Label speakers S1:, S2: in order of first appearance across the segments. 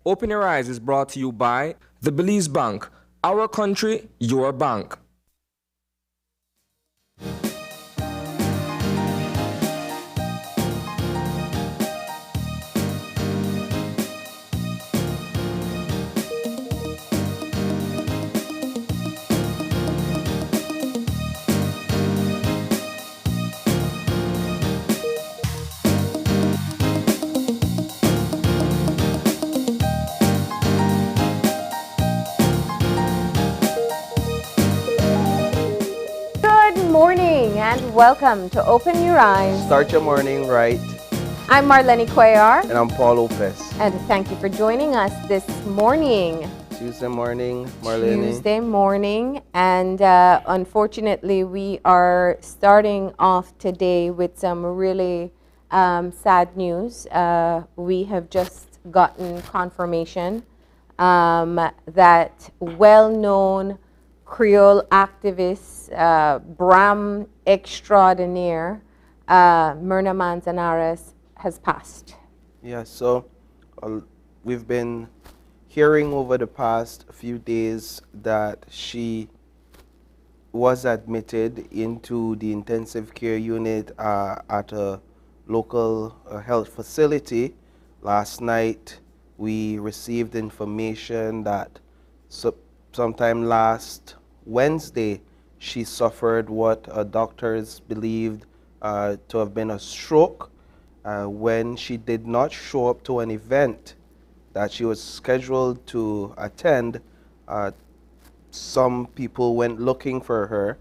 S1: Open Your Eyes is brought to you by the Belize Bank. Our country, your bank.
S2: Good morning and welcome to Open Your Eyes.
S3: Start your morning right.
S2: I'm Marlene Cuellar.
S3: And I'm Paul Lopez.
S2: And thank you for joining us this morning.
S3: Tuesday morning, Marlene.
S2: Tuesday morning. And unfortunately, we are starting off today with some really sad news. We have just gotten confirmation that well-known Creole activist, Bram extraordinaire, Myrna Manzanares has passed.
S3: Yeah, so we've been hearing over the past few days that she was admitted into the intensive care unit at a local health facility. Last night, we received information that sometime last Wednesday, she suffered what doctors believed to have been a stroke when she did not show up to an event that she was scheduled to attend. Some people went looking for her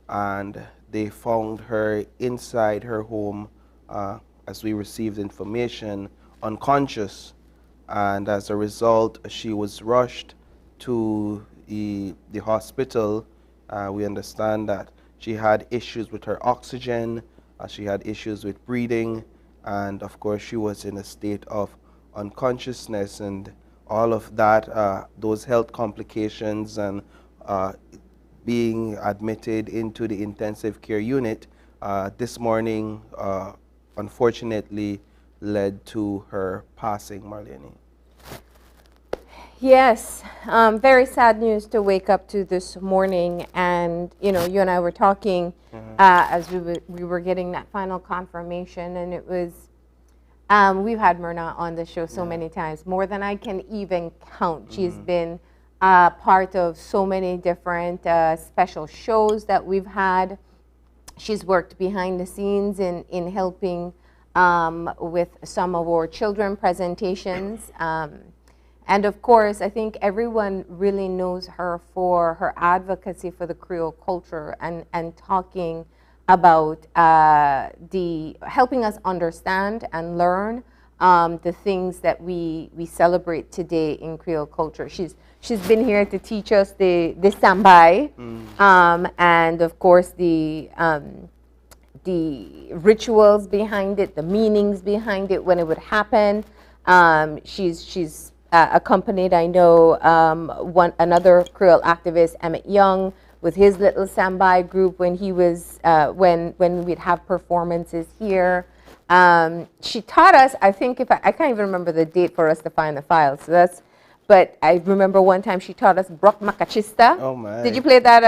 S3: and they found her inside her home, as we received information, unconscious. And as a result, she was rushed to the hospital. We understand that she had issues with her oxygen, she had issues with breathing, and of course she was in a state of unconsciousness, and all of that, those health complications and being admitted into the intensive care unit this morning unfortunately led to her passing, Marlene.
S2: Yes, very sad news to wake up to this morning. And you know, you and I were talking as we were getting that final confirmation, and it was we've had Myrna on the show so many times, more than I can even count. She's been part of so many different special shows that we've had. She's worked behind the scenes in helping with some of our children presentations. And of course, I think everyone really knows her for her advocacy for the Creole culture and talking about helping us understand and learn the things that we celebrate today in Creole culture. She's been here to teach us the sambai, and of course the rituals behind it, the meanings behind it when it would happen. She's accompanied, I know, another Creole activist, Emmett Young, with his little sambai group when he was when we'd have performances here. She taught us, I think, I can't even remember the date for us to find the file. So but I remember one time she taught us Brock Makachista.
S3: Oh my!
S2: Did you play that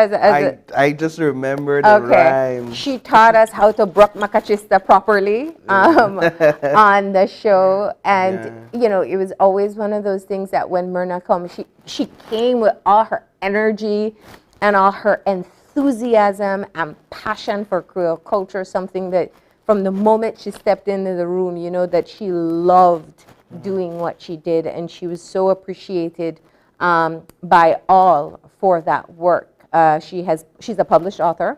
S3: I just remember the rhyme.
S2: She taught us how to Brock Makachista properly on the show, and you know, it was always one of those things that when Myrna comes, she came with all her energy and all her enthusiasm and passion for Creole culture, something that from the moment she stepped into the room, you know, that she loved doing what she did, and she was so appreciated by all for that work. She's a published author.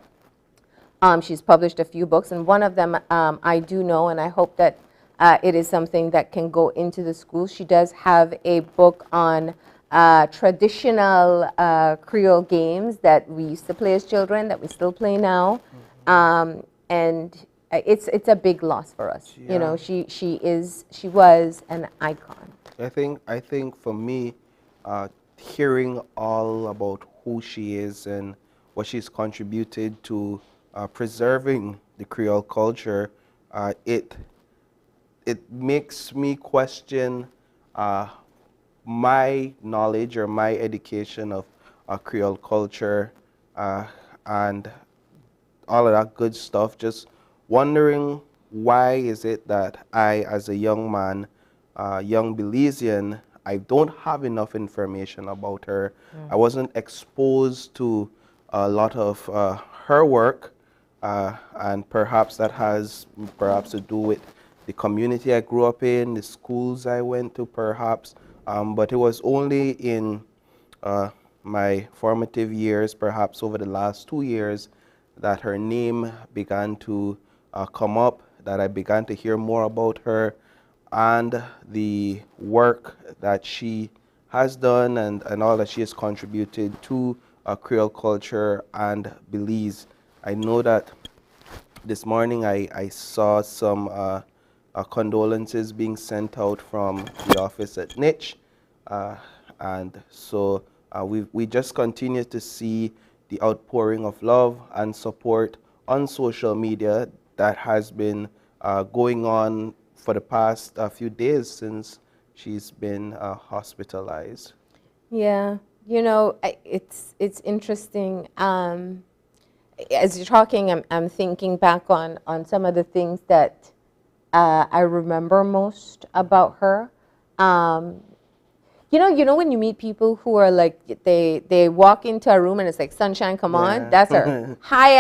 S2: She's published a few books, and one of them I do know, and I hope that it is something that can go into the schools. She does have a book on traditional Creole games that we used to play as children, that we still play now, and it's a big loss for us. Yeah. You know, she was an icon.
S3: I think for me, hearing all about who she is and what she's contributed to preserving the Creole culture, it makes me question my knowledge or my education of Creole culture and all of that good stuff. Just wondering why is it that I, as a young man, young Belizean, I don't have enough information about her. I wasn't exposed to a lot of her work, and perhaps that has perhaps to do with the community I grew up in, the schools I went to perhaps, but it was only in my formative years, perhaps over the last 2 years, that her name began to come up, that I began to hear more about her and the work that she has done and all that she has contributed to Creole culture and Belize. I know that this morning I saw some condolences being sent out from the office at Niche, and so we just continue to see the outpouring of love and support on social media that has been going on for the past few days since she's been hospitalized.
S2: Yeah, you know, it's interesting. As you're talking, I'm thinking back on some of the things that I remember most about her. You know when you meet people who are like they walk into a room and it's like sunshine, come on, that's her. High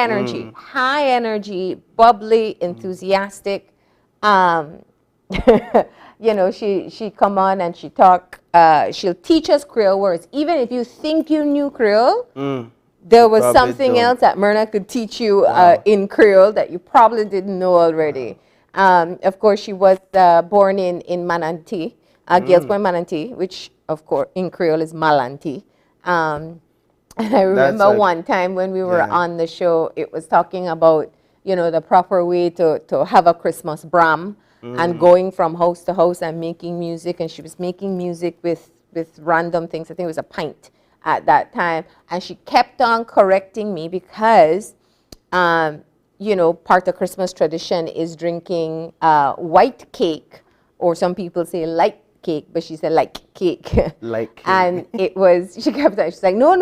S2: energy, bubbly, enthusiastic. You know, she come on and she talk. She'll teach us Creole words, even if you think you knew Creole. There was something else that Myrna could teach you in Creole that you probably didn't know already. Of course, she was born in Mananti, Gales Point Mananti, which of course in Creole is Malanti. And I remember one time when we were on the show, it was talking about, you know, the proper way to have a Christmas bram and going from house to house and making music. And she was making music with random things. I think it was a pint at that time. And she kept on correcting me because, you know, part of Christmas tradition is drinking white cake, or some people say light cake, but she said like cake.
S3: Like cake.
S2: And it was, she kept on, she's like, no,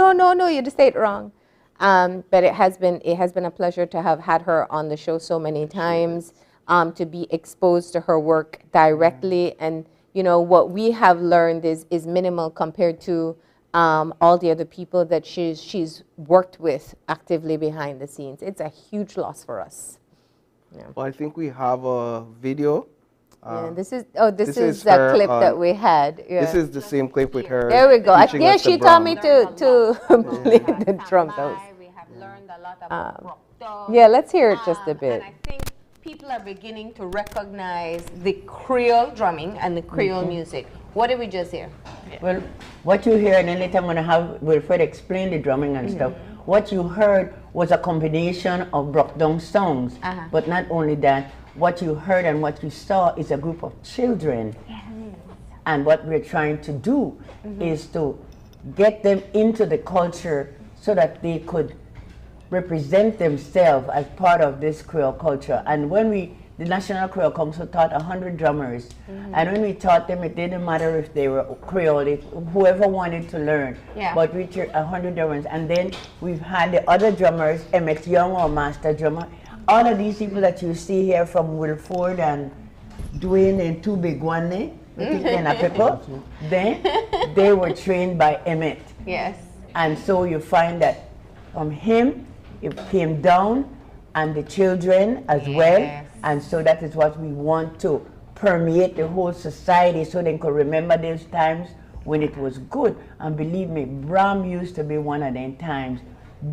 S2: you just say it wrong. But it has been a pleasure to have had her on the show so many times, to be exposed to her work directly. And, you know, what we have learned is minimal compared to all the other people that she's worked with actively behind the scenes. It's a huge loss for us. Yeah.
S3: Well, I think we have a video.
S2: Yeah, this is the clip that we had. Yeah.
S3: This is the same clip with her.
S2: There we go. Yeah, she
S3: taught
S2: told me to play the drums.
S4: We have learned a lot about
S2: yeah, let's hear it just a bit.
S4: And I think people are beginning to recognize the Creole drumming and the Creole music. What did we just hear?
S5: Well, what you hear, and then later I'm going to have Wilfred explain the drumming and stuff. What you heard was a combination of broke-down songs. But not only that, what you heard and what you saw is a group of children. And what we're trying to do is to get them into the culture so that they could represent themselves as part of this Creole culture. And when the National Creole Council taught 100 drummers, and when we taught them, it didn't matter if they were Creole, whoever wanted to learn. But we taught 100 drummers, and then we've had the other drummers, Emmett Young, our master drummer. All of these people that you see here, from Wilford and Dwayne and Two Big One, then they were trained by Emmett.
S4: Yes.
S5: And so you find that from him, it came down, and the children as well. And so that is what we want to permeate the whole society, so they could remember those times when it was good. And believe me, Bram used to be one of them times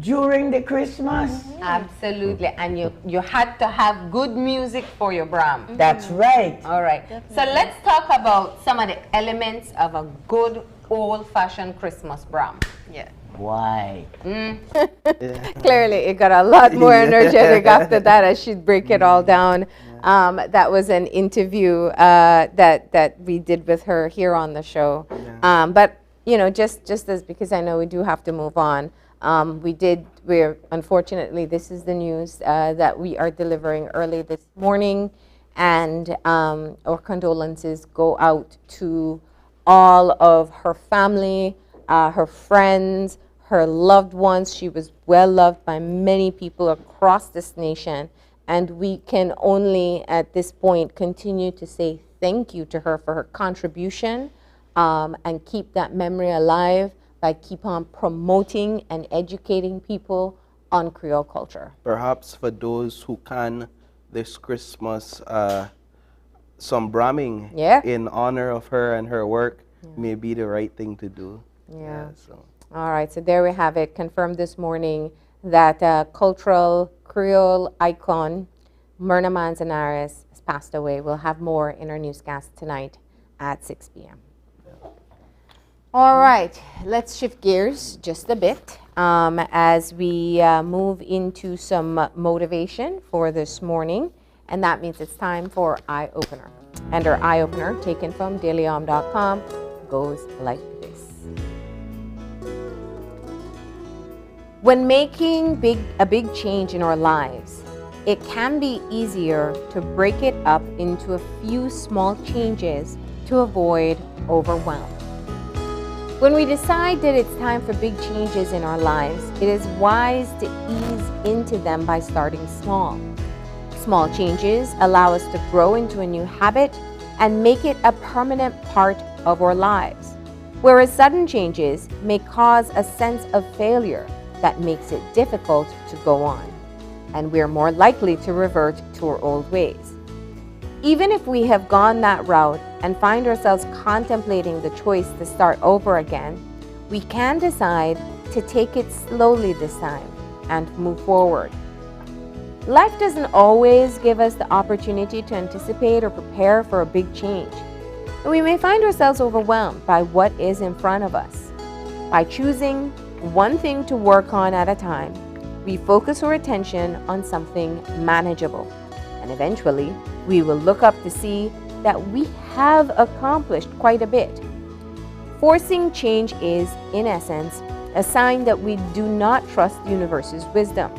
S5: during the Christmas.
S4: Absolutely. And you had to have good music for your Bram.
S5: That's right.
S4: All right. So let's talk about some of the elements of a good old-fashioned Christmas Bram. Yeah.
S5: Why?
S2: Clearly, it got a lot more energetic after that as she'd break it all down. That was an interview that we did with her here on the show. But, you know, just as, because I know we do have to move on, we're unfortunately, this is the news that we are delivering early this morning, and our condolences go out to all of her family, her friends, her loved ones. She was well loved by many people across this nation. And we can only, at this point, continue to say thank you to her for her contribution, and keep that memory alive by keep on promoting and educating people on Creole culture.
S3: Perhaps for those who can this Christmas, some bramming in honor of her and her work may be the right thing to do. So.
S2: All right, so there we have it. Confirmed this morning that cultural Creole icon Myrna Manzanares has passed away. We'll have more in our newscast tonight at 6 p.m. All right, let's shift gears just a bit as we move into some motivation for this morning. And that means it's time for Eye Opener. And our Eye Opener, taken from dailyom.com, goes like this. When making a big change in our lives, it can be easier to break it up into a few small changes to avoid overwhelm. When we decide that it's time for big changes in our lives, it is wise to ease into them by starting small. Small changes allow us to grow into a new habit and make it a permanent part of our lives, whereas sudden changes may cause a sense of failure that makes it difficult to go on, and we're more likely to revert to our old ways. Even if we have gone that route and find ourselves contemplating the choice to start over again, we can decide to take it slowly this time and move forward. Life doesn't always give us the opportunity to anticipate or prepare for a big change, and we may find ourselves overwhelmed by what is in front of us. By choosing one thing to work on at a time, we focus our attention on something manageable, and eventually we will look up to see that we have accomplished quite a bit. Forcing change is, in essence, a sign that we do not trust the universe's wisdom.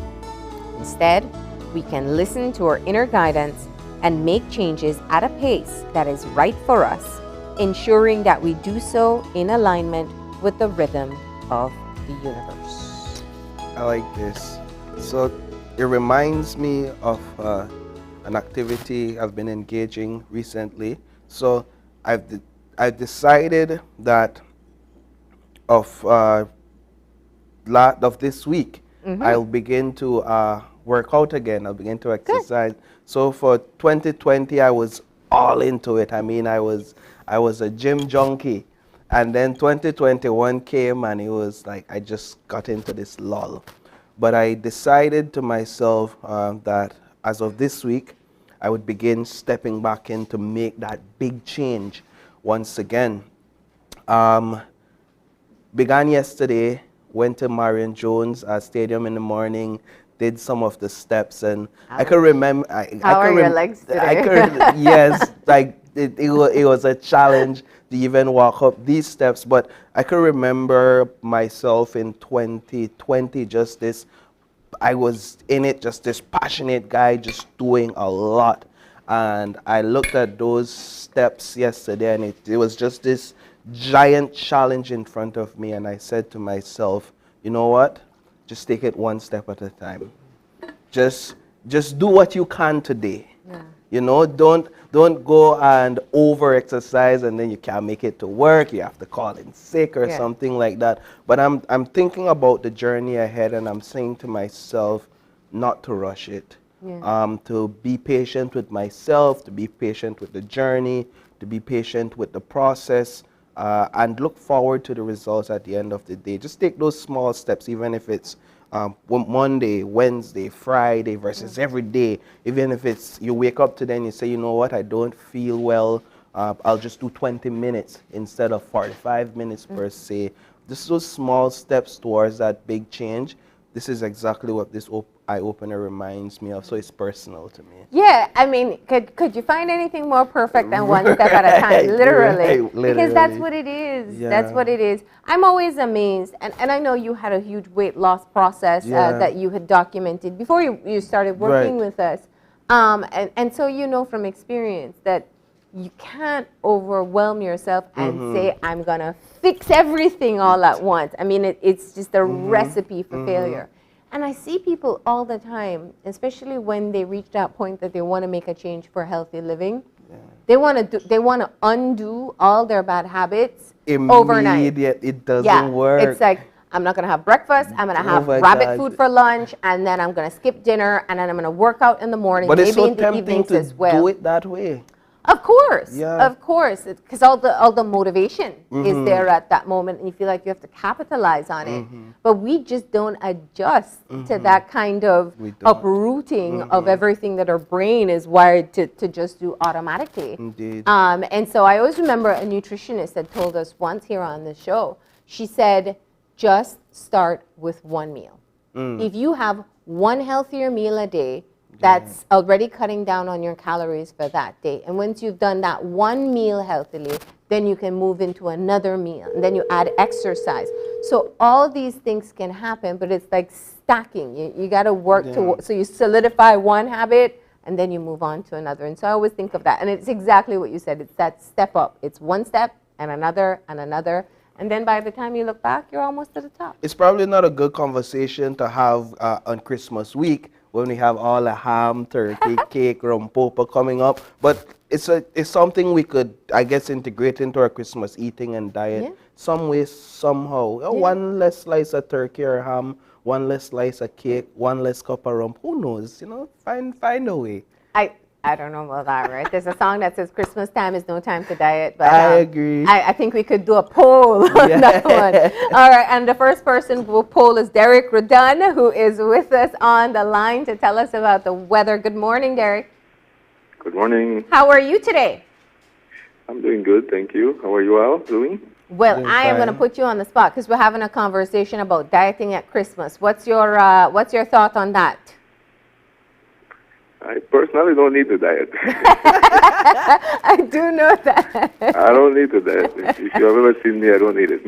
S2: Instead, we can listen to our inner guidance and make changes at a pace that is right for us, ensuring that we do so in alignment with the rhythm of the universe.
S3: I like this. So it reminds me of an activity I've been engaging recently. So I've decided that of this week, I'll begin to work out again. I'll begin to exercise. Good. So for 2020, I was all into it. I mean, I was a gym junkie. And then 2021 came and it was like I just got into this lull. But I decided to myself that as of this week, I would begin stepping back in to make that big change once again. Began yesterday, went to Marion Jones Stadium in the morning, did some of the steps, and I could remember.
S2: How are your legs today?
S3: Yes, like it was a challenge to even walk up these steps, but I could remember myself in 2020, just this, I was in it, just this passionate guy, just doing a lot. And I looked at those steps yesterday, and it was just this giant challenge in front of me, and I said to myself, you know what? Just take it one step at a time. Just do what you can today. Yeah. You know, don't go and over-exercise and then you can't make it to work. You have to call in sick or something like that. But I'm thinking about the journey ahead, and I'm saying to myself not to rush it. Yeah. To be patient with myself, to be patient with the journey, to be patient with the process, and look forward to the results at the end of the day. Just take those small steps, even if it's Monday, Wednesday, Friday versus every day. Even if it's you wake up today and you say, you know what, I don't feel well, I'll just do 20 minutes instead of 45 minutes per se. Just those small steps towards that big change. This is exactly what this eye-opener reminds me of, so it's personal to me.
S2: Yeah, I mean, could you find anything more perfect than one step at a time? Literally.
S3: Literally.
S2: Because that's what it is. Yeah. That's what it is. I'm always amazed, and I know you had a huge weight loss process that you had documented before you started working with us. And so you know from experience that you can't overwhelm yourself and say, I'm going to fix everything all at once. I mean, it's just a recipe for failure. And I see people all the time, especially when they reach that point that they want to make a change for healthy living. They want to undo all their bad habits overnight.
S3: Immediate, it doesn't work.
S2: It's like, I'm not going to have breakfast, I'm going to have
S3: my
S2: rabbit
S3: God.
S2: food for lunch, and then I'm going to skip dinner, and then I'm going to work out in the morning,
S3: But
S2: maybe
S3: it's so
S2: in the
S3: tempting
S2: evenings
S3: to
S2: as well.
S3: do it that way.
S2: Of course,
S3: Yeah.
S2: of course, because all the motivation is there at that moment, and you feel like you have to capitalize on it. But we just don't adjust to that kind of
S3: We don't.
S2: uprooting of everything that our brain is wired to just do automatically.
S3: Indeed.
S2: And so I always remember a nutritionist had told us once here on the show. She said, just start with one meal. If you have one healthier meal a day, that's already cutting down on your calories for that day. And once you've done that one meal healthily, then you can move into another meal. And then you add exercise. So all these things can happen, but it's like stacking. You got to work so you solidify one habit, and then you move on to another. And so I always think of that. And it's exactly what you said. It's that step up. It's one step and another and another. And then by the time you look back, you're almost to the top.
S3: It's probably not a good conversation to have on Christmas week when we have all the ham, turkey, cake, rumpopa coming up. But it's something we could, I guess, integrate into our Christmas eating and diet some way, somehow. One less slice of turkey or ham, one less slice of cake, one less cup of rum. Who knows? You know, find a way.
S2: I don't know about that, right? There's a song that says Christmas time is no time to diet. But
S3: I agree.
S2: I think we could do a poll on that one. All right, and the first person who will poll is Derek Redun, who is with us on the line to tell us about the weather. Good morning, Derek.
S6: Good morning.
S2: How are you today?
S6: I'm doing good, thank you. How are you all doing?
S2: Well,
S3: Doing
S2: I am going to
S3: fine.
S2: put you on the spot because we're having a conversation about dieting at Christmas. What's your thought on that?
S6: I personally don't need to diet.
S2: I do know that.
S6: I don't need to diet. If you have ever seen me, I don't need it.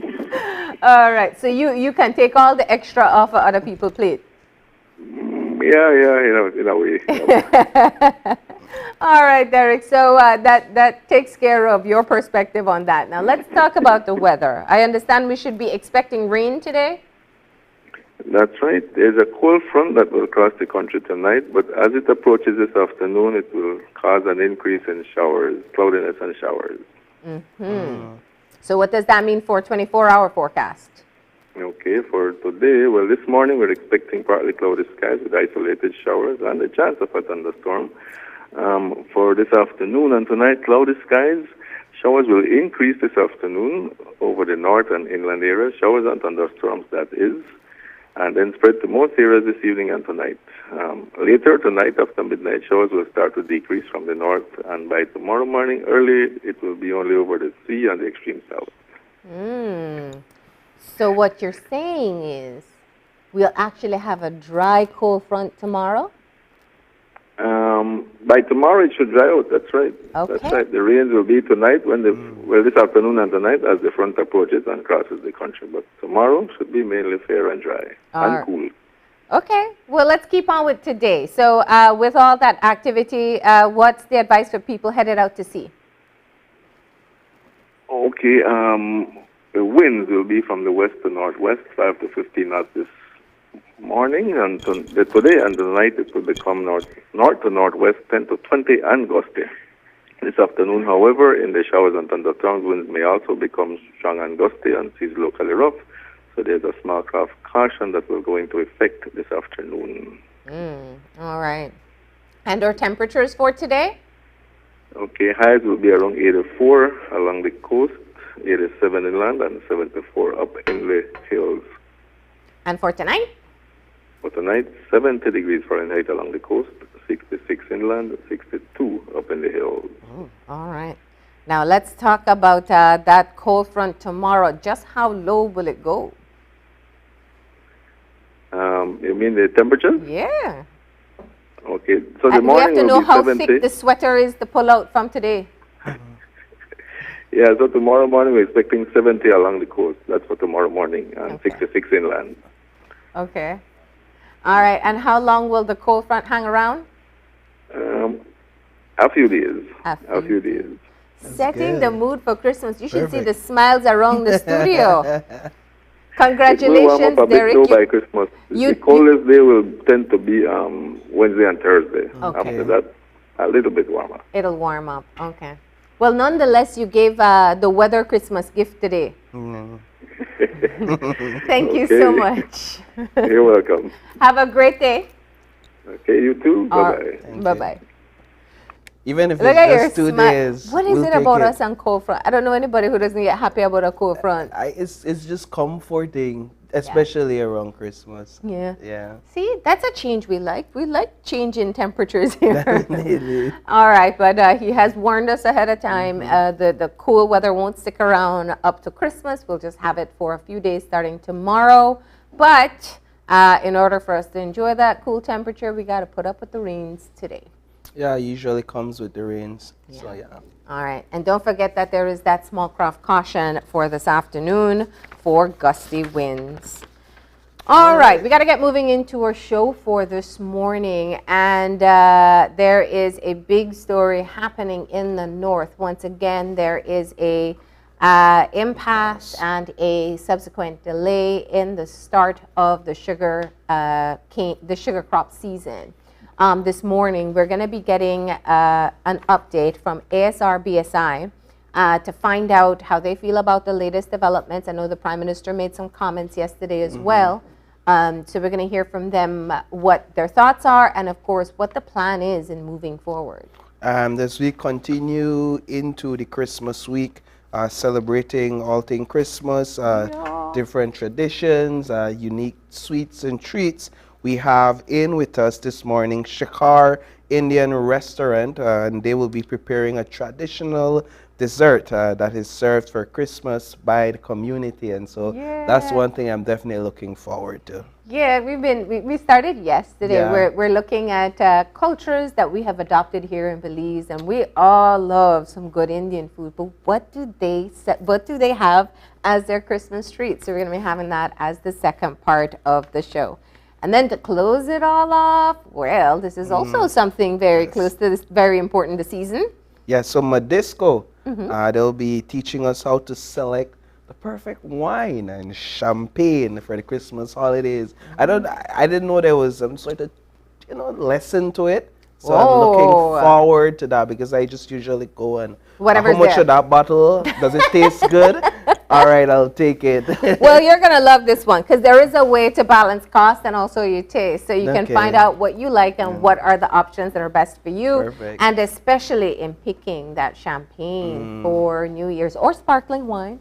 S2: All right, so you can take all the extra off of other people's plate.
S6: Yeah, in a way.
S2: All right, Derek. So that takes care of your perspective on that. Now let's talk about the weather. I understand we should be expecting rain today.
S6: That's right. There's a cold front that will cross the country tonight, but as it approaches this afternoon, it will cause an increase in showers, cloudiness and showers.
S2: So what does that mean for 24-hour forecast?
S6: Okay, for today, well, this morning we're expecting partly cloudy skies with isolated showers and a chance of a thunderstorm. For this afternoon and tonight, cloudy skies. Showers will increase this afternoon over the north and inland areas, showers and thunderstorms, that is, and then spread to most areas this evening and tonight. Later tonight, after midnight, showers will start to decrease from the north, and by tomorrow morning early, it will be only over the sea and the extreme south.
S2: So what you're saying is we'll actually have a dry, cold front tomorrow?
S6: By tomorrow, it should dry out. That's right.
S2: Okay.
S6: That's right. The rains will be tonight when this afternoon and tonight as the front approaches and crosses the country. But tomorrow should be mainly fair and dry and cool.
S2: Okay. Well, let's keep on with today. So with all that activity, what's the advice for people headed out to sea?
S6: Okay. The winds will be from the west to northwest, 5 to 15 knots this morning, and today and tonight it will become north to northwest, 10 to 20 and gusty. This afternoon, however, in the showers and thunderstorms, winds may also become strong and gusty and seas locally rough. So there's a small craft caution that will go into effect this afternoon.
S2: All right. And our temperatures for today?
S6: Okay, highs will be around 84 along the coast, 87 inland, and 74 up in the hills.
S2: And for tonight?
S6: For tonight, 70 degrees Fahrenheit along the coast, 66 inland, 62 up in the hills.
S2: All right. Now let's talk about that cold front tomorrow. Just how low will it go?
S6: You mean the temperature?
S2: Yeah.
S6: Okay, so the
S2: And we have
S6: morning
S2: to know
S6: will be
S2: how
S6: 70.
S2: thick the sweater is to pull out from today.
S6: Yeah, so tomorrow morning we're expecting 70 along the coast. That's for tomorrow morning, and
S2: Okay.
S6: 66 inland.
S2: Okay. All right. And how long will the cold front hang around?
S6: A few days.
S2: A
S6: A few days.
S2: Setting the
S3: good.
S2: mood for Christmas. You should see the
S3: Perfect.
S2: smiles around the studio.
S6: It will warm
S2: Congratulations,
S6: up a bit
S2: Derek.
S6: though by Christmas. The coldest day will tend to be Wednesday and Thursday.
S2: Okay.
S6: After that, a little bit warmer.
S2: It'll warm up. Okay. Well, nonetheless, you gave the weather Christmas gift today. Thank you so
S6: Okay.
S2: much.
S6: You're welcome.
S2: Have a great day.
S6: Okay, you too. Bye-bye.
S2: Bye-bye.
S3: Even if
S2: Look
S3: it's
S2: at your
S3: just 2
S2: smile.
S3: days.
S2: What is
S3: we'll
S2: it
S3: take
S2: about
S3: it.
S2: us on cold front? I don't know anybody who doesn't get happy about a cold front.
S3: It's just comforting, especially around Christmas.
S2: Yeah.
S3: Yeah.
S2: See, that's a change we like. We like change in temperatures here.
S3: Definitely.
S2: All right, but he has warned us ahead of time. The cool weather won't stick around up to Christmas. We'll just have it for a few days starting tomorrow. But in order for us to enjoy that cool temperature, we got to put up with the rains today.
S3: Yeah, usually comes with the rains. So yeah.
S2: All right, and don't forget that there is that small craft caution for this afternoon for gusty winds. All right, we got to get moving into our show for this morning, and there is a big story happening in the north. Once again, there is a impasse and a subsequent delay in the start of the sugar crop season. This morning, we're going to be getting an update from ASR BSI to find out how they feel about the latest developments. I know the Prime Minister made some comments yesterday as well. So we're going to hear from them what their thoughts are and, of course, what the plan is in moving forward.
S3: As we continue into the Christmas week, celebrating all things Christmas, different traditions, unique sweets and treats, we have in with us this morning Shikar Indian Restaurant, and they will be preparing a traditional dessert that is served for Christmas by the community, and so that's one thing I'm definitely looking forward to.
S2: Yeah, we started yesterday.
S3: Yeah.
S2: We're looking at cultures that we have adopted here in Belize, and we all love some good Indian food. But what do they have as their Christmas treat? So we're going to be having that as the second part of the show. And then to close it all off, well, this is also something very close to this, very important this season.
S3: Yeah, so Madisco, they'll be teaching us how to select the perfect wine and champagne for the Christmas holidays. I didn't know there was some sort of, lesson to it. So I'm looking forward to that because I just usually go and
S2: Whatever's
S3: how much
S2: there.
S3: of that bottle? Does it taste good? All right, I'll take it.
S2: Well, you're going to love this one because there is a way to balance cost and also your taste. So you can find out what you like and what are the options that are best for you.
S3: Perfect.
S2: And especially in picking that champagne for New Year's or sparkling wine,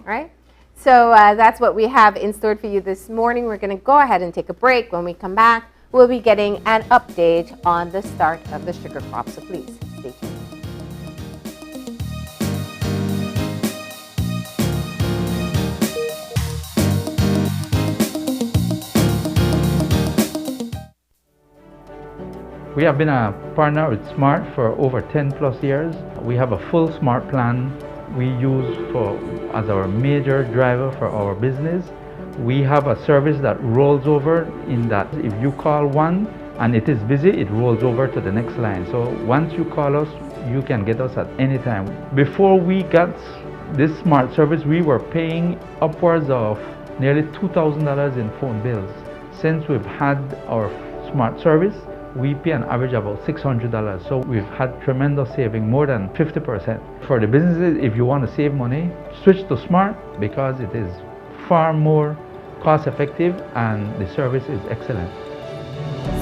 S2: right? So that's what we have in store for you this morning. We're going to go ahead and take a break. When we come back, we'll be getting an update on the start of the sugar crop. So please stay tuned.
S7: We have been a partner with Smart for over 10 plus years. We have a full Smart plan we use as our major driver for our business. We have a service that rolls over in that if you call one and it is busy, it rolls over to the next line. So once you call us, you can get us at any time. Before we got this Smart service, we were paying upwards of nearly $2,000 in phone bills. Since we've had our Smart service, we pay an average of about $600. So we've had tremendous saving, more than 50%. For the businesses, if you want to save money, switch to Smart because it is far more cost effective and the service is excellent.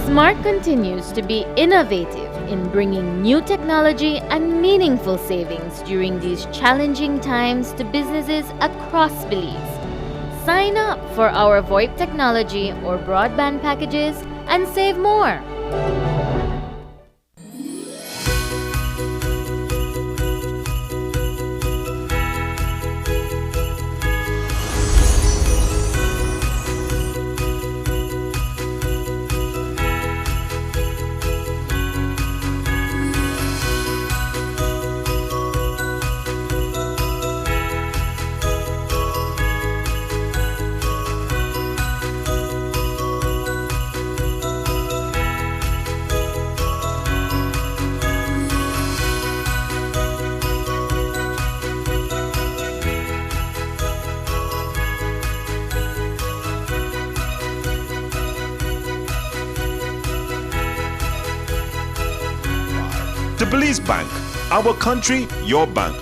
S8: Smart continues to be innovative in bringing new technology and meaningful savings during these challenging times to businesses across Belize. Sign up for our VoIP technology or broadband packages and save more.
S9: The Belize Bank, our country, your bank.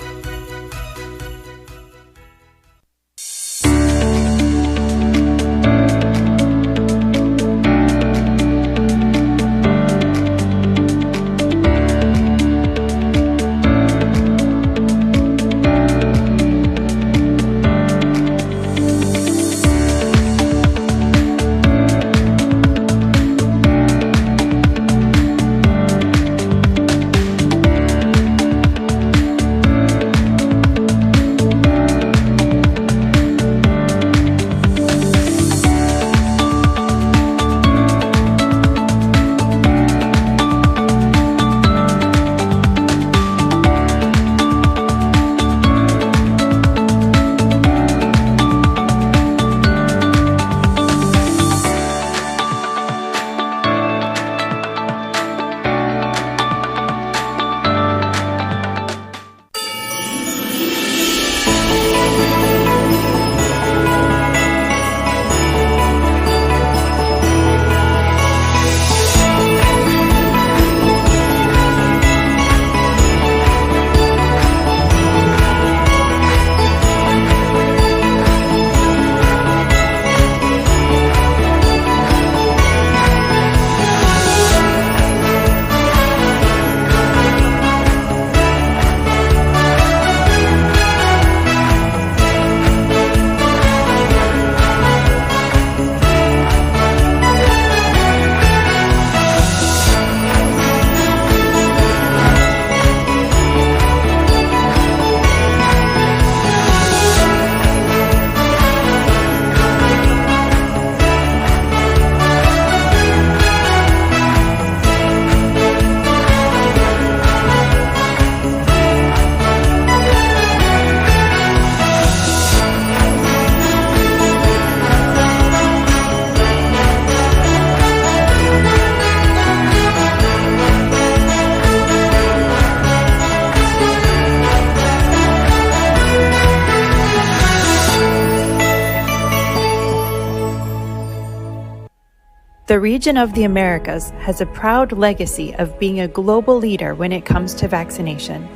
S10: The region of the Americas has a proud legacy of being a global leader when it comes to vaccination.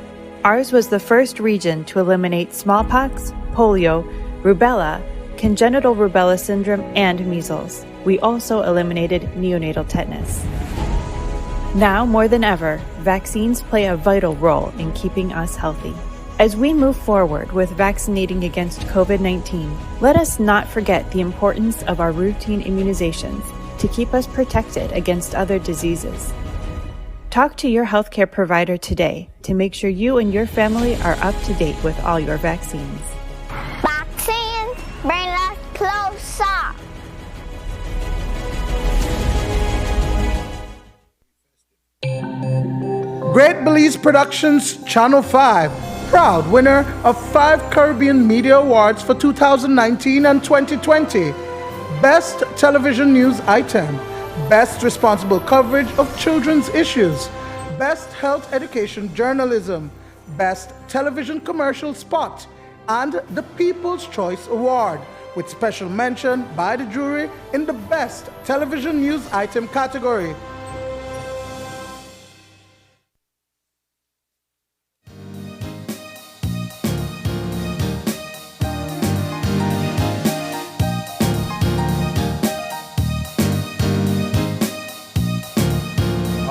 S10: Ours was the first region to eliminate smallpox, polio, rubella, congenital rubella syndrome, and measles. We also eliminated neonatal tetanus. Now more than ever, vaccines play a vital role in keeping us healthy. As we move forward with vaccinating against COVID-19, let us not forget the importance of our routine immunizations to keep us protected against other diseases. Talk to your healthcare provider today to make sure you and your family are up to date with all your vaccines.
S11: Vaccines bring us closer.
S12: Great Belize Productions Channel 5, proud winner of 5 Caribbean Media Awards for 2019 and 2020. Best Television News Item, Best Responsible Coverage of Children's Issues, Best Health Education Journalism, Best Television Commercial Spot, and the People's Choice Award, with special mention by the jury in the Best Television News Item category.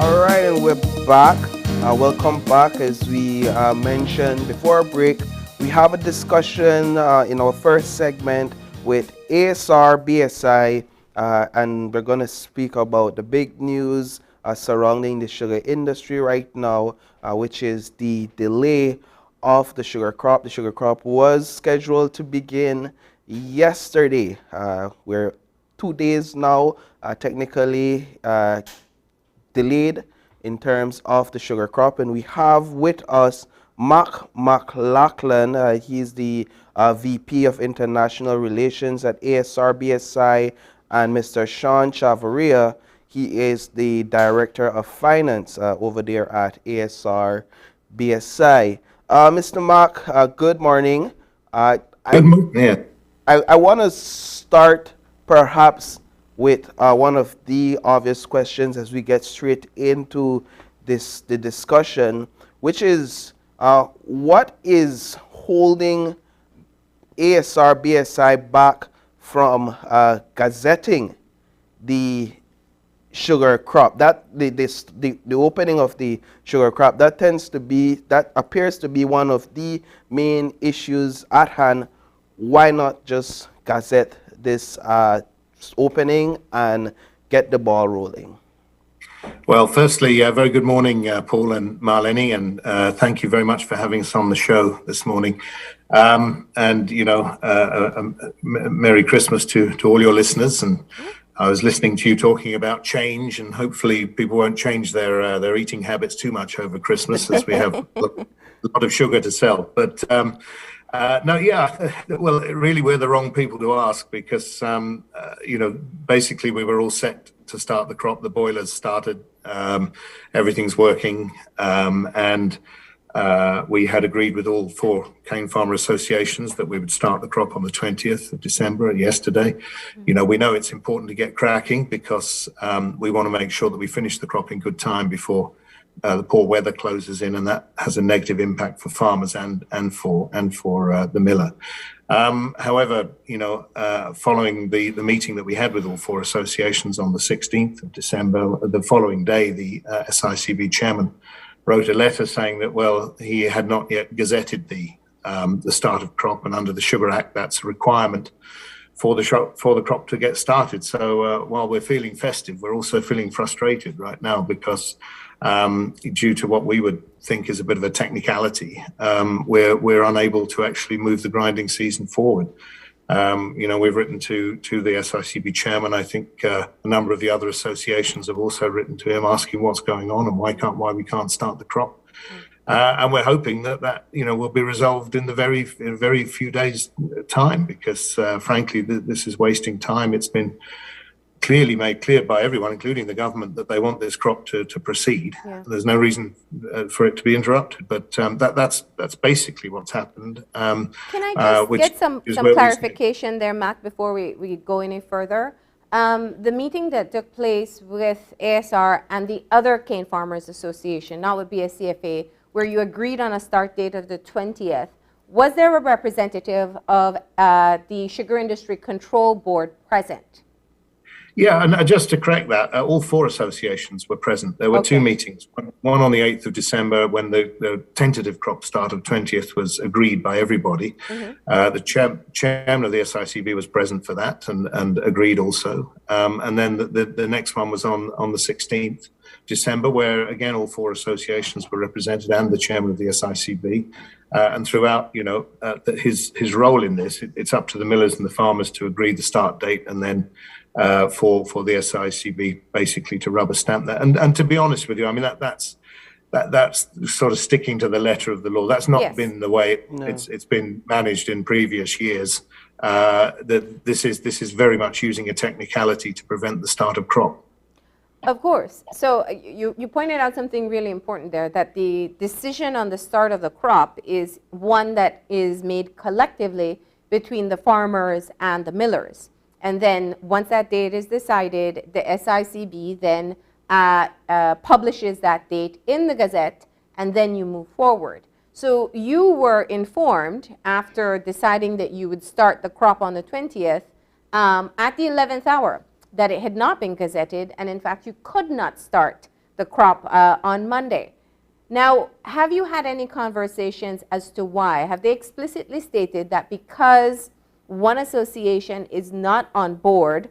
S3: All right, and we're back. Welcome back. As we mentioned before our break, we have a discussion in our first segment with ASR BSI, and we're going to speak about the big news surrounding the sugar industry right now, which is the delay of the sugar crop. The sugar crop was scheduled to begin yesterday. We're 2 days now, technically delayed in terms of the sugar crop, and we have with us Mark McLaughlin. He's the VP of International Relations at ASR BSI, and Mr. Sean Chavaria. He is the Director of Finance over there at ASR BSI. Mr. Mark, good morning.
S13: Good morning.
S3: I want to start perhaps with one of the obvious questions as we get straight into the discussion, which is what is holding ASR BSI back from gazetting the sugar crop, that the opening of the sugar crop, that appears to be one of the main issues at hand. Why not just gazette this opening and get the ball rolling?
S13: Well, firstly, very good morning, Paul and Marlene, and thank you very much for having us on the show this morning. And, you know, Merry Christmas to all your listeners. And I was listening to you talking about change, and hopefully people won't change their eating habits too much over Christmas, as we have a lot of sugar to sell. But no, yeah, well, really, we're the wrong people to ask, because, you know, basically we were all set to start the crop. The boilers started, everything's working, and we had agreed with all 4 cane farmer associations that we would start the crop on the 20th of December, yesterday. You know, we know it's important to get cracking, because we want to make sure that we finish the crop in good time before the poor weather closes in, and that has a negative impact for farmers and for the miller. However, you know, following the meeting that we had with all 4 associations on the 16th of December, the following day, the SICB chairman wrote a letter saying that, well, he had not yet gazetted the start of crop, and under the Sugar Act, that's a requirement for the crop to get started. So while we're feeling festive, we're also feeling frustrated right now, because due to what we would think is a bit of a technicality, we're unable to actually move the grinding season forward. You know, we've written to the SICB chairman. I think a number of the other associations have also written to him asking what's going on and why we can't start the crop. And we're hoping that you know, will be resolved in very few days' time, because frankly, this is wasting time. It's been clearly made clear by everyone, including the government, that they want this crop to proceed. Yeah. There's no reason for it to be interrupted, but that's basically what's happened.
S2: Can I just get some clarification there, Matt, before we go any further? The meeting that took place with ASR and the other Cane Farmers Association, not with BSCFA, where you agreed on a start date of the 20th, was there a representative of the Sugar Industry Control Board present?
S13: Yeah, and just to correct that, all 4 associations were present. There were 2 meetings, one on the 8th of December, when the tentative crop start of 20th was agreed by everybody. The chairman of the SICB was present for that and agreed also. And then the next one was on the 16th December, where again all 4 associations were represented, and the chairman of the SICB. And throughout, you know, his role in this, it's up to the millers and the farmers to agree the start date, and then for the SICB basically to rubber stamp that. And to be honest with you, I mean, that's sort of sticking to the letter of the law. That's not been the way it's been managed in previous years. That this is very much using a technicality to prevent the start of crop.
S2: Of course. So you pointed out something really important there, that the decision on the start of the crop is one that is made collectively between the farmers and the millers. And then once that date is decided, the SICB then publishes that date in the Gazette, and then you move forward. So you were informed after deciding that you would start the crop on the 20th at the 11th hour that it had not been gazetted, and in fact you could not start the crop on Monday. Now, have you had any conversations as to why? Have they explicitly stated that because one association is not on board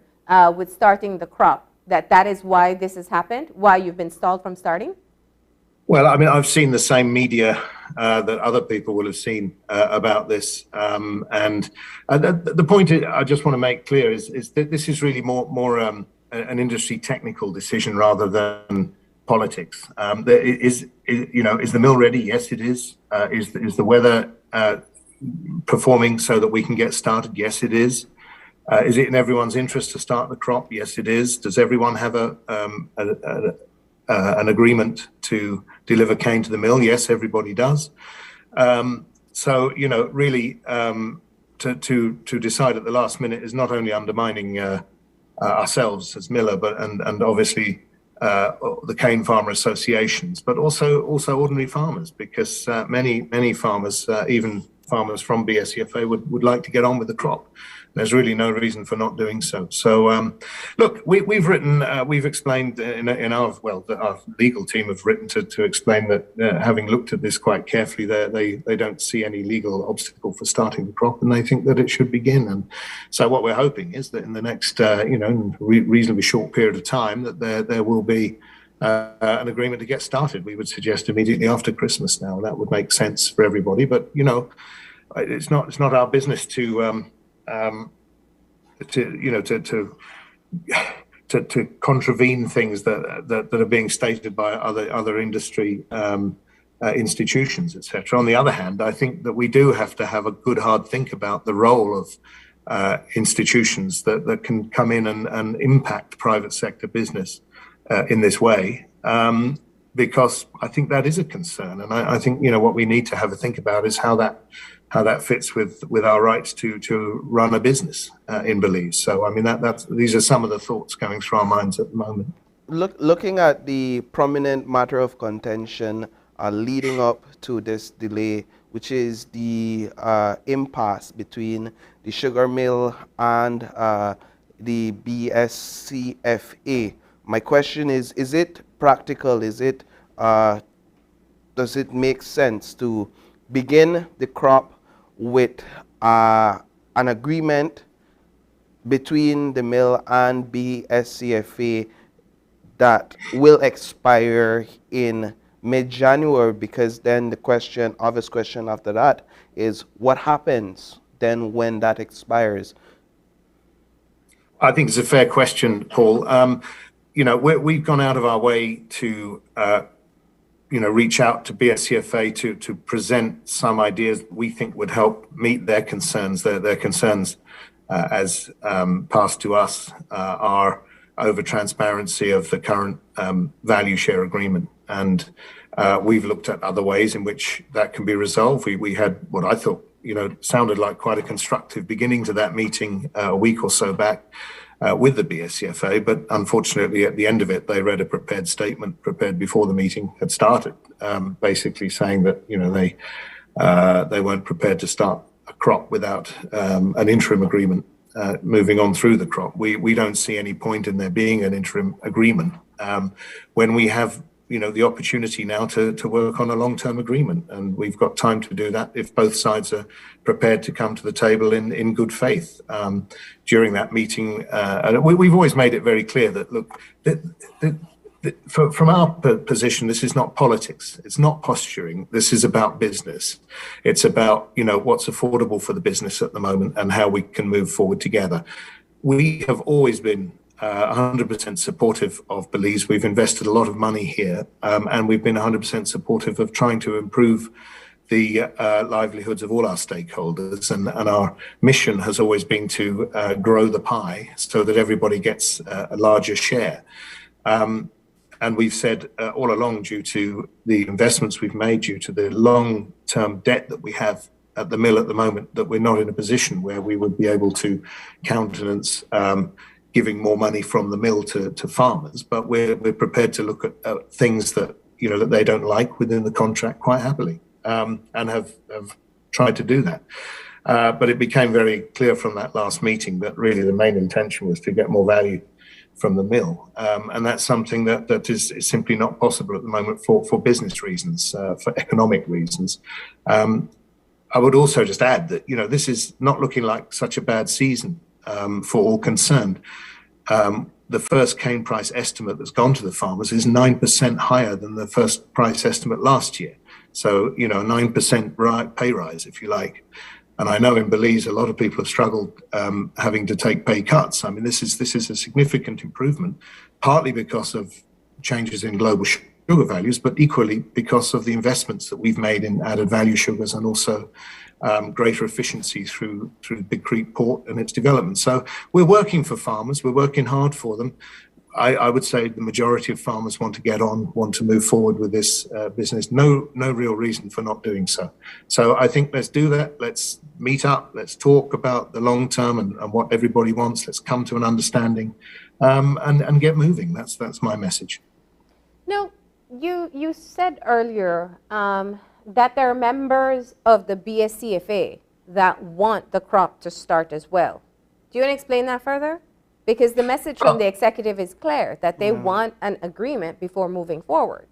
S2: with starting the crop, that is why this has happened, why you've been stalled from starting?
S13: Well, I mean, I've seen the same media that other people will have seen about this. And the point I just want to make clear is that this is really more an industry technical decision rather than politics. Is the mill ready? Yes, it is. Is the weather performing so that we can get started? Yes, it is. Is it in everyone's interest to start the crop? Yes, it is. Does everyone have an agreement to deliver cane to the mill? Yes, everybody does. So, you know, really to decide at the last minute is not only undermining ourselves as miller, but and obviously the cane farmer associations, but also ordinary farmers, because many farmers, even farmers from BSEFA, would like to get on with the crop. There's really no reason for not doing so. So, look, we've explained our legal team have written to explain that having looked at this quite carefully, they don't see any legal obstacle for starting the crop, and they think that it should begin. And so, what we're hoping is that in the next, reasonably short period of time, that there will be an agreement to get started. We would suggest immediately after Christmas. Now, that would make sense for everybody, but it's not our business to contravene things that are being stated by other industry institutions, etc. On the other hand, I think that we do have to have a good hard think about the role of institutions that can come in and impact private sector business in this way, because I think that is a concern, and I think what we need to have a think about is how that fits with our rights to run a business in Belize. So I mean these are some of the thoughts going through our minds at the moment.
S3: Looking at the prominent matter of contention leading up to this delay, which is the impasse between the sugar mill and the BSCFA. My question is it practical? Does it make sense to begin the crop with an agreement between the mill and BSCFA that will expire in mid-January? Because then the obvious question after that is, what happens then when that expires?
S13: I think it's a fair question, Paul. We've gone out of our way to reach out to BSCFA to present some ideas we think would help meet their concerns. Their concerns, as passed to us, are over transparency of the current value share agreement. And we've looked at other ways in which that can be resolved. We had what I thought, sounded like quite a constructive beginning to that meeting a week or so back with the BSCFA, but unfortunately at the end of it, they read a prepared statement prepared before the meeting had started, basically saying that they weren't prepared to start a crop without an interim agreement moving on through the crop. We don't see any point in there being an interim agreement when we have the opportunity now to work on a long-term agreement, and we've got time to do that if both sides are prepared to come to the table in good faith. During that meeting, and we've always made it very clear that, look, from our position, this is not politics, it's not posturing, this is about business. It's about what's affordable for the business at the moment and how we can move forward together. We have always been 100% supportive of Belize. We've invested a lot of money here, and we've been 100% supportive of trying to improve the livelihoods of all our stakeholders. And our mission has always been to grow the pie so that everybody gets a larger share. And we've said all along, due to the investments we've made, due to the long-term debt that we have at the mill at the moment, that we're not in a position where we would be able to countenance giving more money from the mill to farmers, but we're prepared to look at things that that they don't like within the contract quite happily, and have tried to do that. But it became very clear from that last meeting that really the main intention was to get more value from the mill, and that's something that is simply not possible at the moment for business reasons, for economic reasons. I would also just add that this is not looking like such a bad season for all concerned. The first cane price estimate that's gone to the farmers is 9% higher than the first price estimate last year. So, a 9% pay rise, if you like. And I know in Belize, a lot of people have struggled having to take pay cuts. I mean, this is a significant improvement, partly because of changes in global sugar values, but equally because of the investments that we've made in added value sugars and also greater efficiency through Big Creek Port and its development. So we're working for farmers, we're working hard for them. I would say the majority of farmers want to get on, want to move forward with this business. No real reason for not doing so. So I think let's do that. Let's meet up. Let's talk about the long term and what everybody wants. Let's come to an understanding and get moving. That's my message.
S2: Now, you said earlier that there are members of the BSCFA that want the crop to start as well. Do you want to explain that further? Because the message from the executive is clear that they want an agreement before moving forward.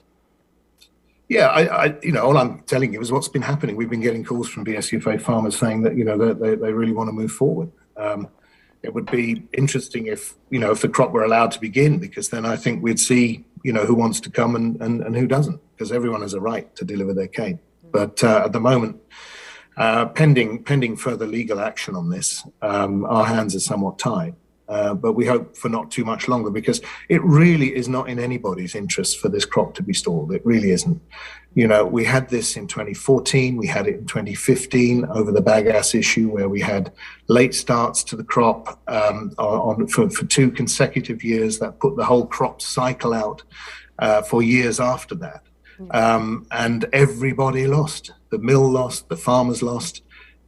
S13: Yeah, all I'm telling you is what's been happening. We've been getting calls from BSCFA farmers saying that, they really want to move forward. It would be interesting if the crop were allowed to begin, because then I think we'd see, who wants to come and who doesn't, because everyone has a right to deliver their cane. But at the moment, pending further legal action on this, our hands are somewhat tied. But we hope for not too much longer, because it really is not in anybody's interest for this crop to be stalled. It really isn't. We had this in 2014, we had it in 2015 over the bagasse issue, where we had late starts to the crop for 2 consecutive years. That put the whole crop cycle out for years after that. And everybody lost. The mill lost, the farmers lost.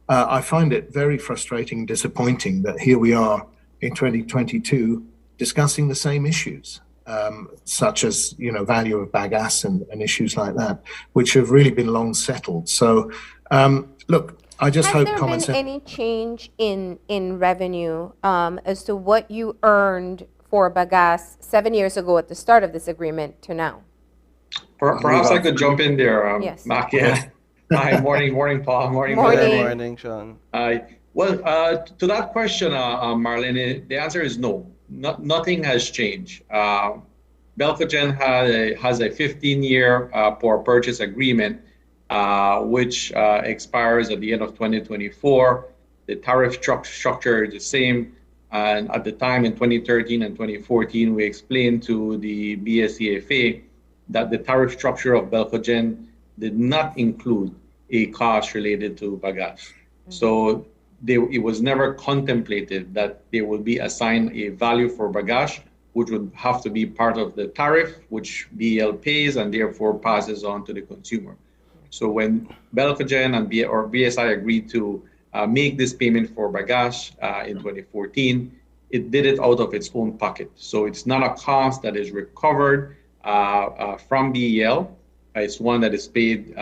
S13: I find it very frustrating and disappointing that here we are in 2022 discussing the same issues, such as value of bagasse and issues like that, which have really been long settled. So look, I just hope common sense.
S2: Has there been any change in revenue as to what you earned for bagasse 7 years ago at the start of this agreement to now?
S14: Perhaps I could jump in there,
S2: yes.
S14: Mark. Yeah. Hi, morning, Paul.
S3: Morning, Sean.
S14: Well, to that question, Marlene, the answer is no. Nothing has changed. Belcogen has a 15-year power purchase agreement, which expires at the end of 2024. The tariff structure is the same. And at the time in 2013 and 2014, we explained to the BSCFA that the tariff structure of Belcogen did not include a cost related to bagasse. So it was never contemplated that there will be assigned a value for bagasse, which would have to be part of the tariff, which BL pays and therefore passes on to the consumer. So when Belcogen and BSI agreed to make this payment for bagasse in 2014, it did it out of its own pocket. So it's not a cost that is recovered from BEL. It's one that is paid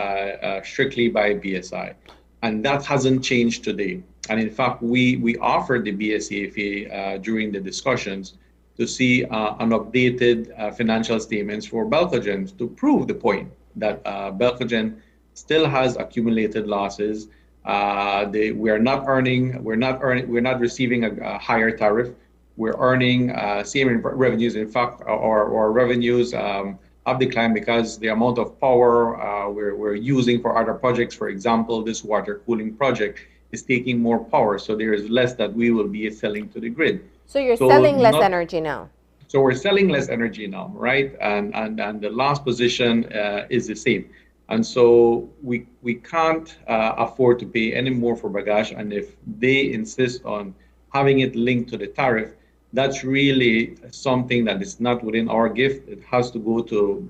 S14: strictly by BSI. And that hasn't changed today. And in fact, we offered the BSCFA during the discussions to see an updated financial statements for Belcogen to prove the point that Belcogen still has accumulated losses. We're not receiving a higher tariff. We're earning same revenues. In fact, our revenues have declined because the amount of power we're using for other projects, for example, this water cooling project, is taking more power. So there is less that we will be selling to the grid.
S2: So you're selling less energy now.
S14: So we're selling less energy now, right? And the last position is the same. And so we can't afford to pay any more for bagasse. And if they insist on having it linked to the tariff, that's really something that is not within our gift. It has to go to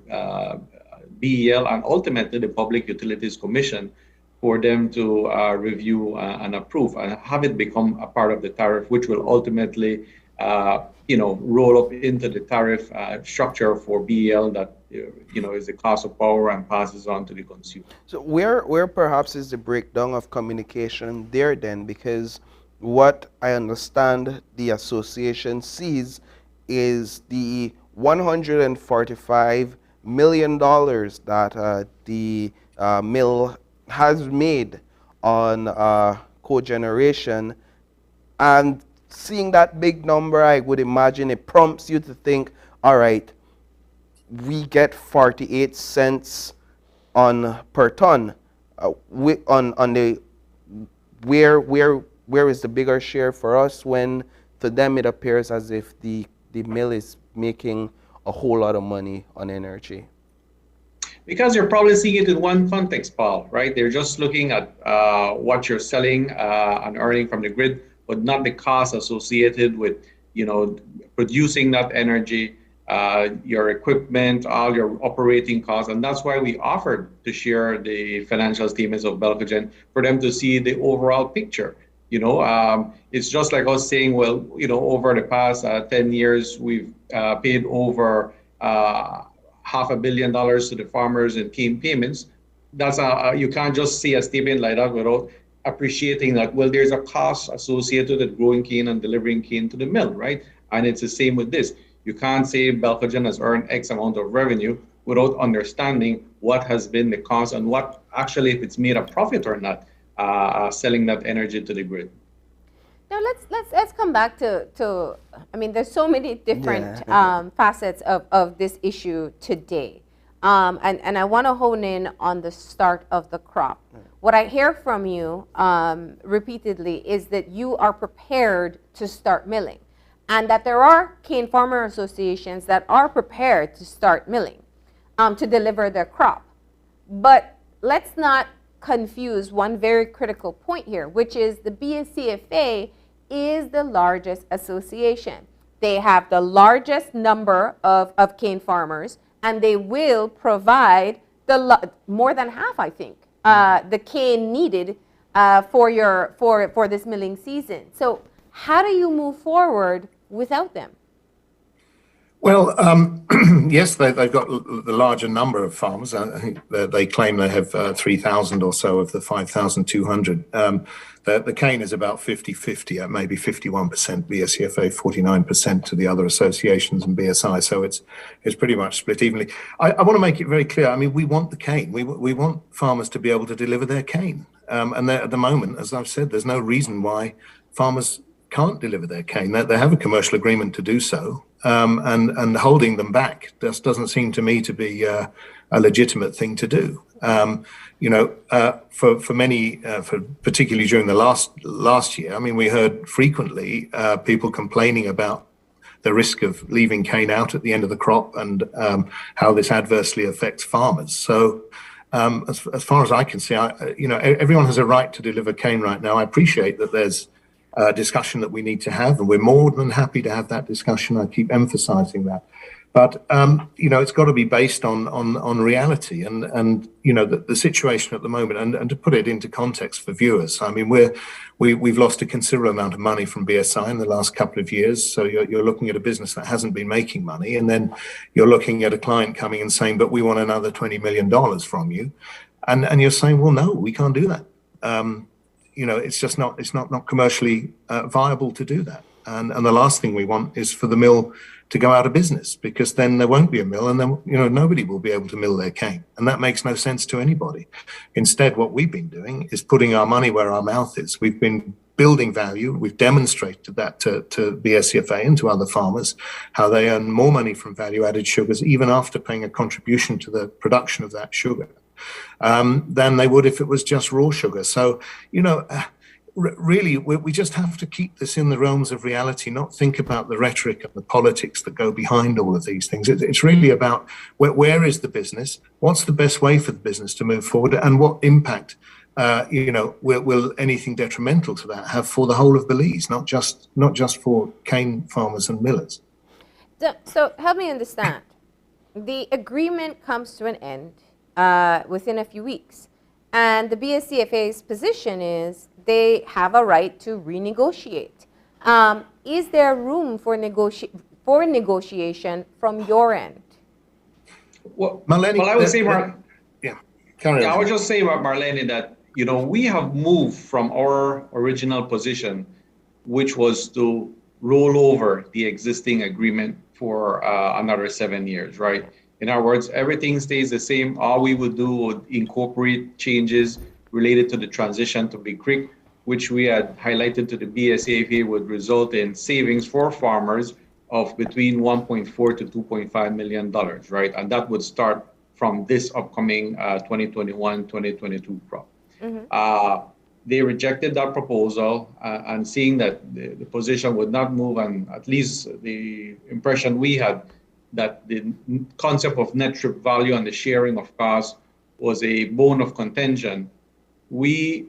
S14: BEL and ultimately the Public Utilities Commission for them to review and approve and have it become a part of the tariff, which will ultimately, roll up into the tariff structure for BEL that, is the cost of power and passes on to the consumer.
S3: So where perhaps is the breakdown of communication there then? Because what I understand the association sees is the $145 million that the mill has made on cogeneration, and seeing that big number, I would imagine it prompts you to think, all right, we get 48 cents per ton. Where is the bigger share for us, when to them it appears as if the mill is making a whole lot of money on energy?
S14: Because you're probably seeing it in one context, Paul, right? They're just looking at what you're selling and earning from the grid, but not the costs associated with, producing that energy, your equipment, all your operating costs. And that's why we offered to share the financial statements of Belcogen for them to see the overall picture. It's just like us saying, over the past 10 years, we've paid over $500 million to the farmers in cane payments. That's you can't just say a statement like that without appreciating that, well, there's a cost associated with growing cane and delivering cane to the mill, right? And it's the same with this. You can't say Belcogen has earned X amount of revenue without understanding what has been the cost and what actually, if it's made a profit or not, selling that energy to the grid.
S2: Now let's come back to I mean, there's so many different facets of this issue today. And I want to hone in on the start of the crop. What I hear from you repeatedly is that you are prepared to start milling, and that there are cane farmer associations that are prepared to start milling to deliver their crop. But let's not confuse one very critical point here, which is the BSCFA is the largest association. They have the largest number of cane farmers, and they will provide more than half, I think, the cane needed for this milling season. So how do you move forward without them?
S13: Well, yes, they've got the larger number of farmers. I think they claim they have 3,000 or so of the 5,200. The cane is about 50-50, maybe 51% BSCFA, 49% to the other associations and BSI. So it's pretty much split evenly. I want to make it very clear. I mean, we want the cane. We want farmers to be able to deliver their cane. And at the moment, as I've said, there's no reason why farmers can't deliver their cane. They have a commercial agreement to do so. And holding them back just doesn't seem to me to be a legitimate thing to do. For many, particularly during the last year, I mean, we heard frequently people complaining about the risk of leaving cane out at the end of the crop and how this adversely affects farmers. So as far as I can see, everyone has a right to deliver cane right now. I appreciate that there's discussion that we need to have, and we're more than happy to have that discussion. I keep emphasizing that, but it's got to be based on reality and the situation at the moment, and to put it into context for viewers. I mean, we've lost a considerable amount of money from BSI in the last couple of years. So you're looking at a business that hasn't been making money, and then you're looking at a client coming and saying, "But we want another $20 million from you," and you're saying, "Well, no, we can't do that." It's just not commercially viable to do that. And the last thing we want is for the mill to go out of business, because then there won't be a mill, and then nobody will be able to mill their cane, and that makes no sense to anybody. Instead, what we've been doing is putting our money where our mouth is. We've been building value. We've demonstrated that to BSCFA and to other farmers, how they earn more money from value-added sugars even after paying a contribution to the production of that sugar than they would if it was just raw sugar. So, really, we just have to keep this in the realms of reality, not think about the rhetoric and the politics that go behind all of these things. It's really about where is the business, what's the best way for the business to move forward, and what impact, will anything detrimental to that have for the whole of Belize, not just for cane farmers and millers.
S2: So help me understand. The agreement comes to an end within a few weeks. And the BSCFA's position is they have a right to renegotiate. Is there room for negotiation from your end?
S14: Well,
S13: Marlene,
S14: I would say,
S13: I
S14: would just say about Marlene that, we have moved from our original position, which was to roll over the existing agreement for another 7 years, right? In other words, everything stays the same. All we would do would incorporate changes related to the transition to Big Creek, which we had highlighted to the BSCFA would result in savings for farmers of between $1.4 to $2.5 million, right? And that would start from this upcoming 2021-2022 crop. Mm-hmm. They rejected that proposal, and seeing that the position would not move, and at least the impression we had that the concept of net trip value and the sharing of costs was a bone of contention, we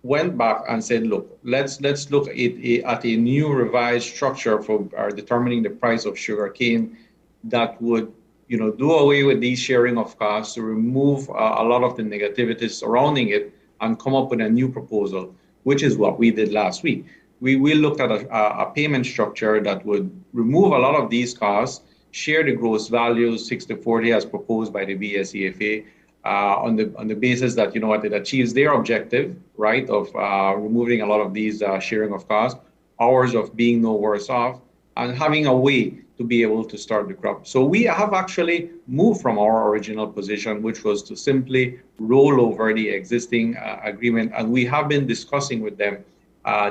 S14: went back and said, look, let's look at a new revised structure for determining the price of sugarcane that would do away with these sharing of costs, to remove a lot of the negativities surrounding it, and come up with a new proposal, which is what we did last week. We looked at a payment structure that would remove a lot of these costs, share the gross value 60-40 as proposed by the BSEFA on the basis that, you know what, it achieves their objective, right, of removing a lot of these sharing of costs, hours of being no worse off, and having a way to be able to start the crop. So we have actually moved from our original position, which was to simply roll over the existing agreement, and we have been discussing with them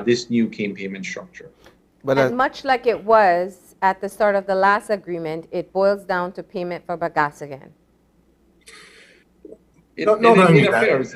S14: this new cane payment structure.
S2: But and much like it was at the start of the last agreement, it boils down to payment for bagasse again.
S14: It appears.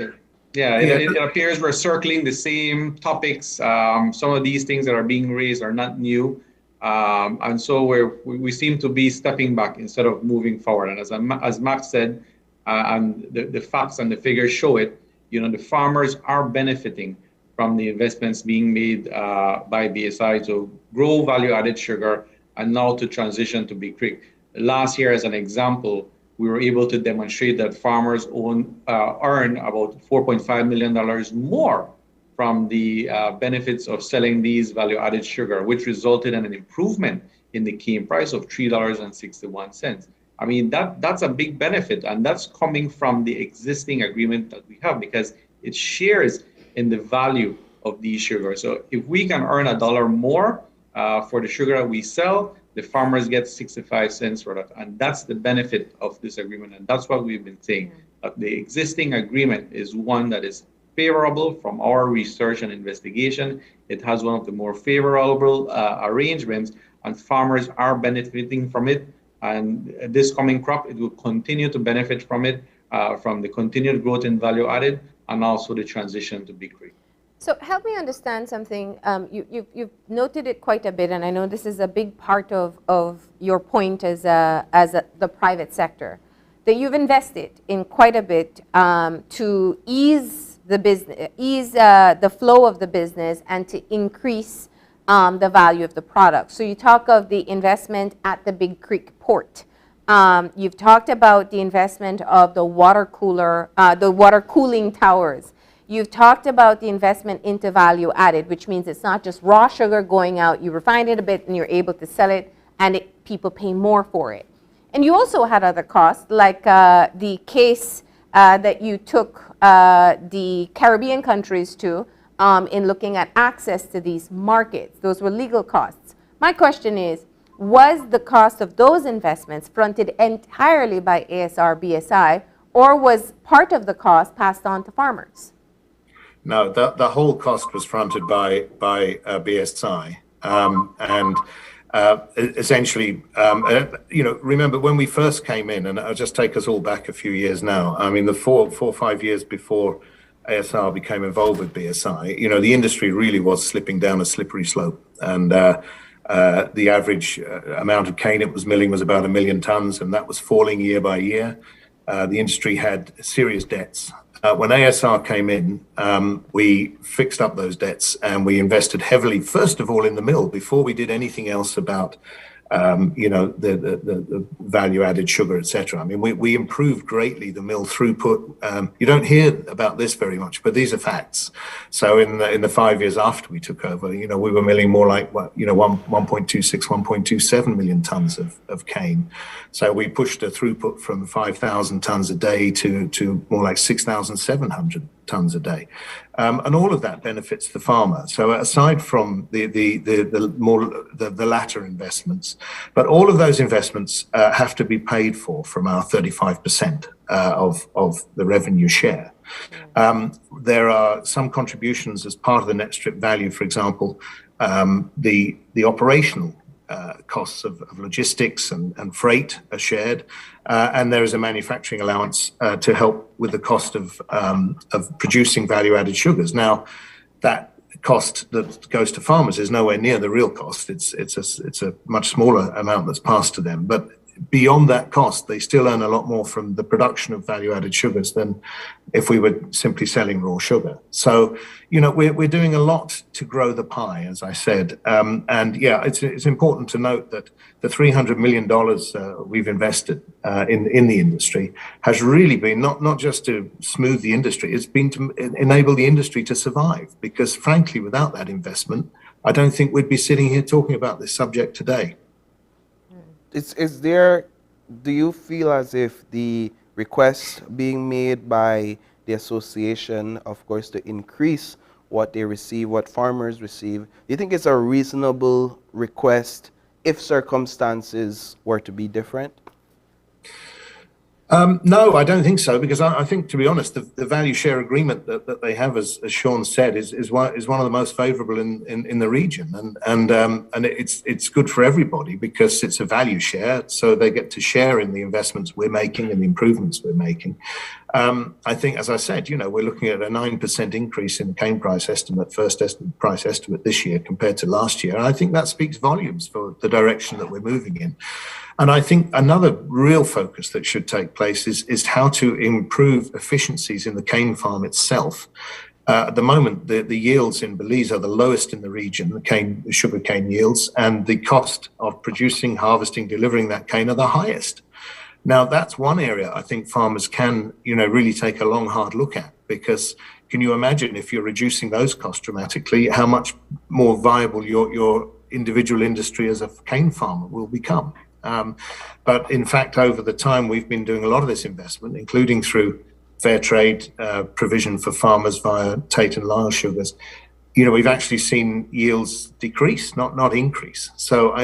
S14: It appears we're circling the same topics. Some of these things that are being raised are not new. And so we seem to be stepping back instead of moving forward. And as Max said, and the facts and the figures show it, you know, the farmers are benefiting from the investments being made by BSI to grow value-added sugar and now to transition to Big Creek. Last year, as an example, we were able to demonstrate that farmers earn about $4.5 million more from the benefits of selling these value-added sugar, which resulted in an improvement in the cane price of $3.61. I mean, that's a big benefit, and that's coming from the existing agreement that we have because it shares in the value of these sugar. So if we can earn $1 more for the sugar that we sell, the farmers get 65 cents for that. And that's the benefit of this agreement. And that's what we've been saying. That the existing agreement is one that is favorable from our research and investigation. It has one of the more favorable arrangements, and farmers are benefiting from it. And this coming crop, it will continue to benefit from it, from the continued growth in value added, and also the transition to Big Creek.
S2: So help me understand something. You've noted it quite a bit, and I know this is a big part of your point as the private sector, that you've invested in quite a bit to ease the business, the flow of the business, and to increase the value of the product. So you talk of the investment at the Big Creek port. You've talked about the investment of the water cooling towers. You've talked about the investment into value added, which means it's not just raw sugar going out, you refine it a bit and you're able to sell it, and people pay more for it. And you also had other costs, like the case that you took the Caribbean countries to in looking at access to these markets. Those were legal costs. My question is, was the cost of those investments fronted entirely by ASR BSI, or was part of the cost passed on to farmers?
S13: No, the whole cost was fronted by BSI, and essentially, remember when we first came in, and I'll just take us all back a few years now. I mean, the four or 5 years before ASR became involved with BSI, the industry really was slipping down a slippery slope, and the average amount of cane it was milling was about 1 million tons, and that was falling year by year. The industry had serious debts. When ASR came in, we fixed up those debts and we invested heavily, first of all, in the mill before we did anything else about, the value-added sugar, etc. I mean, we improved greatly the mill throughput. You don't hear about this very much, but these are facts. So in the 5 years after we took over, we were milling more like 1.26, 1.27 million tons of cane. So we pushed the throughput from 5,000 tons a day to more like 6,700 tons a day. And all of that benefits the farmer. So aside from the latter investments, but all of those investments have to be paid for from our 35% of the revenue share. There are some contributions as part of the net strip value, for example, the operational costs of logistics and freight are shared, and there is a manufacturing allowance to help with the cost of producing value-added sugars. Now, that cost that goes to farmers is nowhere near the real cost. It's a much smaller amount that's passed to them, but beyond that cost, they still earn a lot more from the production of value-added sugars than if we were simply selling raw sugar. So, we're doing a lot to grow the pie, as I said. And yeah, it's important to note that the $300 million we've invested in the industry has really been not just to smooth the industry, it's been to enable the industry to survive. Because frankly, without that investment, I don't think we'd be sitting here talking about this subject today.
S3: Is there, do you feel as if the request being made by the association, of course, to increase what they receive, what farmers receive, do you think it's a reasonable request if circumstances were to be different?
S13: No, I don't think so, because I think, to be honest, the value share agreement that they have, as Sean said, is one of the most favourable in the region, and it's good for everybody because it's a value share, so they get to share in the investments we're making and the improvements we're making. I think, as I said, we're looking at a 9% increase in the cane price estimate, price estimate this year compared to last year, and I think that speaks volumes for the direction that we're moving in. And I think another real focus that should take place is how to improve efficiencies in the cane farm itself. At the moment, the yields in Belize are the lowest in the region, the sugar cane yields, and the cost of producing, harvesting, delivering that cane are the highest. Now, that's one area I think farmers can, really take a long, hard look at, because can you imagine if you're reducing those costs dramatically, how much more viable your individual industry as a cane farmer will become? But in fact, over the time, we've been doing a lot of this investment, including through fair trade provision for farmers via Tate and Lyle sugars. We've actually seen yields decrease, not increase. So,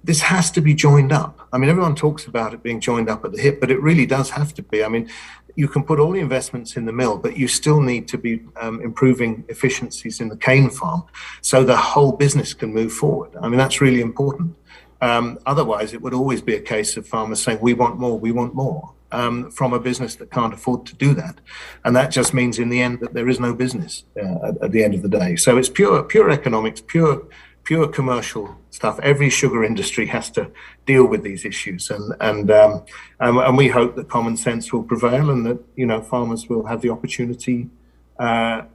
S13: this has to be joined up. I mean, everyone talks about it being joined up at the hip, but it really does have to be. I mean, you can put all the investments in the mill, but you still need to be improving efficiencies in the cane farm so the whole business can move forward. I mean, that's really important. Otherwise, it would always be a case of farmers saying, we want more, from a business that can't afford to do that. And that just means in the end that there is no business at the end of the day. So it's pure economics, pure commercial stuff. Every sugar industry has to deal with these issues. And we hope that common sense will prevail and that, farmers will have the opportunity, to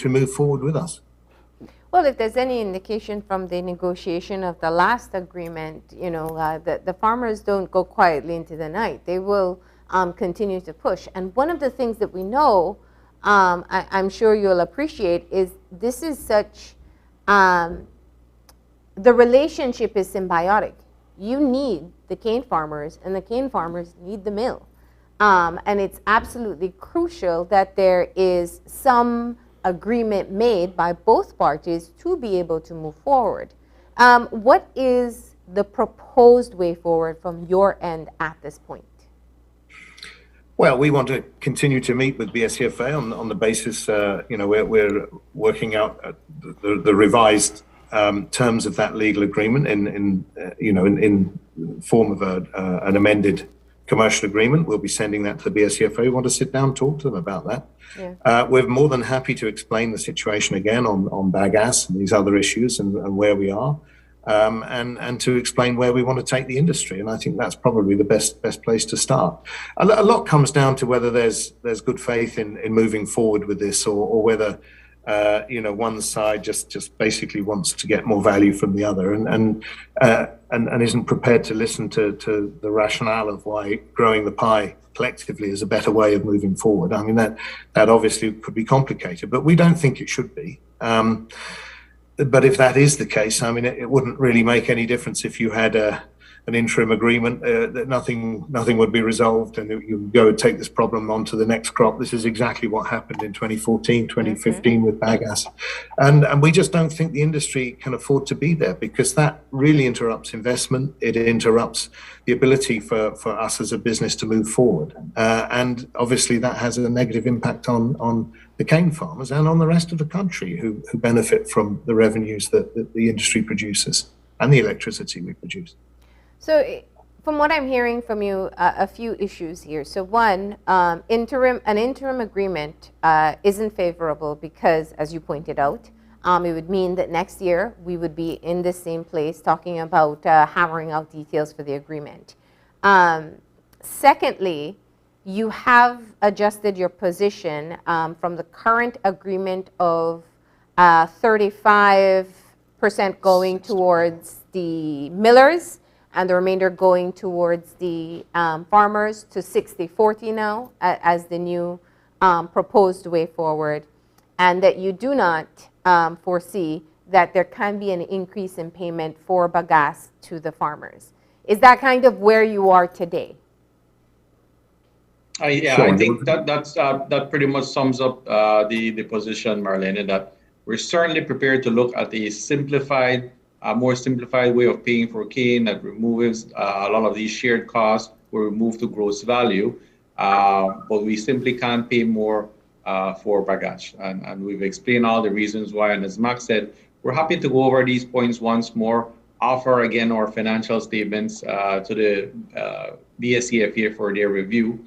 S13: move forward with us.
S2: Well, if there's any indication from the negotiation of the last agreement, the farmers don't go quietly into the night. They will continue to push. And one of the things that we know, I'm sure you'll appreciate, is this is such, the relationship is symbiotic. You need the cane farmers, and the cane farmers need the mill. And it's absolutely crucial that there is some agreement made by both parties to be able to move forward. What is the proposed way forward from your end at this point?
S13: Well, we want to continue to meet with BSCFA on the basis, we're working out the revised terms of that legal agreement in form of an amended commercial agreement. We'll be sending that to the BSCFA. We want to sit down and talk to them about that. Yeah. We're more than happy to explain the situation again on bagasse and these other issues and where we are, and to explain where we want to take the industry. And I think that's probably the best place to start. A lot comes down to whether there's good faith in moving forward with this, or whether one side just basically wants to get more value from the other and isn't prepared to listen to the rationale of why growing the pie collectively is a better way of moving forward. I mean, that obviously could be complicated, but we don't think it should be. But if that is the case, I mean, it wouldn't really make any difference if you had an interim agreement that nothing would be resolved and you go and take this problem on to the next crop. This is exactly what happened in 2014, 2015 with bagasse. And we just don't think the industry can afford to be there, because that really interrupts investment. It interrupts the ability for us as a business to move forward. And obviously that has a negative impact on the cane farmers and on the rest of the country who benefit from the revenues that the industry produces and the electricity we produce.
S2: So from what I'm hearing from you, a few issues here. So one, an interim agreement isn't favorable because, as you pointed out, it would mean that next year we would be in the same place talking about hammering out details for the agreement. Secondly, you have adjusted your position from the current agreement of 35% going towards the millers and the remainder going towards the farmers to 60-40 now as the new proposed way forward, and that you do not foresee that there can be an increase in payment for bagasse to the farmers. Is that kind of where you are today?
S14: I think that pretty much sums up the position, Marlene, that we're certainly prepared to look at a simplified, more simplified way of paying for cane that removes a lot of these shared costs, where we move to gross value, but we simply can't pay more for bagasse. And we've explained all the reasons why. And as Max said, we're happy to go over these points once more, offer again our financial statements to the BSCFA for their review,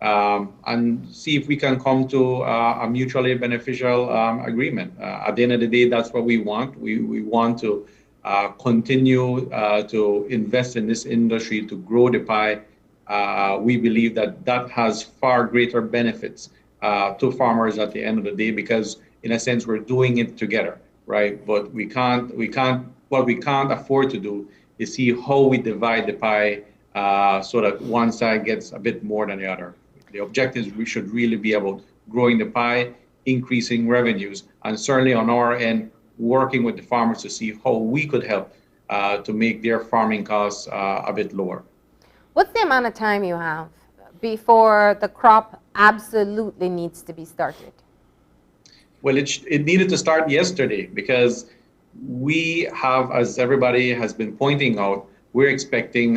S14: and see if we can come to a mutually beneficial agreement. At the end of the day, that's what we want. We want to continue to invest in this industry to grow the pie. We believe that has far greater benefits to farmers at the end of the day, because in a sense we're doing it together, right? But what we can't afford to do is see how we divide the pie so that one side gets a bit more than the other. The objective is we should really be about growing the pie, increasing revenues, and certainly on our end, working with the farmers to see how we could help to make their farming costs a bit lower.
S2: What's the amount of time you have before the crop absolutely needs to be started?
S14: Well, it needed to start yesterday, because we have, as everybody has been pointing out, we're expecting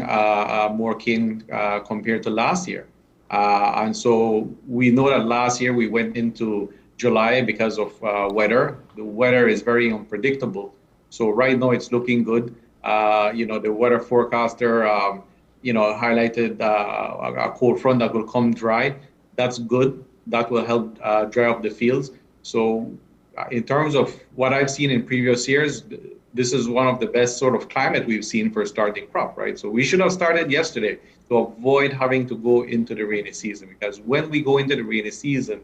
S14: more cane compared to last year. And so we know that last year we went into July because of weather. The weather is very unpredictable. So right now it's looking good. The weather forecaster, highlighted a cold front that will come dry. That's good. That will help dry up the fields. So in terms of what I've seen in previous years, this is one of the best sort of climate we've seen for starting crop, right? So we should have started yesterday to avoid having to go into the rainy season, because when we go into the rainy season,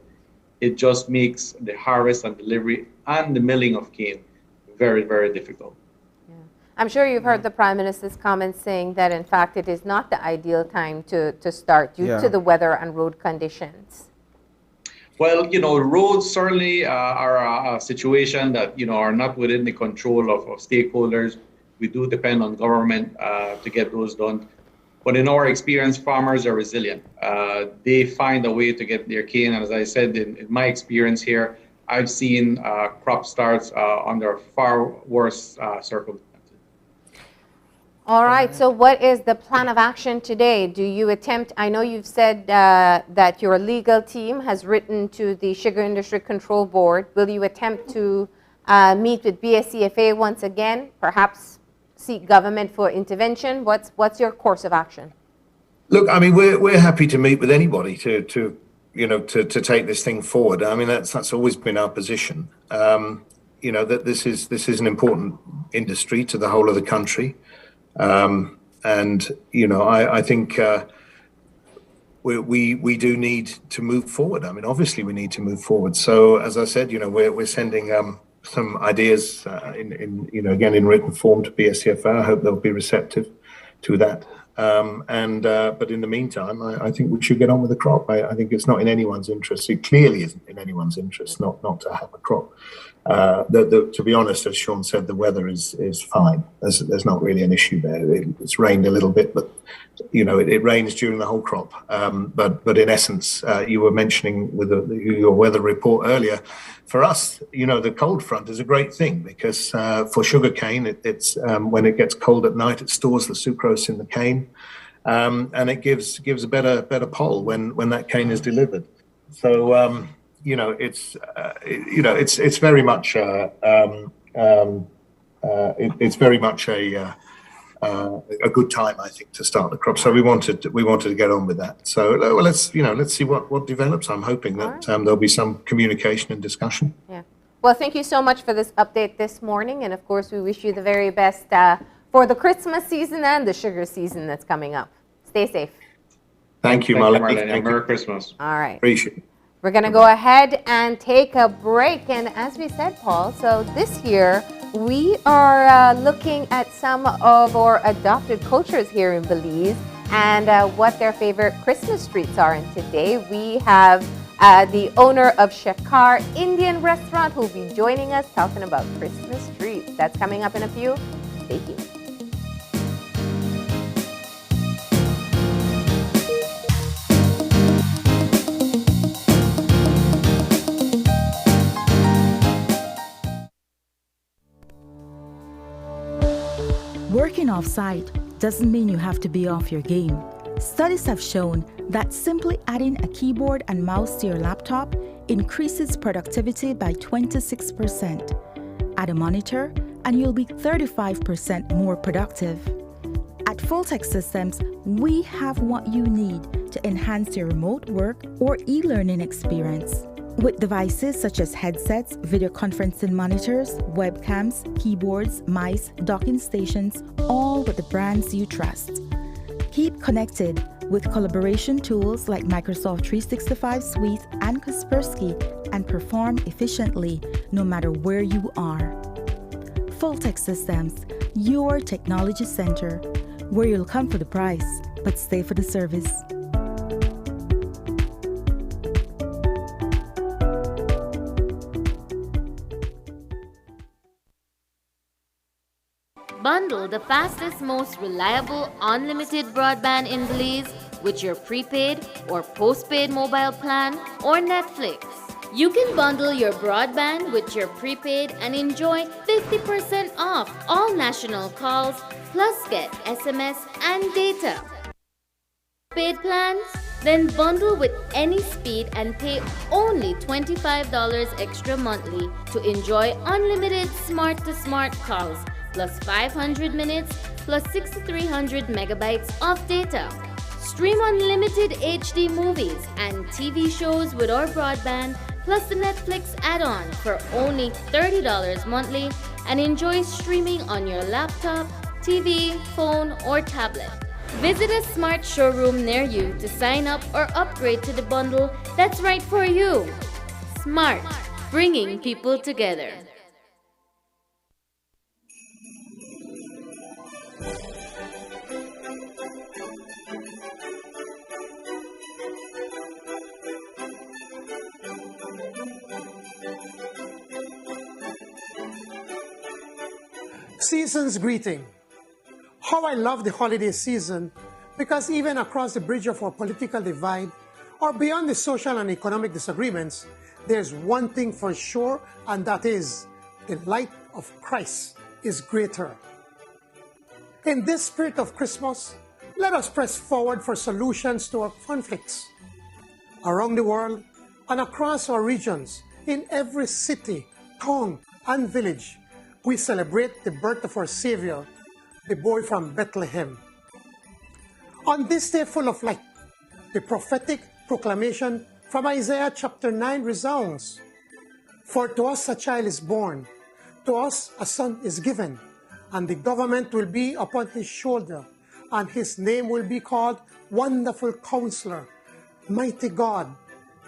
S14: it just makes the harvest and delivery and the milling of cane very, very difficult.
S2: Yeah. I'm sure you've heard the Prime Minister's comments saying that, in fact, it is not the ideal time to start due to the weather and road conditions.
S14: Well, roads certainly are a situation that, are not within the control of stakeholders. We do depend on government to get those done. But in our experience, farmers are resilient. They find a way to get their cane. And as I said, in my experience here, I've seen crop starts under far worse circumstances.
S2: All right, so what is the plan of action today? Do you attempt, I know you've said that your legal team has written to the Sugar Industry Control Board. Will you attempt to meet with BSCFA once again, perhaps seek government for intervention? What's your course of action?
S13: Look, I mean, we're happy to meet with anybody to take this thing forward. I mean, that's always been our position. That this is an important industry to the whole of the country. I think we do need to move forward. I mean, obviously we need to move forward. So as I said, we're sending some ideas again in written form to BSCFA. I hope they'll be receptive to that. But in the meantime, I think we should get on with the crop. I think it's not in anyone's interest. It clearly isn't in anyone's interest not to have a crop. To be honest, as Sean said, the weather is fine. There's not really an issue there. It's rained a little bit, but it rains during the whole crop. But in essence, you were mentioning with your weather report earlier, for us, the cold front is a great thing, because for sugarcane, it's when it gets cold at night, it stores the sucrose in the cane, and it gives a better pole when that cane is delivered. So. It's very much it's very much a good time, I think, to start the crop. So we wanted to get on with that. So let's see what develops. I'm hoping that there'll be some communication and discussion.
S2: Yeah. Well, thank you so much for this update this morning, and of course, we wish you the very best for the Christmas season and the sugar season that's coming up. Stay safe.
S13: Thank you, Marlene.
S14: Merry Christmas.
S2: All right.
S13: Appreciate it.
S2: We're going to go ahead and take a break. And as we said, Paul, so this year we are looking at some of our adopted cultures here in Belize and what their favorite Christmas treats are. And today we have the owner of Shekar Indian Restaurant, who will be joining us talking about Christmas trees. That's coming up in a few. Stay tuned.
S15: Working off-site doesn't mean you have to be off your game. Studies have shown that simply adding a keyboard and mouse to your laptop increases productivity by 26%. Add a monitor, and you'll be 35% more productive. At Fulltech Systems, we have what you need to enhance your remote work or e-learning experience. With devices such as headsets, video conferencing monitors, webcams, keyboards, mice, docking stations, all with the brands you trust. Keep connected with collaboration tools like Microsoft 365 Suite and Kaspersky and perform efficiently no matter where you are. Fulltech Systems, your technology center, where you'll come for the price, but stay for the service.
S8: Bundle the fastest, most reliable, unlimited broadband in Belize with your prepaid or postpaid mobile plan or Netflix. You can bundle your broadband with your prepaid and enjoy 50% off all national calls, plus get SMS and data. Paid plans? Then bundle with any speed and pay only $25 extra monthly to enjoy unlimited smart-to-smart calls, plus 500 minutes, plus 6,300 megabytes of data. Stream unlimited HD movies and TV shows with our broadband, plus the Netflix add-on for only $30 monthly, and enjoy streaming on your laptop, TV, phone, or tablet. Visit a smart showroom near you to sign up or upgrade to the bundle that's right for you. Smart, bringing people together.
S16: Season's greeting. How I love the holiday season, because even across the bridge of our political divide or beyond the social and economic disagreements, there's one thing for sure, and that is the light of Christ is greater. In this spirit of Christmas, let us press forward for solutions to our conflicts. Around the world and across our regions, in every city, town, and village, we celebrate the birth of our Savior, the boy from Bethlehem. On this day full of light, the prophetic proclamation from Isaiah chapter 9 resounds. For to us a child is born, to us a son is given, and the government will be upon his shoulder, and his name will be called Wonderful Counselor, Mighty God,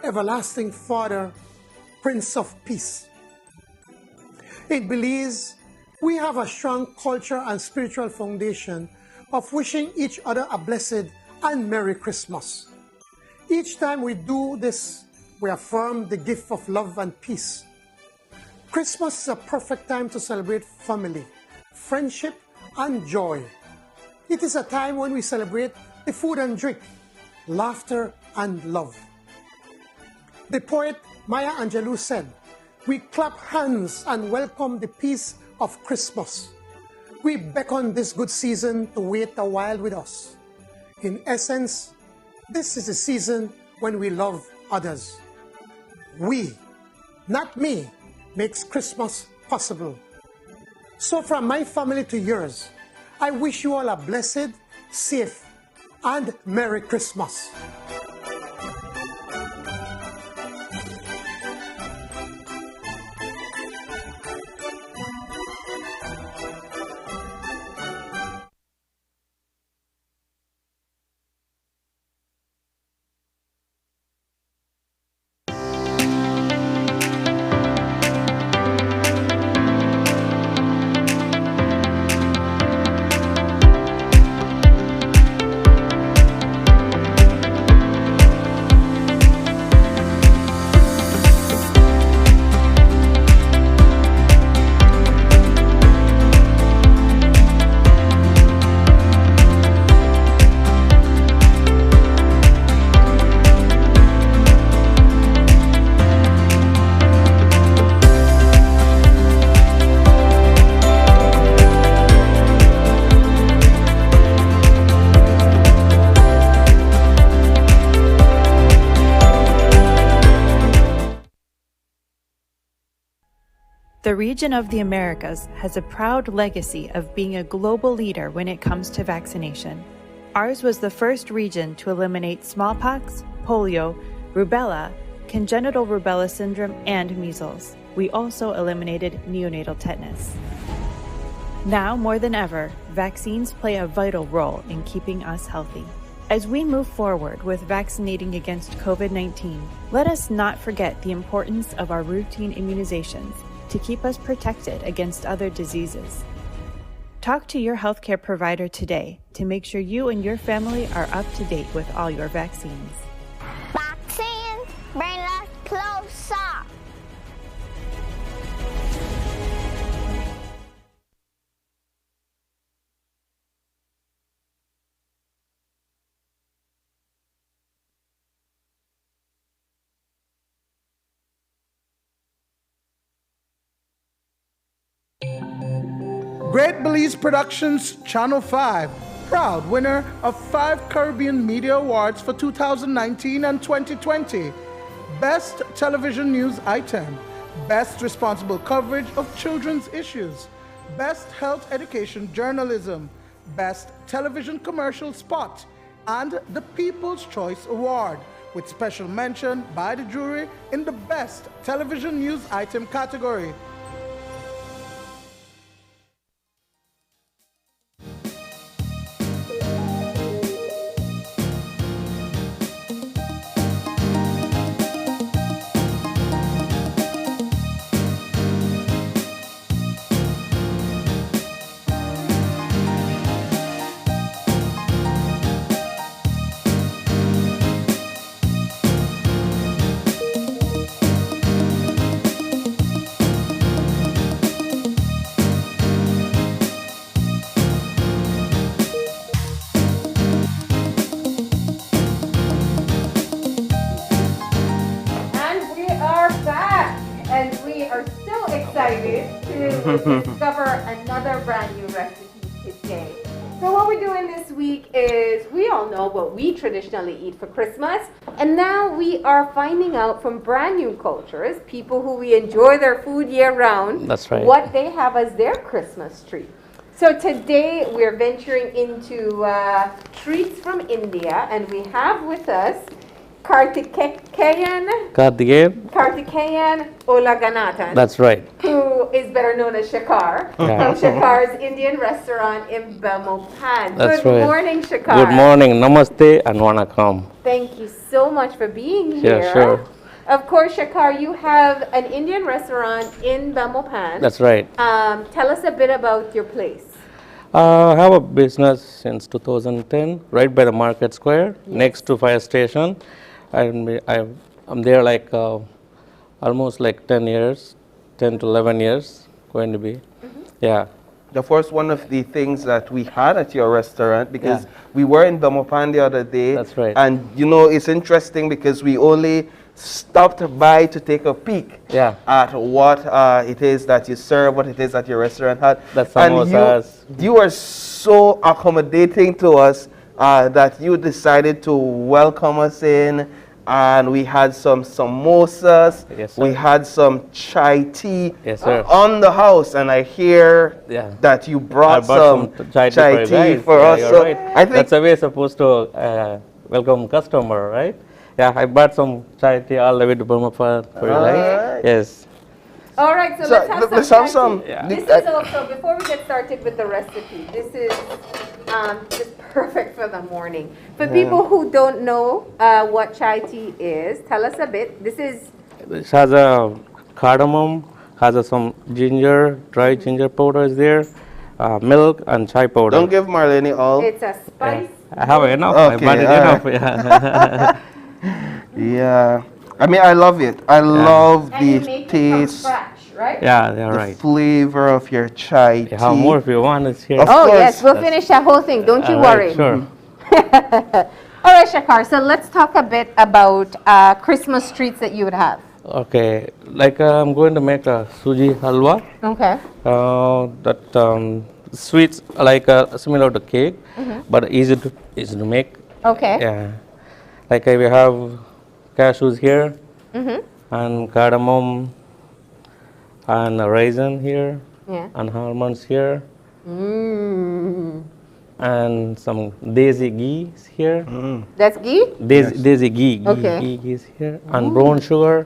S16: Everlasting Father, Prince of Peace. In Belize, we have a strong culture and spiritual foundation of wishing each other a blessed and Merry Christmas. Each time we do this, we affirm the gift of love and peace. Christmas is a perfect time to celebrate family, friendship, and joy. It is a time when we celebrate the food and drink, laughter, and love. The poet Maya Angelou said, "We clap hands and welcome the peace of Christmas. We beckon this good season to wait a while with us." In essence, this is a season when we love others. We, not me, makes Christmas possible. So from my family to yours, I wish you all a blessed, safe, and Merry Christmas.
S10: The region of the Americas has a proud legacy of being a global leader when it comes to vaccination. Ours was the first region to eliminate smallpox, polio, rubella, congenital rubella syndrome, and measles. We also eliminated neonatal tetanus. Now more than ever, vaccines play a vital role in keeping us healthy. As we move forward with vaccinating against COVID-19, let us not forget the importance of our routine immunizations to keep us protected against other diseases. Talk to your healthcare provider today to make sure you and your family are up to date with all your vaccines.
S11: Vaccine, bring us closer.
S12: Great Belize Productions Channel 5, proud winner of 5 Caribbean Media Awards for 2019 and 2020. Best Television News Item, Best Responsible Coverage of Children's Issues, Best Health Education Journalism, Best Television Commercial Spot, and the People's Choice Award, with special mention by the jury in the Best Television News Item category.
S2: Discover another brand new recipe today. So what we're doing this week is, we all know what we traditionally eat for Christmas, and now we are finding out from brand new cultures, people who we enjoy their food year round,
S17: that's right,
S2: what they have as their Christmas treat. So today we're venturing into treats from India, and we have with us Karthikeyan Olaganathan.
S17: That's right.
S2: Who is better known as Shakar, from Shakar's Indian restaurant in Belmopan.
S17: That's
S2: Good
S17: right.
S2: morning, Shakar.
S17: Good morning. Namaste and Vanakkam.
S2: Thank you so much for being here.
S17: Yeah, sure.
S2: Of course, Shakar, you have an Indian restaurant in Belmopan.
S17: That's right.
S2: Tell us a bit about your place.
S17: I have a business since 2010, right by the Market Square, next to fire station. I'm there like almost like 10 years, 10 to 11 years, going to be. Yeah.
S3: The first one of the things that we had at your restaurant, because we were in Belmopan the other day.
S17: That's right.
S3: And you know, it's interesting because we only stopped by to take a peek at what it is that you serve, what it is that your restaurant had.
S17: That's
S3: and you are so accommodating to us that you decided to welcome us in. And we had some samosas, we had some chai tea on the house, and I hear that you brought some chai tea for us.
S17: So right. I think that's the way you're supposed to welcome customer, right? Yeah, I brought some chai tea all the way to Belmopan for you guys. Yes.
S2: All right, so let's have some. This is also, before we get started with the recipe, this is just perfect for the morning. For people who don't know what chai tea is, tell us a bit. This
S17: has a cardamom, has some ginger, dry ginger powder is there, milk and chai powder.
S3: Don't give Marlene all.
S2: It's a spice.
S17: I have enough.
S3: Okay,
S17: I bought it enough.
S3: Yeah. I mean, I love it. I love the taste.
S2: Scratch, right?
S17: Yeah, they're right.
S3: The flavor of your chai tea.
S17: How more if you want? It's here.
S2: Oh, yes, we'll finish that whole thing. Don't you worry.
S17: Sure.
S2: All right, Shakar, so let's talk a bit about Christmas treats that you would have.
S17: Okay, like I'm going to make a suji halwa.
S2: Okay.
S17: That sweets like similar to cake, but easy to make.
S2: Okay.
S17: Yeah. Like we have cashews here and cardamom and a raisin here,
S2: Yeah.
S17: and almonds here,
S2: Mm.
S17: and some daisy ghee is here.
S2: That's ghee?
S17: Daisy ghee,
S2: Okay.
S17: ghee is here, and brown sugar,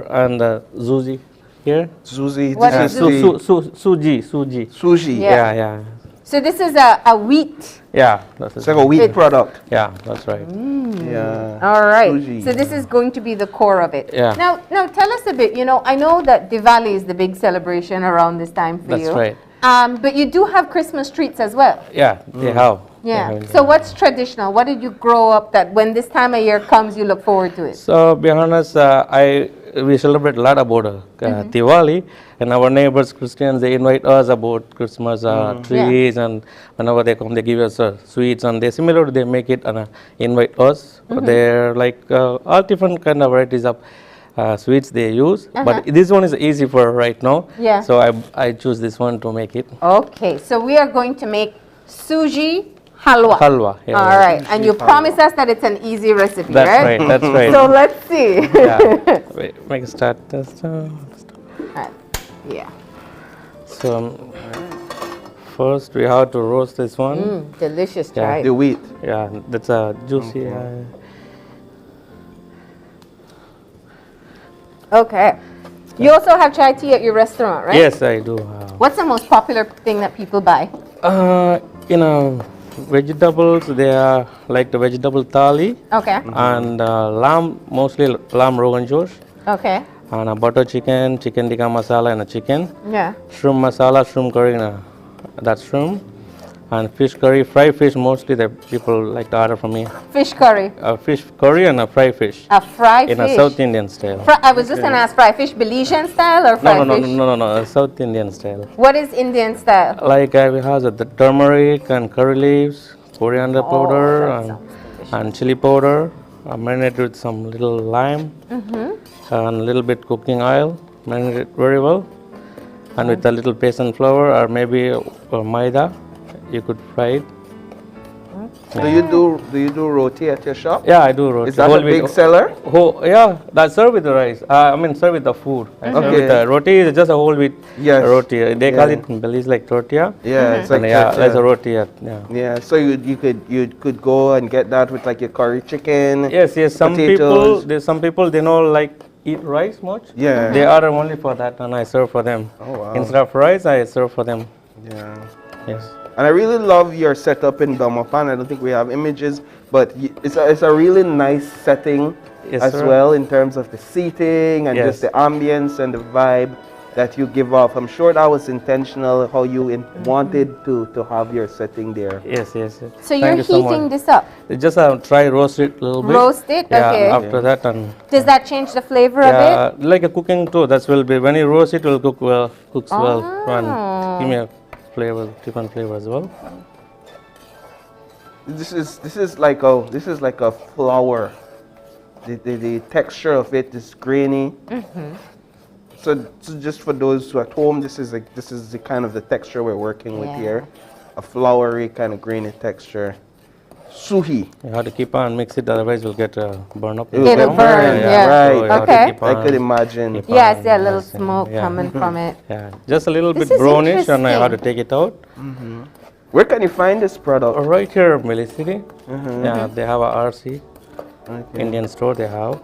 S17: and zuzi here.
S3: Zuzi,
S2: What
S3: this
S2: is
S3: is the
S17: Suji.
S3: sushi.
S2: Yeah.
S17: Yeah.
S2: So this is a wheat.
S17: Yeah, that's
S3: It's like a wheat product.
S17: Yeah, that's right.
S3: Yeah.
S2: All right.
S3: Suji.
S2: So this is going to be the core of it.
S17: Yeah.
S2: Now tell us a bit. I know that Diwali is the big celebration around this time for
S17: That's
S2: you.
S17: right.
S2: But you do have Christmas treats as well.
S17: Yeah, they have.
S2: Yeah. So what's traditional? What did you grow up that when this time of year comes, you look forward to it?
S17: So, be honest, we celebrate a lot about Diwali, and our neighbors, Christians, they invite us about Christmas trees, and whenever they come, they give us sweets, and they make it and invite us. They're like all different kind of varieties of sweets they use, but this one is easy for right now.
S2: Yeah.
S17: So I choose this one to make it.
S2: Okay. So we are going to make suji halwa.
S17: Halwa. Yeah,
S2: All right. And you promise us that it's an easy recipe,
S17: That's
S2: right?
S17: right. That's right.
S2: So let's see.
S17: Yeah. Wait, make a start.
S2: Yeah.
S17: So first we have to roast this one.
S2: Delicious,
S17: Yeah.
S2: right?
S3: The wheat.
S17: Yeah, that's a juicy.
S2: Okay. You also have chai tea at your restaurant, right?
S17: Yes, I do.
S2: What's the most popular thing that people buy?
S17: Vegetables, they are like the vegetable thali.
S2: Okay.
S17: And lamb, mostly lamb rogan josh.
S2: Okay.
S17: And a butter chicken, chicken tikka masala and a chicken.
S2: Yeah.
S17: Shrimp masala, shrimp curry, that's shrimp. And fish curry, fried fish, mostly the people like to order from me.
S2: Fish curry.
S17: Fish curry and a fried fish.
S2: A fried
S17: in
S2: fish.
S17: a South Indian style.
S2: I was just going to ask, fried fish Belizean style or fried fish?
S17: No, South Indian style.
S2: What is Indian style?
S17: Like we have the turmeric and curry leaves, coriander powder and chili powder, marinated with some little lime and a little bit cooking oil, marinated very well, and with a little besan flour or maybe maida, you could fry it.
S3: Do you do roti at your shop?
S17: Yeah, I do roti.
S3: Is that a big seller?
S17: Yeah, that's served with the rice. Served with the food. Served with the roti is just a whole wheat roti. They call it in Belize like tortilla.
S3: Yeah, it's like
S17: that's a roti.
S3: Yeah, so you could go and get that with like your curry chicken.
S17: Yes. Some people they know like eat rice much.
S3: Yeah.
S17: They order only for that, and I serve for them.
S3: Oh wow.
S17: Instead of rice, I serve for them.
S3: Yeah.
S17: Yes.
S3: And I really love your setup in Belmopan. I don't think we have images, but it's a really nice setting as well in terms of the seating and just the ambience and the vibe that you give off. I'm sure that was intentional, how you wanted to have your setting there.
S17: Yes.
S2: So you're heating this up?
S17: Just try roast it a little bit.
S2: Roast it? Okay.
S17: After that, and
S2: does that change the flavor of it?
S17: Like a cooking too. That will be when you roast it, will cook well, well, and give me a flavor, different flavor as well.
S3: This is like a flour. The texture of it is grainy. So just for those who are at home, this is the kind of the texture we're working with here, a floury kind of grainy texture. Suhi.
S17: You have to keep on mix it, otherwise we'll get burned up.
S2: It'll burn,
S3: Right.
S17: So
S2: okay.
S3: I could imagine.
S2: Yeah, I see a little smoke coming from it.
S17: Yeah, just a little
S2: This
S17: bit
S2: is
S17: brownish, and I have to
S2: interesting.
S17: take it out.
S3: Where can you find this product?
S17: Right here, Millie City. Yeah, they have a RC Indian store. They have.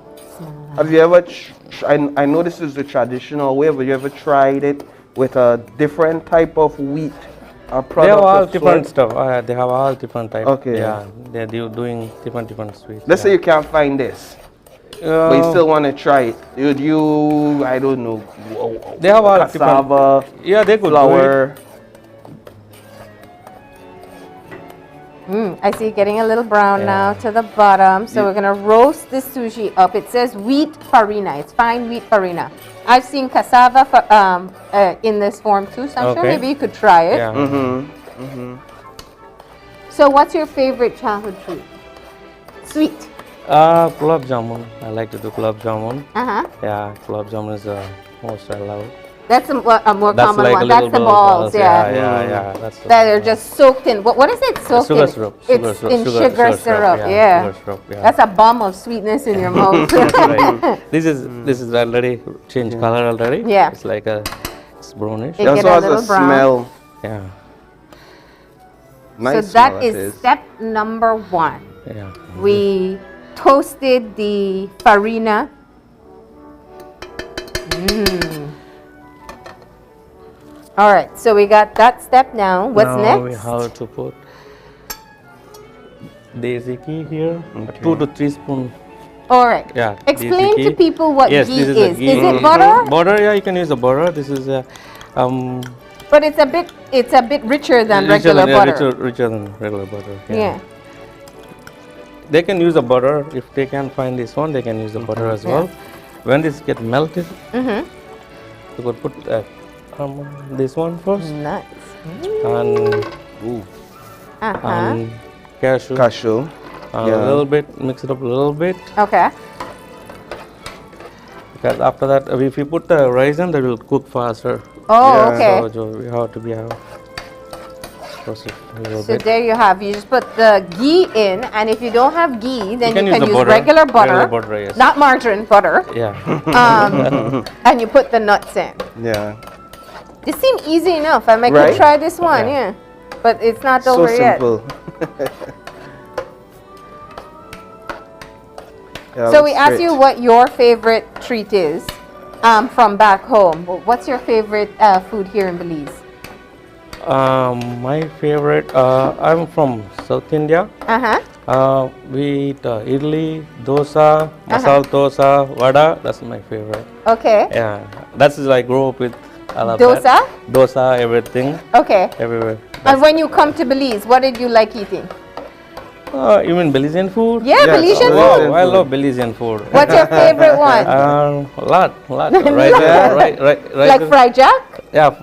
S3: Have you ever? I know this is the traditional way. Have you ever tried it with a different type of wheat? Product
S17: they have all
S3: of
S17: different
S3: sort?
S17: stuff. They have all different types.
S3: Okay.
S17: Yeah, they're doing different sweets.
S3: Let's say you can't find this, but you still want to try it. Would you? I don't know.
S17: They have all
S3: cassava.
S17: Yeah, they could
S3: flour.
S2: I see it getting a little brown now to the bottom. So we're going to roast this sushi up. It says wheat farina. It's fine wheat farina. I've seen cassava in this form too, so I'm sure maybe you could try it.
S17: Yeah.
S2: So what's your favorite childhood treat? Sweet.
S17: Gulab jamun. I like to do gulab jamun.
S2: Uh-huh.
S17: Yeah, gulab jamun is the most I love.
S2: That's a more
S17: That's
S2: common
S17: like
S2: one.
S17: a
S2: That's
S17: little
S2: the
S17: ball
S2: balls, yeah.
S17: Yeah. That's
S2: That are just soaked in. What is it soaked
S17: sugar
S2: in?
S17: syrup.
S2: It's in sugar syrup. Yeah.
S17: Sugar syrup, yeah.
S2: That's a bomb of sweetness in your mouth.
S17: Right. This is already changed color already.
S2: Yeah.
S17: It's like it's brownish.
S2: It get a little brown.
S3: Smell.
S17: Yeah.
S3: Nice.
S2: So that
S3: smell
S2: is step number 1.
S17: Yeah.
S2: We toasted the farina. All right, so we got that step now. What's
S17: now
S2: next?
S17: we have to put desi ghee here, 2 to 3 spoon.
S2: All right.
S17: Yeah.
S2: Explain
S17: desi
S2: to
S17: ghee.
S2: people what
S17: Yes,
S2: ghee
S17: this
S2: is.
S17: ghee.
S2: Is it butter?
S17: Butter, yeah, you can use the butter. This is
S2: But it's a bit richer than regular butter.
S17: Richer than regular butter.
S2: Yeah.
S17: They can use the butter if they can find this one. They can use the butter as well. When this get melted, you could put this one first.
S2: Nuts.
S17: And cashew.
S3: Cashew.
S17: A little bit, mix it up a little bit.
S2: Okay.
S17: Because after that, if you put the raisin, that will cook faster.
S2: Oh, okay.
S17: So we have to be process a little
S2: So
S17: bit.
S2: there you have. You just put the ghee in, and if you don't have ghee, then you can use
S17: butter,
S2: regular butter,
S17: yes.
S2: not margarine, butter.
S17: Yeah.
S2: And you put the nuts in.
S3: Yeah.
S2: This seemed easy enough. I might
S3: Right?
S2: could try this one, yeah. But it's not
S3: So
S2: over yet.
S3: simple. Yeah,
S2: So we
S3: that's
S2: asked
S3: great.
S2: you what your favorite treat is from back home. What's your favorite food here in Belize?
S17: My favorite, I'm from South India. We eat idli, dosa, masala dosa, vada. That's my favorite.
S2: Okay.
S17: Yeah, that's I grew up with. I love
S2: Dosa?
S17: that. Dosa, everything.
S2: Okay.
S17: Everywhere.
S2: And when you come to Belize, what did you like eating?
S17: You mean Belizean food?
S2: Yeah, yes, Belizean
S17: wow,
S2: food.
S17: I love Belizean food.
S2: What's your favorite one?
S17: A lot. Right.
S2: Like fried jack?
S17: Yeah.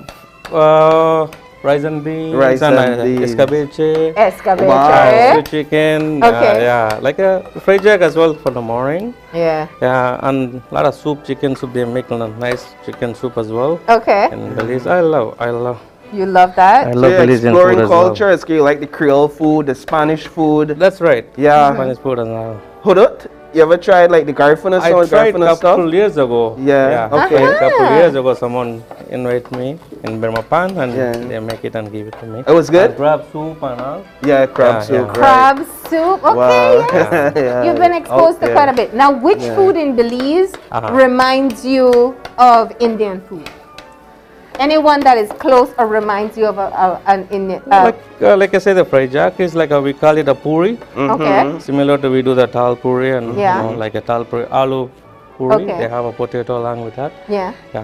S17: Rice and beans.
S3: Rice and beans.
S17: Escabeche.
S2: Escabeche.
S17: Wow. Chicken.
S2: Okay.
S17: Yeah, like a fried jack as well for the morning.
S2: Yeah.
S17: Yeah, and a lot of soup, chicken soup. They make a nice chicken soup as well.
S2: Okay.
S17: And Belize, I love.
S2: You love that?
S17: I love Belizean
S3: exploring
S17: food as
S3: culture.
S17: well.
S3: It's you like the Creole food, the Spanish food.
S17: That's right.
S3: Yeah.
S17: Spanish food as well.
S3: Hudut? You ever tried like the garfuna
S17: I tried a couple years ago.
S3: Yeah.
S17: Okay. A couple years ago, someone invited me in Bermapan and they make it and give it to me.
S3: It was good?
S17: And crab soup and all.
S3: Yeah, crab soup. Right.
S2: Crab soup. Okay.
S3: Wow.
S2: Yes.
S3: Yeah.
S2: You've been exposed to quite a bit. Now, which food in Belize reminds you of Indian food? Anyone that is close or reminds you of an Indian?
S17: Like I say, the fried jack is like we call it a puri.
S2: Okay.
S17: Similar to we do the tal puri and
S2: Yeah.
S17: like a tal puri, aloo puri.
S2: Okay.
S17: They have a potato along with that.
S2: Yeah.
S17: Yeah.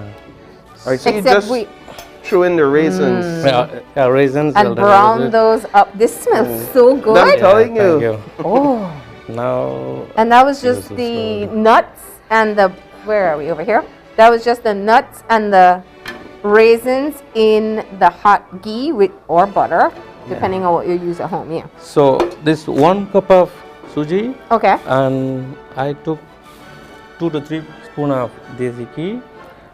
S3: All right, so you
S2: Except
S3: just
S2: we
S3: threw in the raisins.
S17: Raisins.
S2: and brown those up. This smells so good.
S3: I'm telling you.
S17: Thank you.
S2: Oh.
S17: Now.
S2: And that was just the nuts and the, where are we, over here? That was just the nuts and the raisins in the hot ghee with or butter, depending on what you use at home. Yeah.
S17: So this 1 cup of suji.
S2: Okay.
S17: And I took 2 to 3 spoon of desi ghee,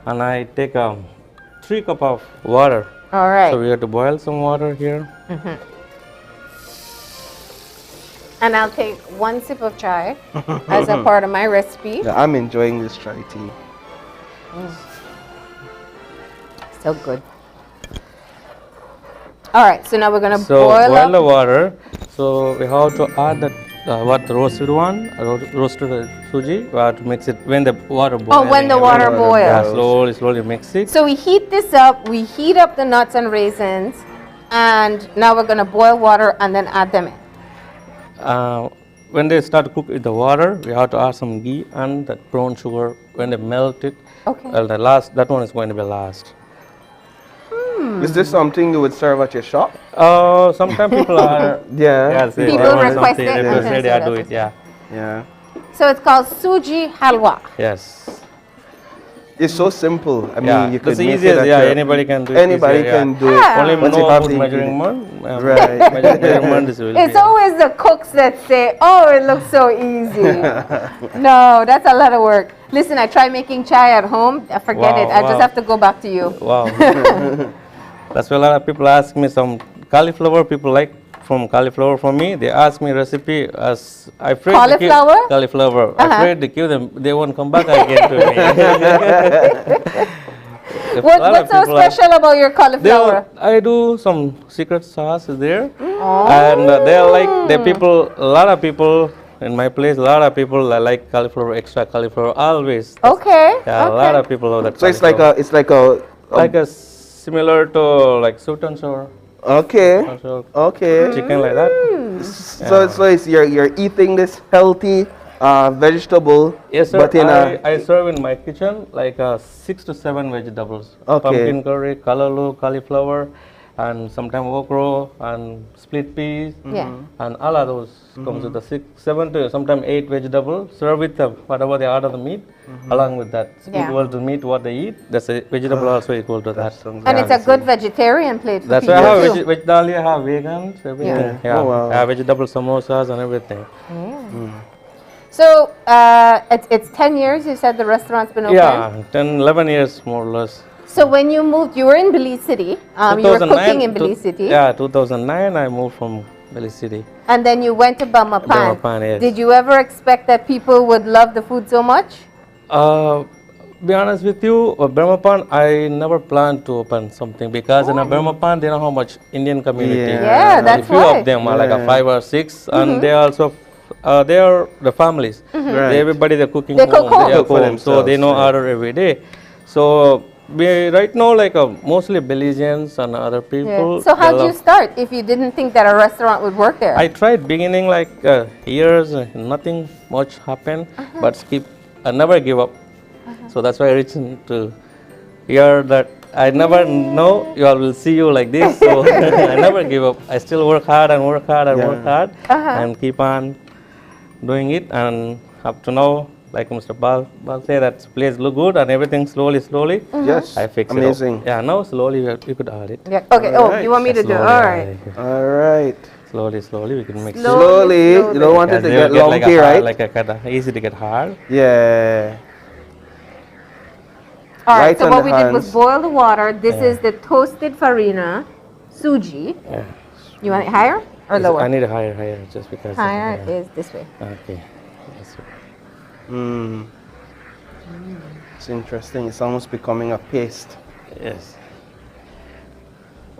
S17: and I take 3 cup of water.
S2: All right.
S17: So we have to boil some water here.
S2: And I'll take 1 sip of chai as a part of my recipe.
S3: Yeah, I'm enjoying this chai tea.
S2: So good. All right, so now we're gonna
S17: So
S2: boil
S17: boil the
S2: up.
S17: water. So we have to add the roasted one, roasted suji. We have to mix it when the water boils.
S2: Oh, when the water
S17: Yeah,
S2: boils.
S17: slowly mix it.
S2: So we heat this up. We heat up the nuts and raisins, and now we're gonna boil water and then add them in.
S17: When they start to cook with the water, we have to add some ghee and that brown sugar. When they melt it,
S2: Okay.
S17: that one is going to be last.
S3: Is this something you would serve at your shop?
S17: Sometimes people are
S3: Yeah.
S17: they
S2: People
S17: want
S2: request
S17: something,
S2: it,
S17: they
S2: and
S17: say
S2: then
S17: they do it. Yeah.
S3: Yeah.
S2: So it's called suji halwa.
S17: Yes.
S3: It's so simple. I mean,
S17: Yeah,
S3: you could
S17: that's the
S3: make
S17: easiest.
S3: it.
S17: Yeah, anybody can do it.
S3: Anybody
S17: easier,
S3: can
S17: yeah.
S3: do it.
S17: Only
S3: Once you
S17: know
S3: have
S17: about
S3: the
S17: measuring
S3: ingredient.
S17: one.
S3: Right.
S17: Measuring is really.
S2: It's always the cooks that say, "Oh, it looks so easy." No, that's a lot of work. Listen, I try making chai at home. Forget
S17: Wow,
S2: it. I just
S17: wow.
S2: have to go back to you.
S17: Wow. That's why a lot of people ask me some cauliflower. People like from cauliflower from me. They ask me recipe as I afraid
S2: Cauliflower?
S17: To give cauliflower. Afraid to give them. They won't come back again to me.
S2: What's so special about your cauliflower?
S17: I do some secret sauce there,
S2: Oh.
S17: and they're like the people. A lot of people in my place. A lot of people like cauliflower, extra cauliflower always.
S2: Okay.
S17: Yeah, a lot of people love that.
S3: So it's like a
S17: similar to like sweet and sour.
S3: Okay. Okay.
S17: Chicken like that.
S3: So it's you're eating this healthy vegetable.
S17: Yes, sir.
S3: But in
S17: I serve in my kitchen like 6 to 7 vegetables.
S3: Okay.
S17: Pumpkin curry, callaloo, cauliflower, and sometimes okra and split peas.
S2: Yeah.
S17: And all of those comes with the 6, 7 to sometimes 8 vegetables. Serve with whatever they order the meat. Along with that,
S2: Yeah.
S17: equal to meat what they eat. That's a vegetable also equal to that.
S2: And it's a good vegetarian plate for
S17: That's
S2: people
S17: why I have
S2: too.
S17: vegetarian, I have vegans, everything.
S2: Yeah.
S17: Yeah.
S3: Oh, wow.
S17: I have vegetable samosas and everything.
S2: So it's 10 years. You said the restaurant's been open.
S17: Yeah, 10, 11 years more or less.
S2: So when you moved, you were in Belize City. You were cooking in Belize City.
S17: Yeah, 2009 I moved from Belize City.
S2: And then you went to Bamapan.
S17: Bamapan, yes.
S2: Did you ever expect that people would love the food so much?
S17: Be honest with you, Bamapan, I never planned to open something because in Bamapan, they know how much Indian community.
S2: Yeah, that's
S17: a few
S2: why.
S17: of them are like a 5 or 6, and they also, they are the families.
S3: Right.
S17: Everybody they're cooking
S2: They cook home.
S17: They
S3: Cook
S17: cook
S3: for
S17: home, so they know
S3: themselves,
S17: order every day. So we right now like mostly Belizeans and other people.
S2: So how
S17: they
S2: did you
S17: love-
S2: start if you didn't think that a restaurant would work there?
S17: I tried beginning like years, nothing much happened, but I never give up. So that's why I reached to hear that I never know you all will see you like this. So I never give up. I still work hard and work hard and work hard and keep on doing it. And up to now, like Mr. Bal said, that place look good and everything slowly.
S3: Yes.
S17: I fix
S3: Amazing.
S17: it up. Yeah, now slowly you could add it.
S2: Yeah. Okay. Oh, you want me to do? All right.
S3: All right.
S17: Slowly we can mix
S3: Slowly. You don't want it to get lumpy, right?
S17: Like a kind of easy to get hard.
S3: Yeah.
S2: All right.
S3: Right
S2: So
S3: on
S2: what
S3: the
S2: we did was
S3: hands.
S2: boil the water. This is the toasted farina, suji.
S17: Yeah.
S2: You want it higher or lower?
S17: I need a higher just because.
S2: Higher
S17: yeah.
S2: is this way.
S17: Okay. That's it.
S3: It's interesting. It's almost becoming a paste,
S17: Yes.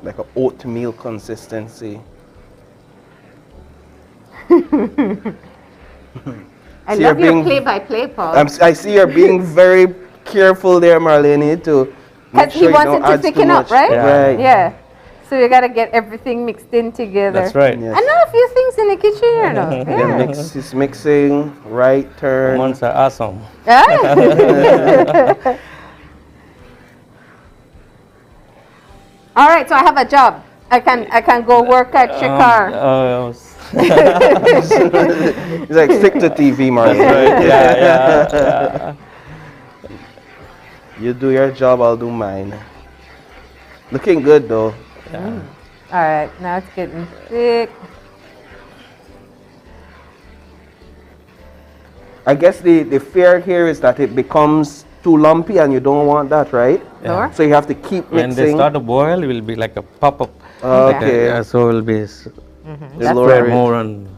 S3: like an oatmeal consistency.
S2: I
S3: See,
S2: love
S3: you're
S2: your
S3: being-
S2: play-by-play, Paul.
S3: I see you're being very careful there, Marlene, to make
S2: Because he
S3: sure you
S2: wants
S3: don't
S2: it to
S3: add too
S2: thicken up,
S3: much.
S2: right?
S3: Right.
S2: Yeah. So you gotta get everything mixed in together.
S17: That's right.
S3: Yes.
S2: I know a few things in the kitchen, you know.
S3: Yeah, it's mixing, right turn.
S17: Months are awesome.
S2: Ah. All right, so I have a job. I can go work at Shikar.
S3: He's like, stick to TV, Marlene.
S17: Right. Yeah.
S3: You do your job, I'll do mine. Looking good though.
S2: All right, now it's getting thick.
S3: I guess the fear here is that it becomes too lumpy and you don't want that, right?
S2: Yeah.
S3: So you have to keep
S17: When
S3: mixing.
S17: they start to boil, it will be like a pop-up.
S3: Okay.
S17: So it will be
S3: Just lower
S17: spread
S3: it.
S17: more and.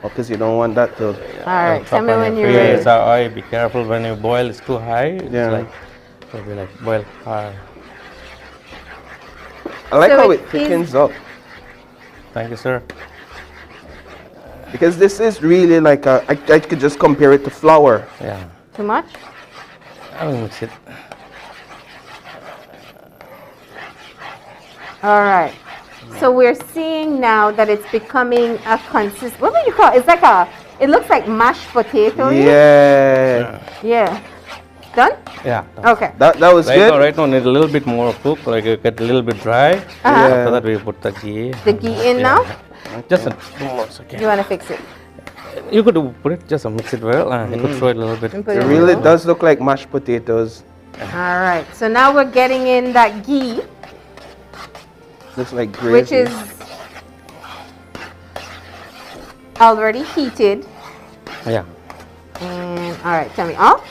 S3: Because you don't want that to.
S2: All right, tell me when you're
S17: ready.
S2: ready.
S17: Be careful when you boil. It's too high. It's
S3: Yeah.
S17: like it'll be like boil high.
S3: I like
S2: So
S3: how
S2: it
S3: it thickens up.
S17: Thank you, sir.
S3: Because this is really like I could just compare it to flour.
S17: Yeah.
S2: Too much?
S17: I will mix it.
S2: All right. So we're seeing now that it's becoming a what would you call it? It's like it looks like mashed potato.
S3: Yeah.
S2: Yeah. Done?
S17: Yeah.
S2: Okay.
S3: That was
S17: right
S3: good.
S17: Now, right now, need a little bit more cook. Like you get a little bit dry. After that, we put the ghee.
S2: The ghee in now?
S17: Just a 2 more seconds.
S2: You want to fix it?
S17: You could put it, just mix it well, and you could throw it a little bit.
S2: And put
S3: It
S2: in
S3: really
S2: the-
S3: does look like mashed potatoes.
S2: All right, so now we're getting in that ghee,
S3: Looks like gravy.
S2: which is already heated.
S17: Yeah.
S2: And all right, tell me, oh?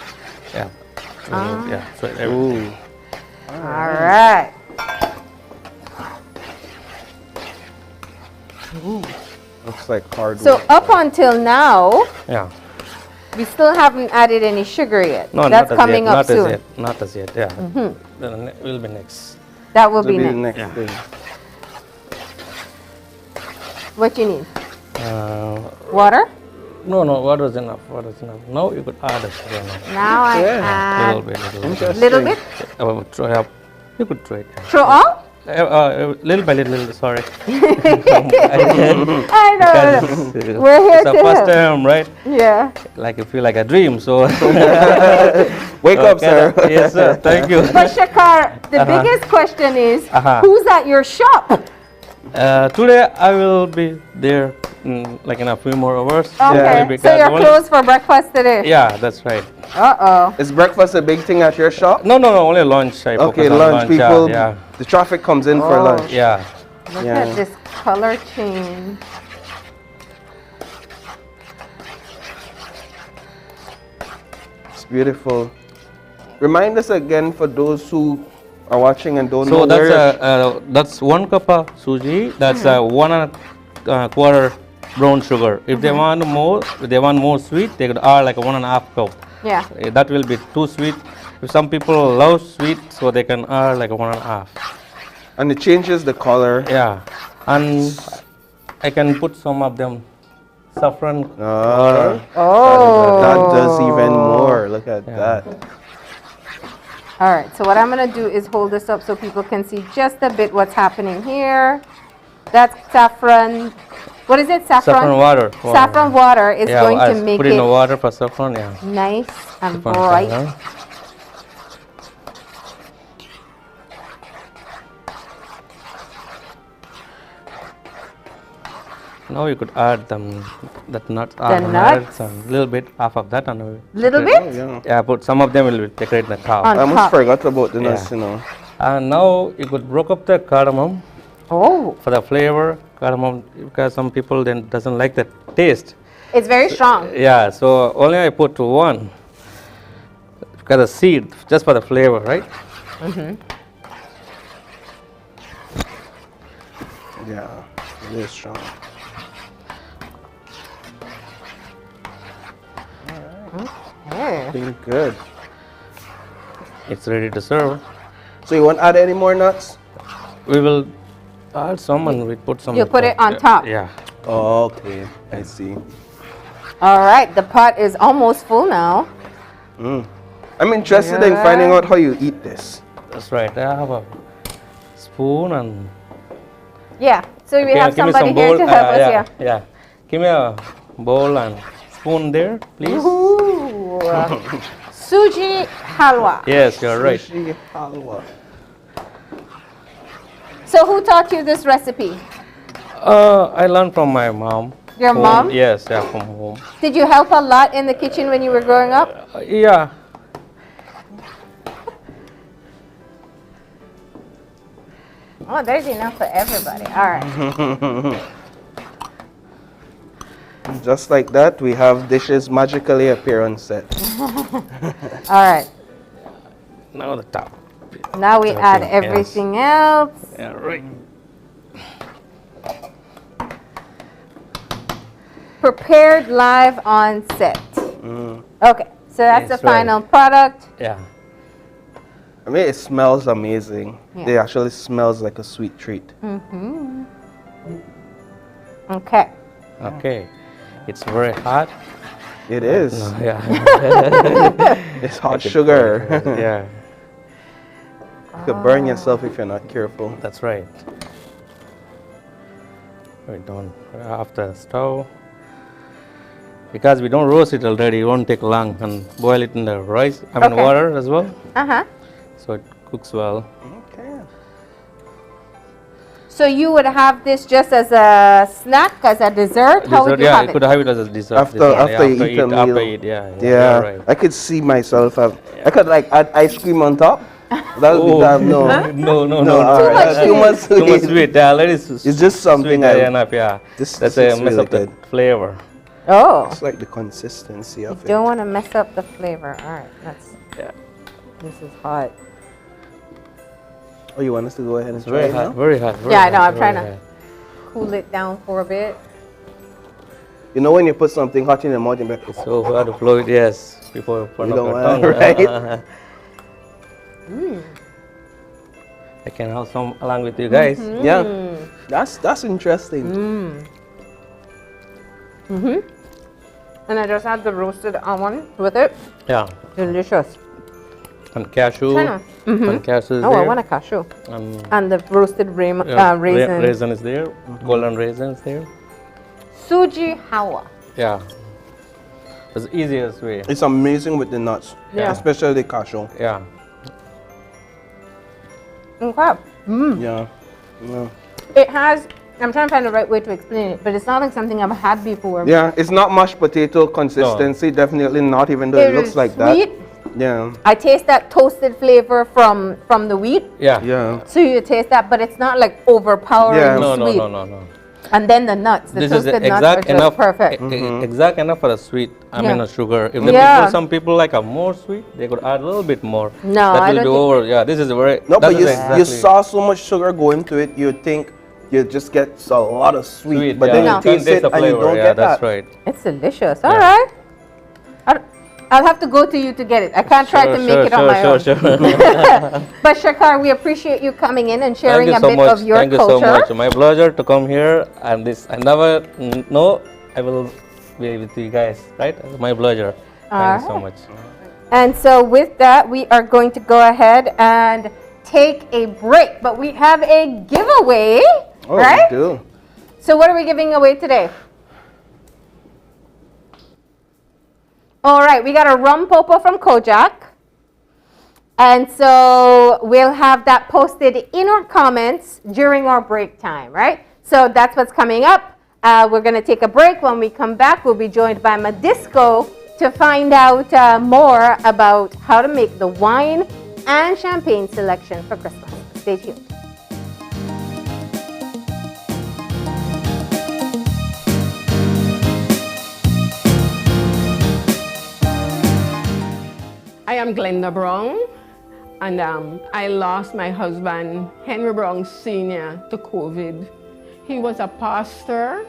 S17: Yeah.
S2: Ah.
S17: Yeah. So everything.
S2: All right.
S3: Looks like hardwood.
S2: So up until now,
S17: Yeah.
S2: we still haven't added any sugar yet.
S17: No,
S2: That's
S17: not
S2: coming
S17: as yet.
S2: up soon.
S17: Not as yet. Not as yet. Yeah.
S2: Mhm.
S17: Then it will be next.
S2: That will be
S3: the
S2: next.
S3: next thing.
S2: What you need?
S17: Uh,
S2: Water?
S17: no, water is enough. Water is enough. Now you could add a sugar now.
S2: Now I add
S17: Little bit.
S2: little bit.
S17: Try up. You could try it.
S2: Throw all?
S17: Little by little. Sorry.
S2: I know. We're here
S17: it's the
S2: to
S17: first
S2: help.
S17: time, right?
S2: Yeah.
S17: Like you feel like a dream. So
S3: wake up, sir.
S17: Yes, sir. Thank you.
S2: But Shakar, the biggest question is, who's at your shop?
S17: Today I will be there like in a few more hours.
S2: Okay, so you're closed for breakfast today?
S17: Yeah, that's right.
S2: Uh-oh.
S3: Is breakfast a big thing at your shop?
S17: No, only lunch. I
S3: Okay,
S17: focus on
S3: lunch. People,
S17: yeah.
S3: the traffic comes in for lunch.
S17: Yeah.
S2: Look at this color change.
S3: It's beautiful. Remind us again for those who are watching and don't know.
S17: So that's 1 cup of suji. That's 1.25 brown sugar. If they want more, sweet, they could add like 1.5 cup.
S2: Yeah.
S17: That will be too sweet. If some people love sweet, so they can add like 1.5.
S3: And it changes the color.
S17: Yeah. And I can put some of them saffron water.
S2: Oh.
S3: That does even more. Look at that.
S2: All right, so what I'm going to do is hold this up so people can see just a bit what's happening here. That's saffron. What is it?
S17: Saffron water.
S2: Saffron water is going to make
S17: put in
S2: it
S17: the water for saffron,
S2: nice and
S17: Saffron
S2: bright.
S17: color. Now you could add that nuts,
S2: nuts?
S17: and a little bit half of that, and
S2: Little bit?
S17: Yeah, but some of them will decorate the top.
S2: On
S3: I almost
S2: top.
S3: forgot about the nuts, you know.
S17: And now you could broke up the cardamom.
S2: Oh.
S17: For the flavor, cardamom, because some people then doesn't like the taste.
S2: It's very strong.
S17: Yeah, so only I put one. Because the seed, just for the flavor, right?
S2: Mm-hmm.
S3: Yeah, it is strong.
S2: Okay.
S3: Looking good.
S17: It's ready to serve.
S3: So you won't add any more nuts?
S17: We will add some and we put some.
S2: You put it on top?
S17: Yeah.
S3: Oh, okay, I see.
S2: All right, the pot is almost full now.
S3: I'm interested in finding out how you eat this.
S17: That's right. I have a spoon and.
S2: Yeah, so we have
S17: give me
S2: somebody
S17: some
S2: here
S17: bowl.
S2: to help us.
S17: Yeah. Give me a bowl and spoon there, please.
S2: Ooh. Suji halwa.
S17: Yes, you're right.
S3: Sushi halwa.
S2: So who taught you this recipe?
S17: I learned from my mom.
S2: Your
S17: home.
S2: mom?
S17: Yes, yeah, from home.
S2: Did you help a lot in the kitchen when you were growing up?
S17: Yeah.
S2: Oh, there's enough for everybody. All right.
S3: Just like that, we have dishes magically appear on set.
S2: All right.
S17: Now the top.
S2: Now we add
S17: Yes.
S2: everything else.
S17: Yeah, right.
S2: Prepared live on set. Okay, so that's
S17: Yes,
S2: the final product.
S17: Yeah.
S3: I mean, it smells amazing.
S2: Yeah.
S3: It actually smells like a sweet treat.
S2: Mm-hmm. Okay.
S17: Okay. It's very hot.
S3: It is.
S17: No, yeah.
S3: It's hot sugar.
S17: Yeah.
S3: You could burn yourself if you're not careful.
S17: That's right. We're done. We're off the stove. Because we don't roast it already, it won't take long, and boil it in the rice,
S2: Okay.
S17: water as well.
S2: Uh-huh.
S17: So it cooks well.
S3: Okay.
S2: So you would have this just as a snack, as a dessert? How would you have
S17: you could have it as a dessert.
S3: After you eat a meal.
S17: After you eat, yeah, right.
S3: I could see myself. I could like add ice cream on top. That would be damn no.
S17: Too much sweet. Too much sweet. Yeah,
S3: it's just something
S17: enough. Yeah, that's a mess up the flavor.
S2: Oh,
S3: it's like the consistency of it.
S2: You don't want to mess up the flavor. All right, this is hot.
S3: Oh, you want us to go ahead and try
S17: very
S3: it
S17: hot,
S3: now?
S17: very hot.
S2: Yeah, I know. I'm trying to cool it down for a bit.
S3: You know when you put something hot in your mouth,
S17: it's so hard to blow it. Yes, people put
S3: you
S17: up
S3: don't
S17: their
S3: want
S17: tongue.
S3: right?
S17: I can have some along with you guys.
S3: Yeah, that's interesting.
S2: And I just had the roasted almond with it.
S17: Yeah.
S2: Delicious.
S17: And cashew. And cashew is
S2: I
S17: there.
S2: want a cashew. And the roasted raisin.
S17: Raisin is there. Golden raisin is there.
S2: Suji hawa.
S17: Yeah. It's the easiest way.
S3: It's amazing with the nuts, especially the cashew.
S17: Yeah.
S2: Okay.
S3: Yeah.
S2: It has, I'm trying to find the right way to explain it, but it's not like something I've had before.
S3: Yeah, it's not mashed potato consistency, definitely not, even though it looks like
S2: sweet.
S3: that. Yeah.
S2: I taste that toasted flavor from the wheat.
S3: Yeah.
S2: So you taste that, but it's not like overpowering sweet.
S17: No.
S2: And then the nuts, the toasted nuts are just perfect.
S17: Exact enough for the sweet, I mean the sugar. If some people like a more sweet, they could add a little bit more.
S2: No,
S17: that will be over. Yeah, this is very...
S3: No, but you saw so much sugar go into it, you think you just get a lot of sweet, but then you taste it and you don't get that.
S17: That's right.
S2: It's delicious. All right. I'll have to go to you to get it. I can't try to make it on my own. But Shakar, we appreciate you coming in and sharing a bit of your culture.
S17: Thank you so much. My pleasure to come here, and this I never know I will be with you guys. Right? It's my pleasure. Thank you so much.
S2: And so with that, we are going to go ahead and take a break. But we have a giveaway, right?
S3: We do.
S2: So what are we giving away today? All right, we got a rum popo from Kojak. And so we'll have that posted in our comments during our break time, right? So that's what's coming up. We're going to take a break. When we come back, we'll be joined by Madisco to find out more about how to make the wine and champagne selection for Christmas. Stay tuned.
S18: I am Glenda Brown, and I lost my husband, Henry Brown Sr., to COVID. He was a pastor,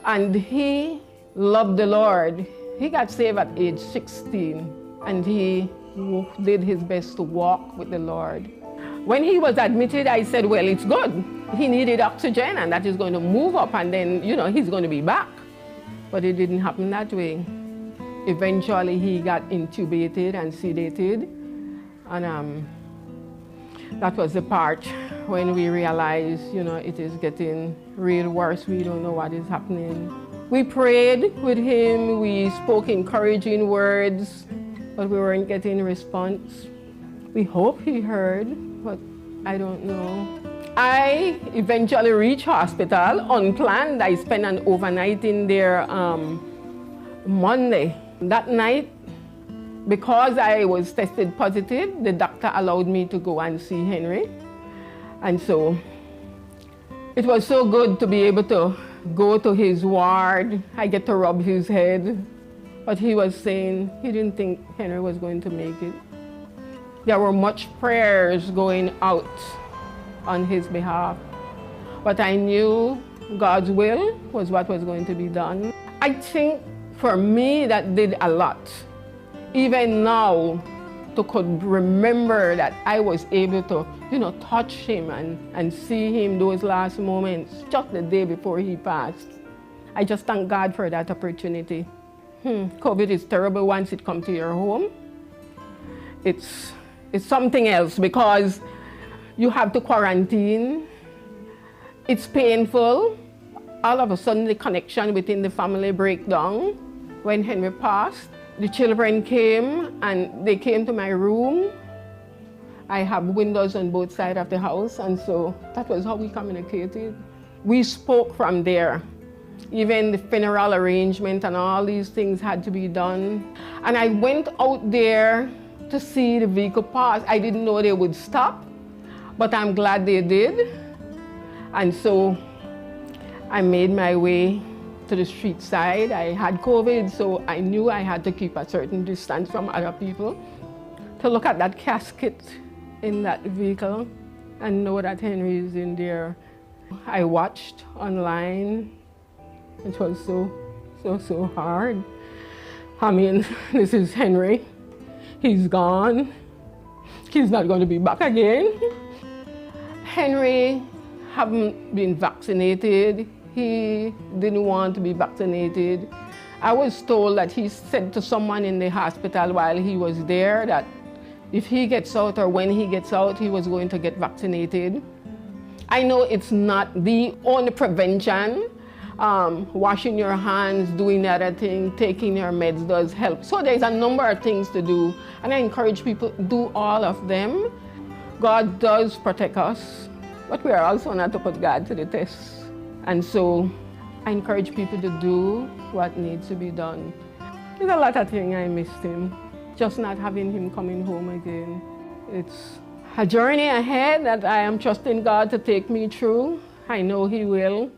S18: and he loved the Lord. He got saved at age 16, and he did his best to walk with the Lord. When he was admitted, I said, well, it's good. He needed oxygen, and that is going to move up, and then, he's going to be back. But it didn't happen that way. Eventually, he got intubated and sedated, and that was the part when we realized, it is getting real worse. We don't know what is happening. We prayed with him, we spoke encouraging words, but we weren't getting a response. We hope he heard, but I don't know. I eventually reached hospital unplanned. I spent an overnight in there Monday. That night, because I was tested positive, the doctor allowed me to go and see Henry. And so it was so good to be able to go to his ward. I get to rub his head. But he was saying he didn't think Henry was going to make it. There were much prayers going out on his behalf. But I knew God's will was what was going to be done. I think for me, that did a lot. Even now, to could remember that I was able to, touch him and see him those last moments, just the day before he passed. I just thank God for that opportunity. COVID is terrible once it comes to your home. It's something else because you have to quarantine. It's painful. All of a sudden, the connection within the family break down. When Henry passed, the children came and they came to my room I have windows on both sides of the house, and so that was how we communicated. We spoke from there. Even the funeral arrangement and all these things had to be done. And I went out there to see the vehicle pass. I didn't know they would stop, but I'm glad they did. And so I made my way to the street side. I had COVID, so I knew I had to keep a certain distance from other people to look at that casket in that vehicle and know that Henry is in there. I watched online. It was so hard. I mean, this is Henry. He's gone. He's not going to be back again. Henry hadn't been vaccinated. He didn't want to be vaccinated. I was told that he said to someone in the hospital while he was there that if he gets out or when he gets out, he was going to get vaccinated. I know it's not the only prevention. Washing your hands, doing the other thing, taking your meds does help. So there's a number of things to do, and I encourage people to do all of them. God does protect us, but we are also not to put God to the test. And so I encourage people to do what needs to be done. There's a lot of things I missed him, just not having him coming home again. It's a journey ahead that I am trusting God to take me through. I know He will.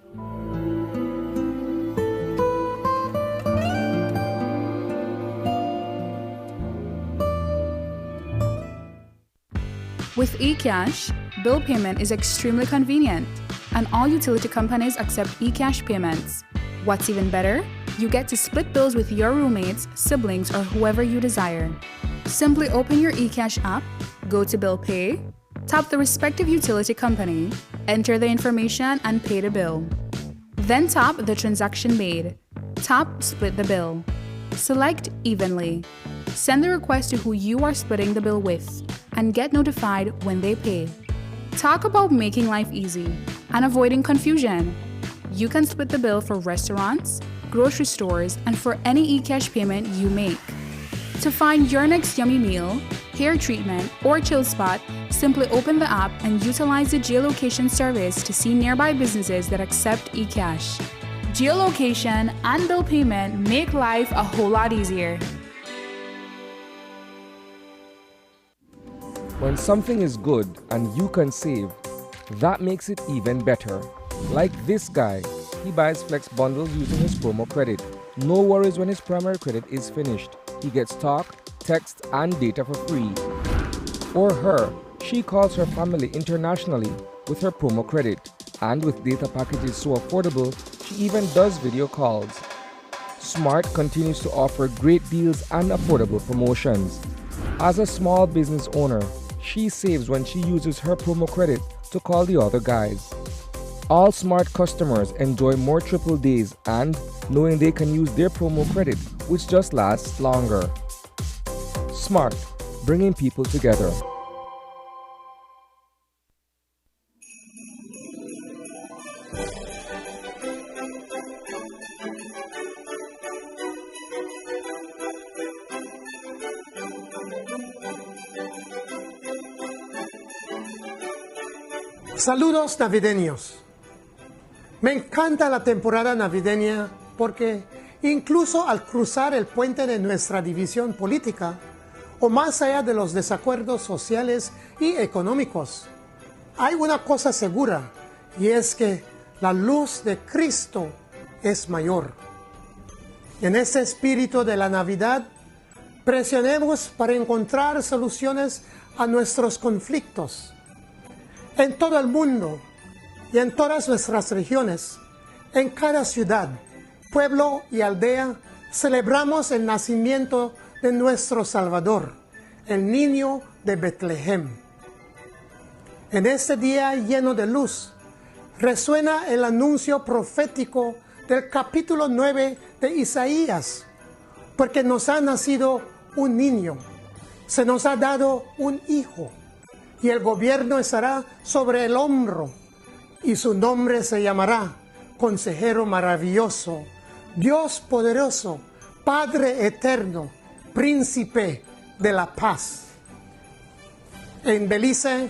S19: With eCash, bill payment is extremely convenient, and all utility companies accept eCash payments. What's even better? You get to split bills with your roommates, siblings, or whoever you desire. Simply open your eCash app, go to Bill Pay, tap the respective utility company, enter the information, and pay the bill. Then tap the transaction made. Tap Split the bill. Select Evenly. Send the request to who you are splitting the bill with, and get notified when they pay. Talk about making life easy and avoiding confusion. You can split the bill for restaurants, grocery stores, and for any eCash payment you make. To find your next yummy meal, hair treatment, or chill spot, simply open the app and utilize the geolocation service to see nearby businesses that accept eCash. Geolocation and bill payment make life a whole lot easier.
S1: When something is good and you can save, that makes it even better. Like this guy, he buys Flex bundles using his promo credit. No worries when his primary credit is finished. He gets talk, text, and data for free. Or her, she calls her family internationally with her promo credit. And with data packages so affordable, she even does video calls. Smart continues to offer great deals and affordable promotions. As a small business owner, she saves when she uses her promo credit to call the other guys. All Smart customers enjoy more triple days and knowing they can use their promo credit, which just lasts longer. Smart, bringing people together.
S16: Saludos navideños. Me encanta la temporada navideña porque incluso al cruzar el puente de nuestra división política o más allá de los desacuerdos sociales y económicos, hay una cosa segura y es que la luz de Cristo es mayor. En ese espíritu de la Navidad, presionemos para encontrar soluciones a nuestros conflictos. En todo el mundo y en todas nuestras regiones, en cada ciudad, pueblo y aldea, celebramos el nacimiento de nuestro Salvador, el niño de Betlehem. En este día lleno de luz, resuena el anuncio profético del capítulo 9 de Isaías, porque nos ha nacido un niño, se nos ha dado un hijo, y el gobierno estará sobre el hombro, y su nombre se llamará Consejero Maravilloso, Dios Poderoso, Padre Eterno, Príncipe de la Paz. En Belice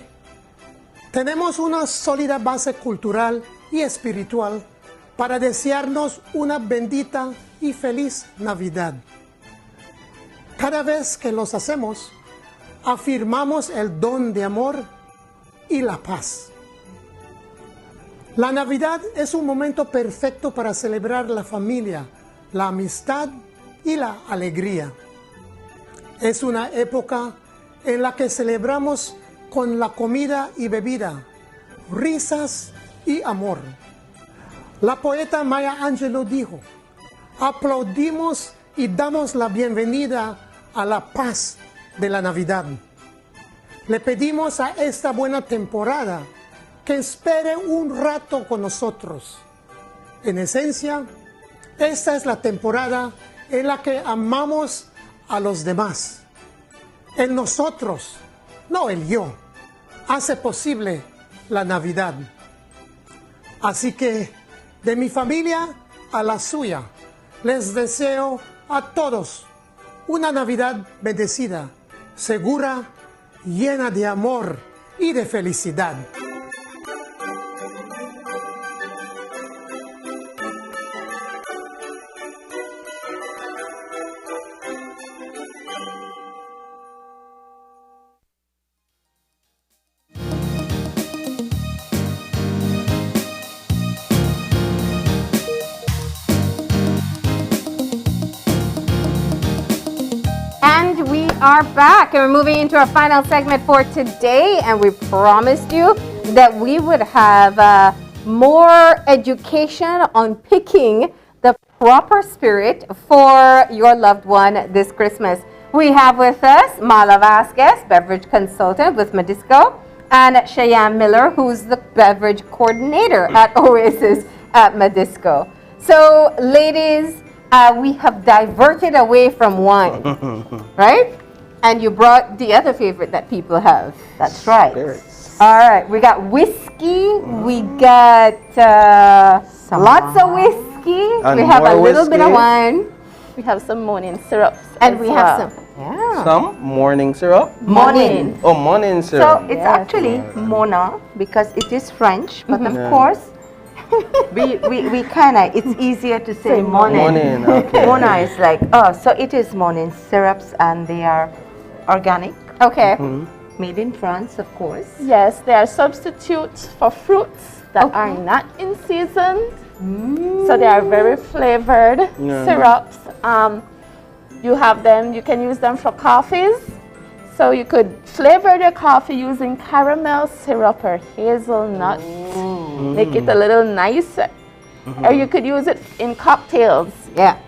S16: tenemos una sólida base cultural y espiritual para desearnos una bendita y feliz Navidad. Cada vez que los hacemos, afirmamos el don de amor y la paz. La Navidad es un momento perfecto para celebrar la familia, la amistad y la alegría. Es una época en la que celebramos con la comida y bebida, risas y amor. La poeta Maya Angelou dijo: aplaudimos y damos la bienvenida a la paz de la Navidad. Le pedimos a esta buena temporada que espere un rato con nosotros. En esencia, esta es la temporada en la que amamos a los demás. El nosotros, no el yo, hace posible la Navidad. Así que, de mi familia a la suya, les deseo a todos una Navidad bendecida, segura, llena de amor y de felicidad.
S2: And we are back, and we're moving into our final segment for today. And we promised you that we would have more education on picking the proper spirit for your loved one this Christmas. We have with us Mala Vasquez, beverage consultant with Medisco, and Cheyenne Miller, who's the beverage coordinator at Oasis at Medisco. So, ladies, we have diverted away from wine, right? And you brought the other favorite that people have.
S5: That's right.
S3: Spirits.
S2: All right, we got whiskey, we got lots of whiskey,
S3: And
S2: we have a
S3: more
S2: little bit of
S3: whiskey.
S2: wine,
S20: We have some morning syrups.
S2: and
S20: as
S2: we
S20: well.
S2: have some. Yeah.
S3: Some morning syrup.
S5: Morning.
S3: Oh, morning
S5: So
S3: syrup.
S5: it's actually Mona because it is French, but of
S3: Yeah.
S5: course, we kind of, it's easier to say morning.
S3: Morning, okay.
S5: Mona is like, oh, so it is morning syrups and they are organic.
S2: Okay.
S5: Made in France, of course.
S20: Yes, they are substitutes for fruits that are not in season. So they are very flavored
S3: Yeah.
S20: syrups. You have them, you can use them for coffees. So you could flavor your coffee using caramel syrup or hazelnut. Make it a little nicer. Or you could use it in cocktails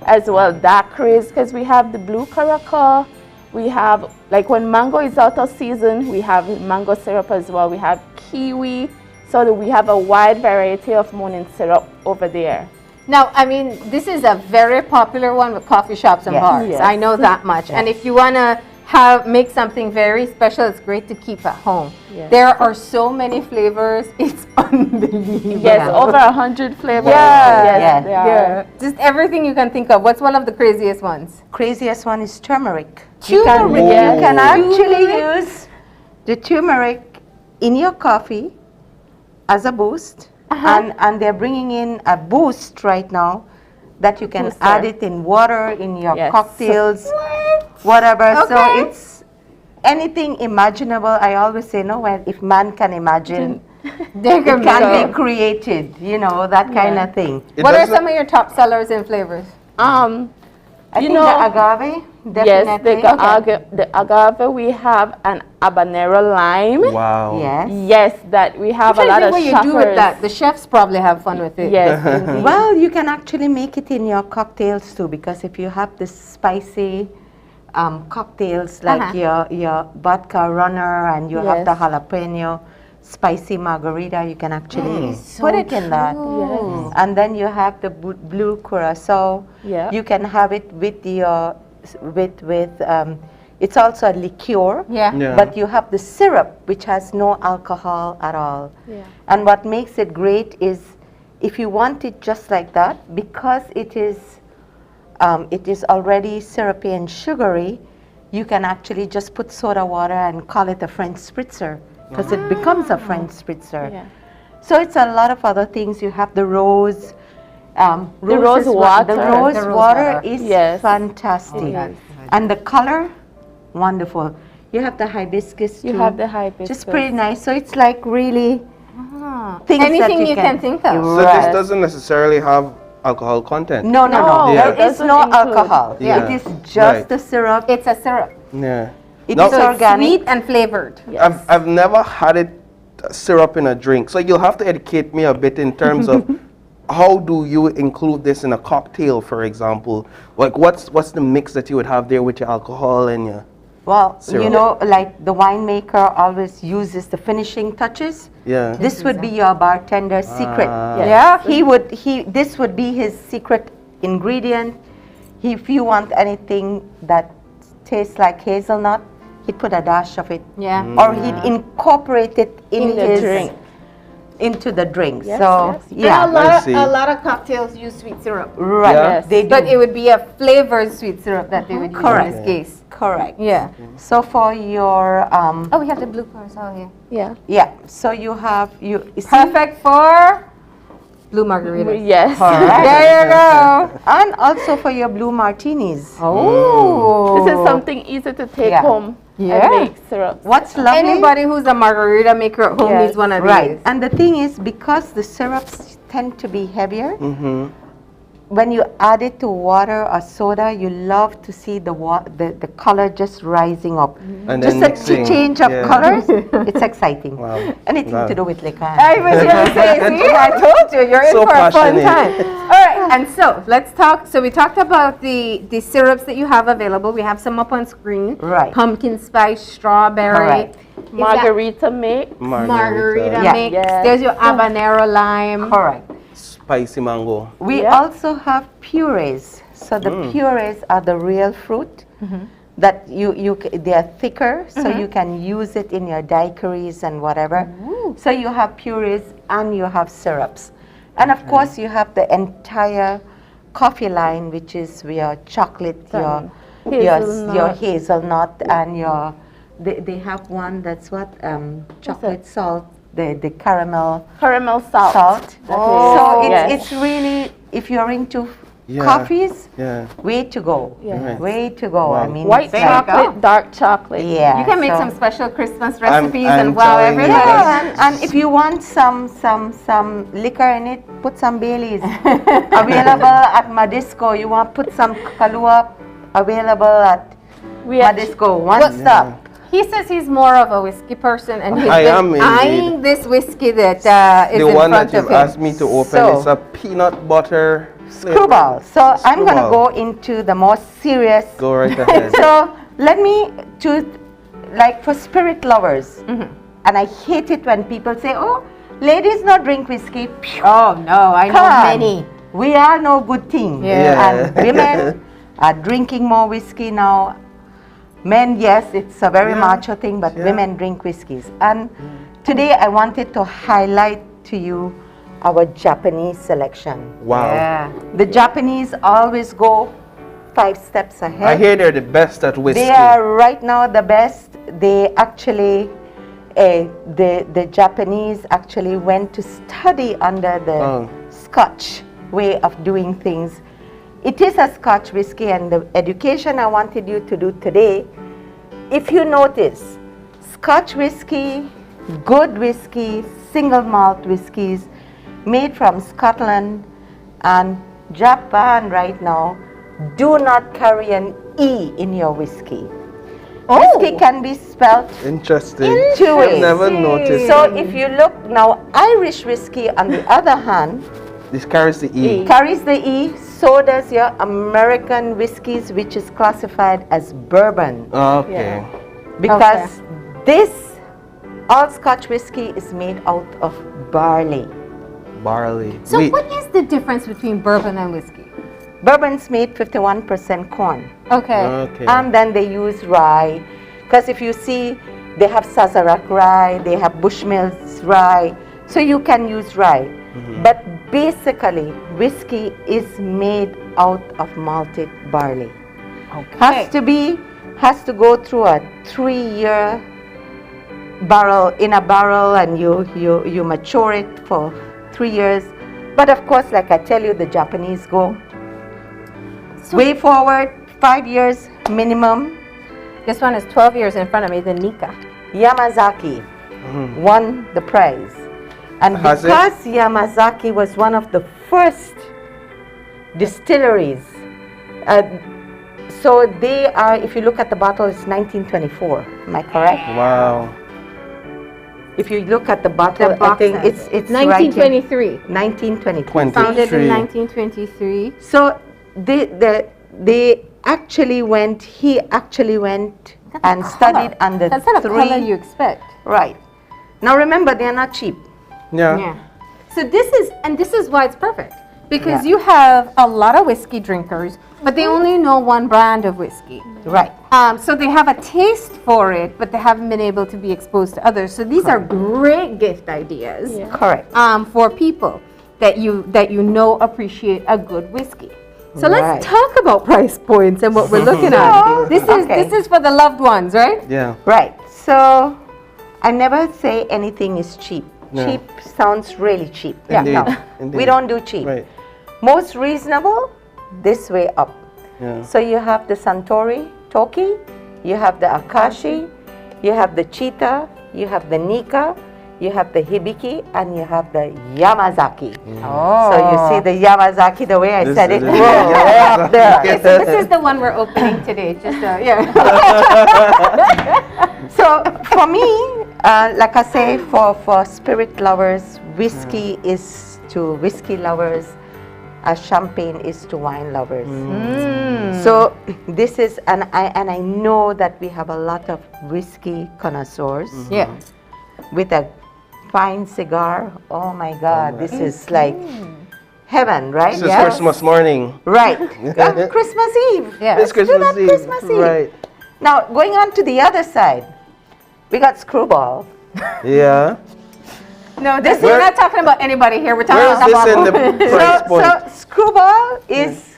S20: as well, daiquiris, because we have the blue caracal. We have, like when mango is out of season, we have mango syrup as well. We have kiwi. So that we have a wide variety of morning syrup over there.
S2: Now, I mean, this is a very popular one with coffee shops and
S20: Yes.
S2: bars.
S20: Yes.
S2: I know that much. And if you want to make something very special, it's great to keep at home.
S20: Yes.
S2: There are so many flavors. It's unbelievable.
S20: Yes, over 100 flavors.
S2: Yeah.
S20: Yes, they are.
S2: Just everything you can think of. What's one of the craziest ones?
S5: Craziest one is turmeric.
S2: Turmeric.
S5: You can actually use the turmeric in your coffee as a boost. And they're bringing in a boost right now that you can
S20: Booster.
S5: add it in water, in your
S20: Yes.
S5: cocktails, whatever.
S2: Okay.
S5: So it's anything imaginable. I always say, no, well, if man can imagine,
S2: There
S5: it can
S2: go.
S5: be created, you know, that kind of thing.
S2: What are some of your top sellers in flavors?
S5: I
S20: You
S5: think
S20: know,
S5: the agave,
S20: yes,
S5: definitely.
S20: the agave, we have an habanero lime.
S3: Wow.
S5: Yes.
S20: Yes, that we have a lot of
S2: what you
S20: shoppers.
S2: do with that. The chefs probably have fun with it.
S20: Yes, indeed.
S5: Well, you can actually make it in your cocktails too, because if you have the spicy cocktails like your vodka runner and you have the
S20: Yes.
S5: jalapeno spicy margarita, you can actually
S2: So
S5: put it in that.
S20: Yes.
S5: And then you have the blue curacao.
S20: Yeah.
S5: You can have it with your it's also a liqueur.
S2: Yeah.
S5: But you have the syrup, which has no alcohol at all.
S20: Yeah.
S5: And what makes it great is if you want it just like that, because it is already syrupy and sugary, you can actually just put soda water and call it a French spritzer, because it becomes a French spritzer.
S20: Yeah.
S5: So it's a lot of other things. You have the rose.
S20: rose water.
S5: The rose
S20: The rose
S5: water
S20: water.
S5: is
S20: Yes.
S5: fantastic.
S20: Yes.
S5: And the color, wonderful. You have the hibiscus too.
S20: You have the hibiscus.
S5: Just pretty nice. So it's like really things
S2: Anything
S5: that
S2: you can think of.
S3: So this doesn't necessarily have alcohol content?
S5: No, no, no.
S3: Yeah.
S5: There is no alcohol.
S3: Yeah.
S5: It is just
S3: Right.
S5: a syrup.
S2: It's a syrup.
S3: Yeah.
S5: It
S3: Now-
S5: is organic.
S2: Sweet and flavored.
S3: I've never had it syrup in a drink, so you'll have to educate me a bit in terms of how do you include this in a cocktail, for example? Like what's the mix that you would have there with your alcohol and your
S5: Well,
S3: syrup?
S5: you know, like the winemaker always uses the finishing touches.
S3: Yeah.
S5: This would be your bartender's secret.
S2: Yeah.
S5: This would be his secret ingredient. If you want anything that tastes like hazelnut, he'd put a dash of it.
S2: Yeah.
S5: Or he'd incorporate it in
S20: the
S5: his
S20: drink.
S5: into the drink.
S20: Yes,
S5: So
S20: yes.
S5: yeah.
S2: And a lot of cocktails use sweet syrup.
S5: Right.
S3: Yeah.
S5: Yes. They do.
S2: But it would be a flavored sweet syrup that they would use
S5: Correct.
S2: in this case.
S5: Correct.
S2: Yeah.
S5: So for your
S2: Oh, we have the blue parasol here.
S20: Yeah.
S5: yeah. So you have you see?
S2: Perfect for blue margaritas.
S20: Yes.
S5: Correct.
S2: There you go.
S5: And also for your blue martinis.
S2: Oh.
S20: This is something easy to take
S5: Yeah.
S20: home
S2: Yeah.
S20: and make syrup.
S5: What's lovely?
S2: Anybody who's a margarita maker at home
S20: Yes.
S2: needs one of
S5: Right.
S2: these.
S5: And the thing is, because the syrups tend to be heavier,
S3: Mm-hmm.
S5: when you add it to water or soda, you love to see the color just rising up.
S3: And
S5: Just
S3: then
S5: a
S3: mixing.
S5: change of
S3: Yeah.
S5: colors, it's exciting.
S3: Wow.
S5: Anything
S3: Wow.
S5: to do with liquor.
S2: I was going to say, see, I told you, you're in
S3: So
S2: for a fun
S3: passionate.
S2: time. All right, and so let's talk. So we talked about the syrups that you have available. We have some up on screen.
S5: Right.
S2: Pumpkin spice, strawberry.
S5: Correct.
S2: Is
S20: Margarita mix.
S2: that Margarita
S5: Yeah.
S2: mix.
S20: Yes.
S2: There's your habanero lime.
S5: Correct.
S3: Spicy mango.
S5: We
S20: Yeah.
S5: also have purees. So the purees are the real fruit that they are thicker, so you can use it in your daiquiris and whatever. So you have purees and you have syrups. And of course you have the entire coffee line, which is your chocolate, your hazelnut and your, they have one that's what, chocolate salt, the caramel
S20: salt.
S5: salt.
S20: Oh.
S5: So
S20: Yes.
S5: it's really, if you're into
S3: Yeah.
S5: coffees,
S3: Yeah.
S5: way to go.
S20: Yeah.
S3: Right.
S5: Way to go.
S3: Wow.
S5: I mean,
S20: White
S5: it's like-
S20: chocolate, dark chocolate.
S5: Yeah.
S2: You can make
S5: so-
S2: some special Christmas
S3: I'm
S2: recipes and wow
S3: telling you.
S2: everybody.
S5: Yeah, and if you want some liquor in it, put some Baileys. Available at Madisco. You want put some Kahlua, available at Madisco. One stop.
S2: He says he's more of a whiskey person, and he's
S3: I
S2: been
S3: am indeed.
S2: eyeing this whiskey that is
S3: The
S2: in
S3: one
S2: front
S3: that
S2: of
S3: you've
S2: him.
S3: asked me to open
S5: So-
S3: is a peanut butter
S5: Screwball. So I'm going to
S3: Screwball.
S5: go into the more serious.
S3: Go right ahead.
S5: So let me like for spirit lovers, and I hate it when people say, "Oh, ladies not drink whiskey."
S2: Oh no, I know
S5: Come on.
S2: many.
S5: We all know good thing.
S3: Yeah.
S5: And women are drinking more whiskey now. Men, yes, it's a very macho thing, but women drink whiskeys. And today I wanted to highlight to you our Japanese selection.
S3: Wow.
S5: Yeah. The Japanese always go 5 steps ahead.
S3: I hear they're the best at whiskey.
S5: They are right now the best. They actually, the Japanese actually went to study under the Scotch way of doing things. It is a Scotch whiskey, and the education I wanted you to do today, if you notice, Scotch whiskey, good whiskey, single malt whiskeys made from Scotland and Japan right now do not carry an E in your whiskey. Whiskey can be spelled
S3: Interesting.
S5: two ways.
S3: I've never noticed.
S5: So if you look now, Irish whiskey on the other hand
S3: This carries the E.
S5: carries the E, so does your American whiskeys, which is classified as bourbon.
S3: Okay.
S5: Because this, all Scotch whiskey is made out of barley.
S3: Barley.
S2: So what is the difference between bourbon and whiskey?
S5: Bourbon's made 51% corn.
S2: Okay.
S3: Okay.
S5: And then they use rye. Because if you see, they have Sazerac rye, they have Bushmills rye. So you can use rye. But basically, whiskey is made out of malted barley. Has to be
S21: has to go through a 3-year barrel in a barrel, and you mature it for 3 years. But of course, like I tell you, the Japanese go way forward, 5 years minimum.
S2: This one is 12 years in front of me, the Nika.
S21: Yamazaki won the prize. And
S3: Has it?
S21: because Yamazaki was one of the first distilleries, so they are, if you look at the bottle, it's 1924. Am I correct?
S3: Wow.
S21: If you look at the bottle, I think it's
S2: 1923.
S21: 1923.
S2: Founded in 1923.
S21: So they actually went, he actually went and studied under
S2: That's not a
S21: three.
S2: color you expect.
S21: Right. Now remember, they're not cheap.
S3: Yeah.
S2: So this is why it's perfect. Because
S21: Yeah.
S2: you have a lot of whiskey drinkers, but they only know one brand of whiskey.
S21: Right.
S2: So they have a taste for it, but they haven't been able to be exposed to others. So these are great gift ideas.
S21: Correct.
S2: For people that you know appreciate a good whiskey. So
S21: Right.
S2: let's talk about price points and what we're looking at. This is for the loved ones, right?
S3: Yeah.
S21: Right. So I never say anything is cheap.
S3: No.
S21: Cheap sounds really cheap.
S3: Indeed.
S21: No,
S3: Indeed.
S21: we don't do cheap.
S3: Right.
S21: Most reasonable, this way up.
S3: Yeah.
S21: So you have the Suntory Toki, you have the Akashi, you have the Cheetah, you have the Nika, you have the Hibiki, and you have the Yamazaki.
S2: Oh.
S21: So you see the Yamazaki, the way I
S3: This
S21: said
S3: is
S21: it,
S3: it.
S21: whoa, way up there.
S2: Okay, so this is the one we're opening today. Just yeah.
S21: So for me, like I say, for spirit lovers, whiskey is to whiskey lovers, as champagne is to wine lovers. So this is, and I know that we have a lot of whiskey connoisseurs.
S2: Yeah.
S21: With a fine cigar. Oh my God, this is like heaven, right?
S3: This is Christmas morning.
S21: Right. Christmas Eve.
S2: Yeah.
S3: It's Christmas Eve.
S21: Christmas Eve.
S3: Right.
S21: Now, going on to the other side, we got Screwball.
S3: Yeah.
S2: No, we're not talking about anybody here. We're talking
S3: Where is
S2: about
S3: this in the price point?
S21: So Screwball is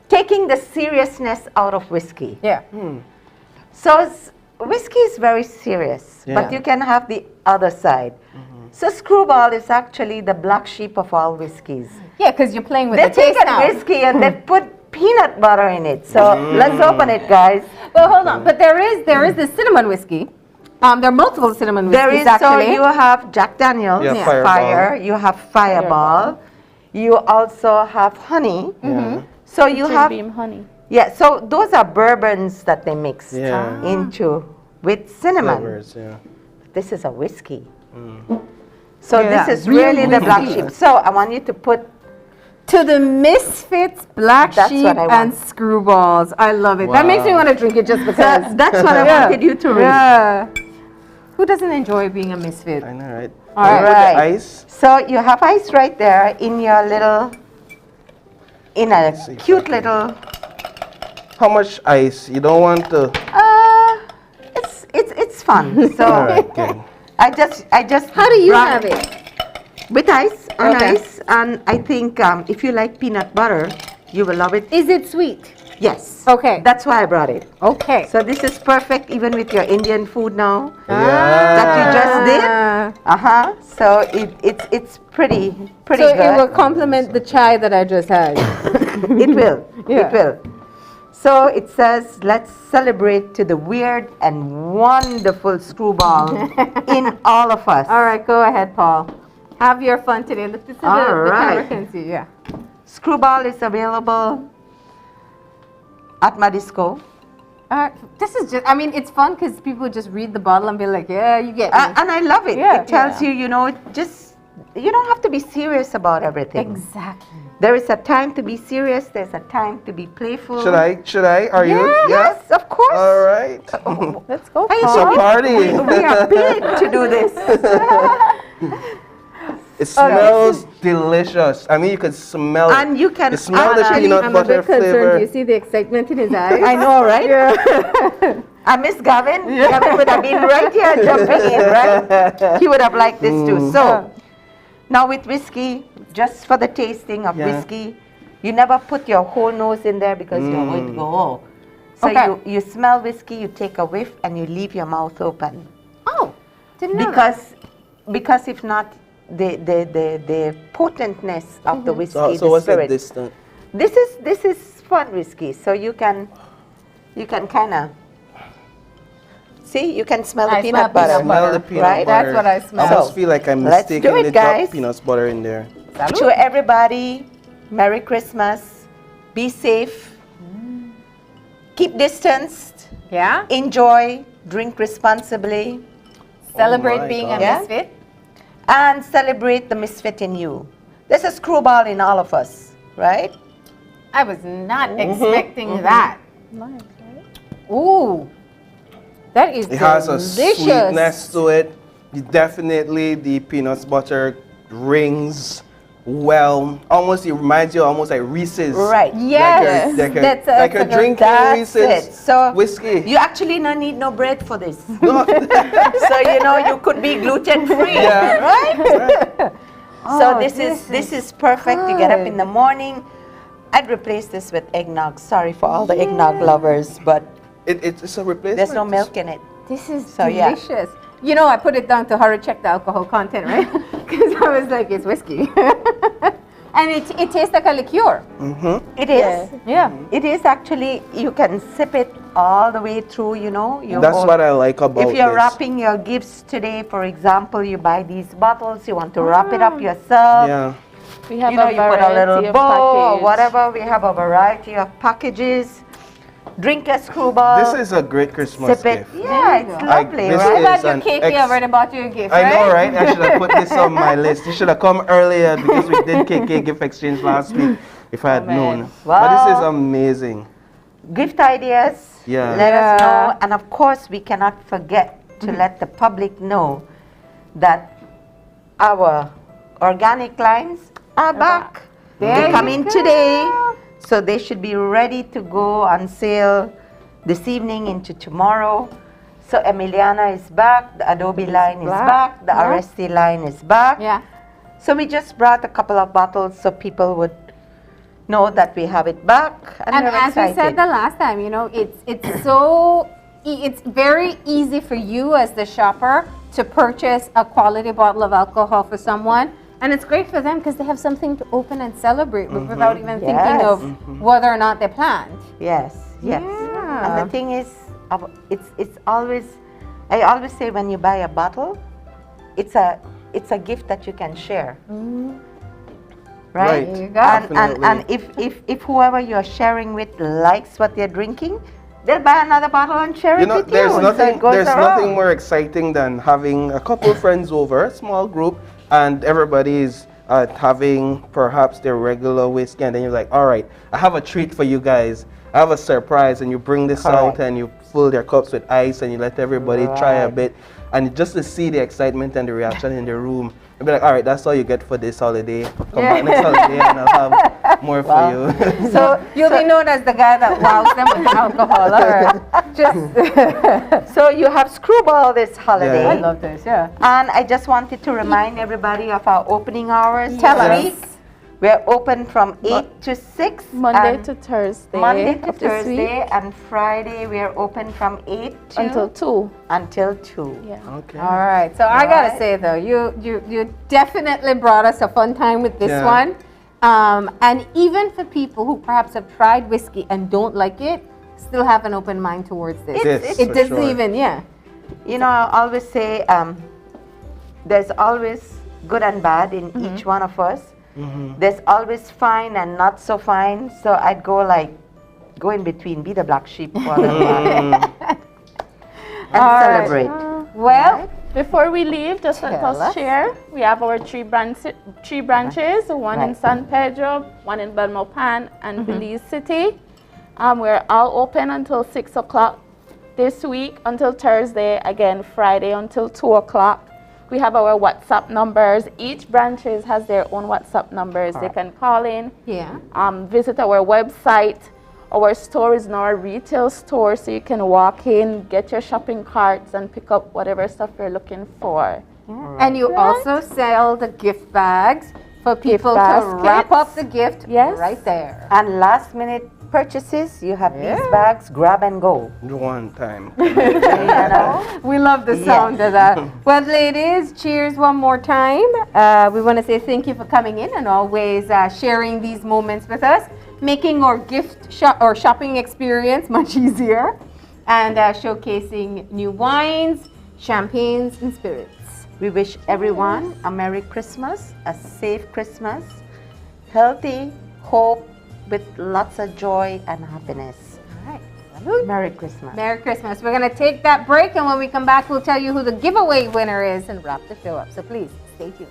S21: taking the seriousness out of whiskey.
S2: Yeah.
S21: So whiskey is very serious,
S3: Yeah.
S21: but you can have the other side. So Screwball is actually the black sheep of all whiskeys.
S2: Yeah, because you're playing with
S21: They
S2: the taste
S21: take
S2: now.
S21: whiskey and they put peanut butter in it. So let's open it, guys.
S2: Well, hold on. But there is the cinnamon whiskey. There are multiple cinnamon whiskeys
S21: There is,
S2: actually.
S21: so you have Jack Daniels,
S3: Yeah,
S21: Fire, you have Fireball, you also have honey. So you have
S20: Beam honey.
S21: Yeah, so those are bourbons that they mix
S3: Yeah.
S21: into with cinnamon.
S3: Flavors, yeah.
S21: This is a whiskey. So
S2: Yeah,
S21: this is
S2: real
S21: really the black
S2: whiskey.
S21: sheep. So I want you to put
S2: to the Misfits, Black
S21: That's
S2: Sheep,
S21: what I want.
S2: and Screwballs. I love it. That makes me
S3: Wow.
S2: want to drink it just because.
S21: that's what I wanted you to read.
S2: Yeah. Who doesn't enjoy being a misfit?
S3: I know, right?
S2: All right.
S3: With the ice.
S21: So you have ice right there in your little, in a cute little.
S3: How much ice? You don't want to.
S21: It's fun. So
S3: All right, good.
S21: I just.
S2: How do you
S21: brought-
S2: have it?
S21: With ice, on
S2: Okay.
S21: ice, and I think if you like peanut butter, you will love it.
S2: Is it sweet?
S21: Yes.
S2: Okay.
S21: That's why I brought it.
S2: Okay.
S21: So this is perfect even with your Indian food now
S3: Yeah.
S21: that you just did. So it's pretty
S2: So
S21: good.
S2: it will complement the chai that I just had.
S21: It will.
S2: Yeah.
S21: It will. So it says, let's celebrate to the weird and wonderful Screwball in all of us.
S2: All right, go ahead, Paul. Have your fun today. This is
S21: All
S2: the camera
S21: right.
S2: can see. Yeah.
S21: Screwball is available at Madisco.
S2: This is just, I mean, it's fun because people just read the bottle and be like, yeah, you get me.
S21: And I love it.
S2: Yeah,
S21: It tells you, you know, just, you don't have to be serious about everything.
S2: Exactly.
S21: There is a time to be serious. There's a time to be playful.
S3: Should I? Are you?
S21: Yes, of course.
S3: All right.
S2: Let's go.
S21: Hey,
S3: It's
S21: so
S3: a party.
S21: We are paid to do this.
S3: It smells delicious. I mean, you can smell it.
S21: And you can
S3: You smell the
S21: actually-
S3: peanut
S2: I'm a
S3: butter
S2: bit concerned.
S3: flavor.
S2: Do you see the excitement in his eyes?
S21: I know, right? I miss Gavin. Gavin would have been right here jumping in, right? He would have liked this too. So, now with whiskey, just for the tasting of
S3: Yeah.
S21: whiskey, you never put your whole nose in there because you're going to go, oh. So
S2: Okay.
S21: you smell whiskey, you take a whiff, and you leave your mouth open.
S2: Oh, didn't know that.
S21: Because if not, the potentness of the whiskey,
S3: So
S21: the
S3: what's the
S21: spirit.
S3: distance?
S21: This is fun whiskey, so you can kind of see, you can smell the
S2: I
S21: peanut
S2: smell
S21: butter,
S2: peanut
S3: Smell the peanut
S21: right?
S3: butter.
S2: That's what I smell.
S3: I almost feel like I'm
S21: Let's do
S3: mistaking
S21: it,
S3: the drop
S21: guys.
S3: peanut butter in there.
S21: To everybody, Merry Christmas. Be safe. Keep distanced.
S2: Yeah.
S21: Enjoy. Drink responsibly.
S2: Celebrate
S3: my
S2: being
S3: God.
S2: a
S21: Yeah.
S2: misfit.
S21: And celebrate the misfit in you. There's a screwball in all of us, right?
S2: I was not expecting that. Ooh, that is
S3: It has a
S2: delicious.
S3: sweetness to it. Definitely the peanut butter rings well. Almost, it reminds you almost like Reese's.
S21: Right.
S2: Yes.
S3: Like
S2: That's
S3: a drinking
S21: That's
S3: Reese's
S21: it. So
S3: whiskey.
S21: you actually don't need no bread for this.
S3: No.
S21: So you could be gluten free,
S3: Yeah.
S21: right? So
S2: Oh,
S21: this is perfect. You get up in the morning. I'd replace this with eggnog. Sorry for all the eggnog lovers, but
S3: It's a replacement.
S21: there's no milk in it.
S2: This is
S21: So, yeah.
S2: delicious. You know, I put it down to hurry check the alcohol content, right? Because I was like, it's whiskey. And it tastes like a liqueur.
S21: It is.
S2: Yeah.
S21: It is actually, you can sip it all the way through,
S3: That's what I like about
S21: If you're
S3: this.
S21: wrapping your gifts today, for example, you buy these bottles, you want to wrap it up yourself.
S3: Yeah.
S20: We have
S21: You put a
S20: variety
S21: little
S20: of
S21: bow or
S20: package.
S21: whatever. We have a variety of packages. Drink a screwball.
S3: This is a great Christmas
S21: sip it.
S3: gift.
S21: Yeah, it's lovely,
S3: this
S21: right?
S3: is
S2: What about your
S3: an
S2: cake?
S3: ex-
S2: You already bought you a gift,
S3: I
S2: right?
S3: know, right? I should have put this on my list. You should have come earlier because we did KK gift exchange last week. If I had known. But this is
S21: Well,
S3: amazing.
S21: Gift ideas.
S3: Yeah.
S21: Let us know. And of course, we cannot forget to let the public know that our organic lines are back. They come in today. So they should be ready to go on sale this evening into tomorrow. So Emiliana is back, the Adobe line is back, the Aresti line is back.
S2: Yeah.
S21: So we just brought a couple of bottles so people would know that we have it back. And we're
S2: as we
S21: excited.
S2: said the last time, it's very easy for you as the shopper to purchase a quality bottle of alcohol for someone. And it's great for them because they have something to open and celebrate with without even thinking of whether or not they planned.
S21: Yes, yes.
S2: Yeah.
S21: And the thing is, it's always, I always say when you buy a bottle, it's a gift that you can share. Right?
S2: There you go.
S21: And if whoever you're sharing with likes what they're drinking, they'll buy another bottle and share it with
S3: There's
S21: you.
S3: nothing
S21: So it goes
S3: there's
S21: around.
S3: nothing more exciting than having a couple of friends over, a small group, and everybody is having perhaps their regular whiskey, and then you're like, all right, I have a treat for you guys. I have a surprise, and you bring this out and you fill their cups with ice and you let everybody try a bit, and just to see the excitement and the reaction in the room, you'll be like, all right, that's all you get for this holiday. Come back next holiday and I'll have more for you.
S2: So you'll be known as the guy that wows them with alcohol. Just
S21: So you have Screwball this holiday.
S2: I love this, yeah.
S21: And I just wanted to remind everybody of our opening hours.
S2: Tell
S21: this
S2: us.
S21: week. We're open from 8 to 6.
S20: Monday
S21: and
S20: to Thursday.
S21: Monday to
S20: of this
S21: Thursday.
S20: week.
S21: And Friday we're open from 8 to
S20: Until 2.
S21: Until 2.
S20: Yeah.
S3: Okay.
S2: All right. So I gotta say though, you definitely brought us a fun time with this one. And even for people who perhaps have tried whiskey and don't like it, still have an open mind towards this. It doesn't even,
S21: You know, I always say there's always good and bad in each one of us. There's always fine and not so fine. So I'd go in between, be the black sheep for a while. And celebrate.
S2: Well,
S20: before we leave, just let
S21: Tell
S20: us
S21: us.
S20: share. We have our three branches, one in San Pedro, one in Belmopan, and Belize City. We're all open until 6 o'clock this week, until Thursday, again Friday until 2 o'clock. We have our WhatsApp numbers. Each branches has their own WhatsApp numbers. They can call in. Visit our website. Our store is now a retail store, so you can walk in, get your shopping carts, and pick up whatever stuff you're looking for.
S2: And you also sell the gift bags for people to
S20: baskets.
S2: wrap up the gift right there.
S21: And last minute purchases, you have these bags, grab and go.
S3: One time.
S2: We love the sound of that. Well, ladies, cheers one more time. We want to say thank you for coming in and always sharing these moments with us, making our shopping experience much easier, and showcasing new wines, champagnes, and spirits.
S21: We wish everyone a Merry Christmas, a safe Christmas, healthy, hope, with lots of joy and happiness.
S2: All right. Salud.
S21: Merry Christmas.
S2: Merry Christmas. We're going to take that break, and when we come back, we'll tell you who the giveaway winner is and wrap the show up. So please, stay tuned.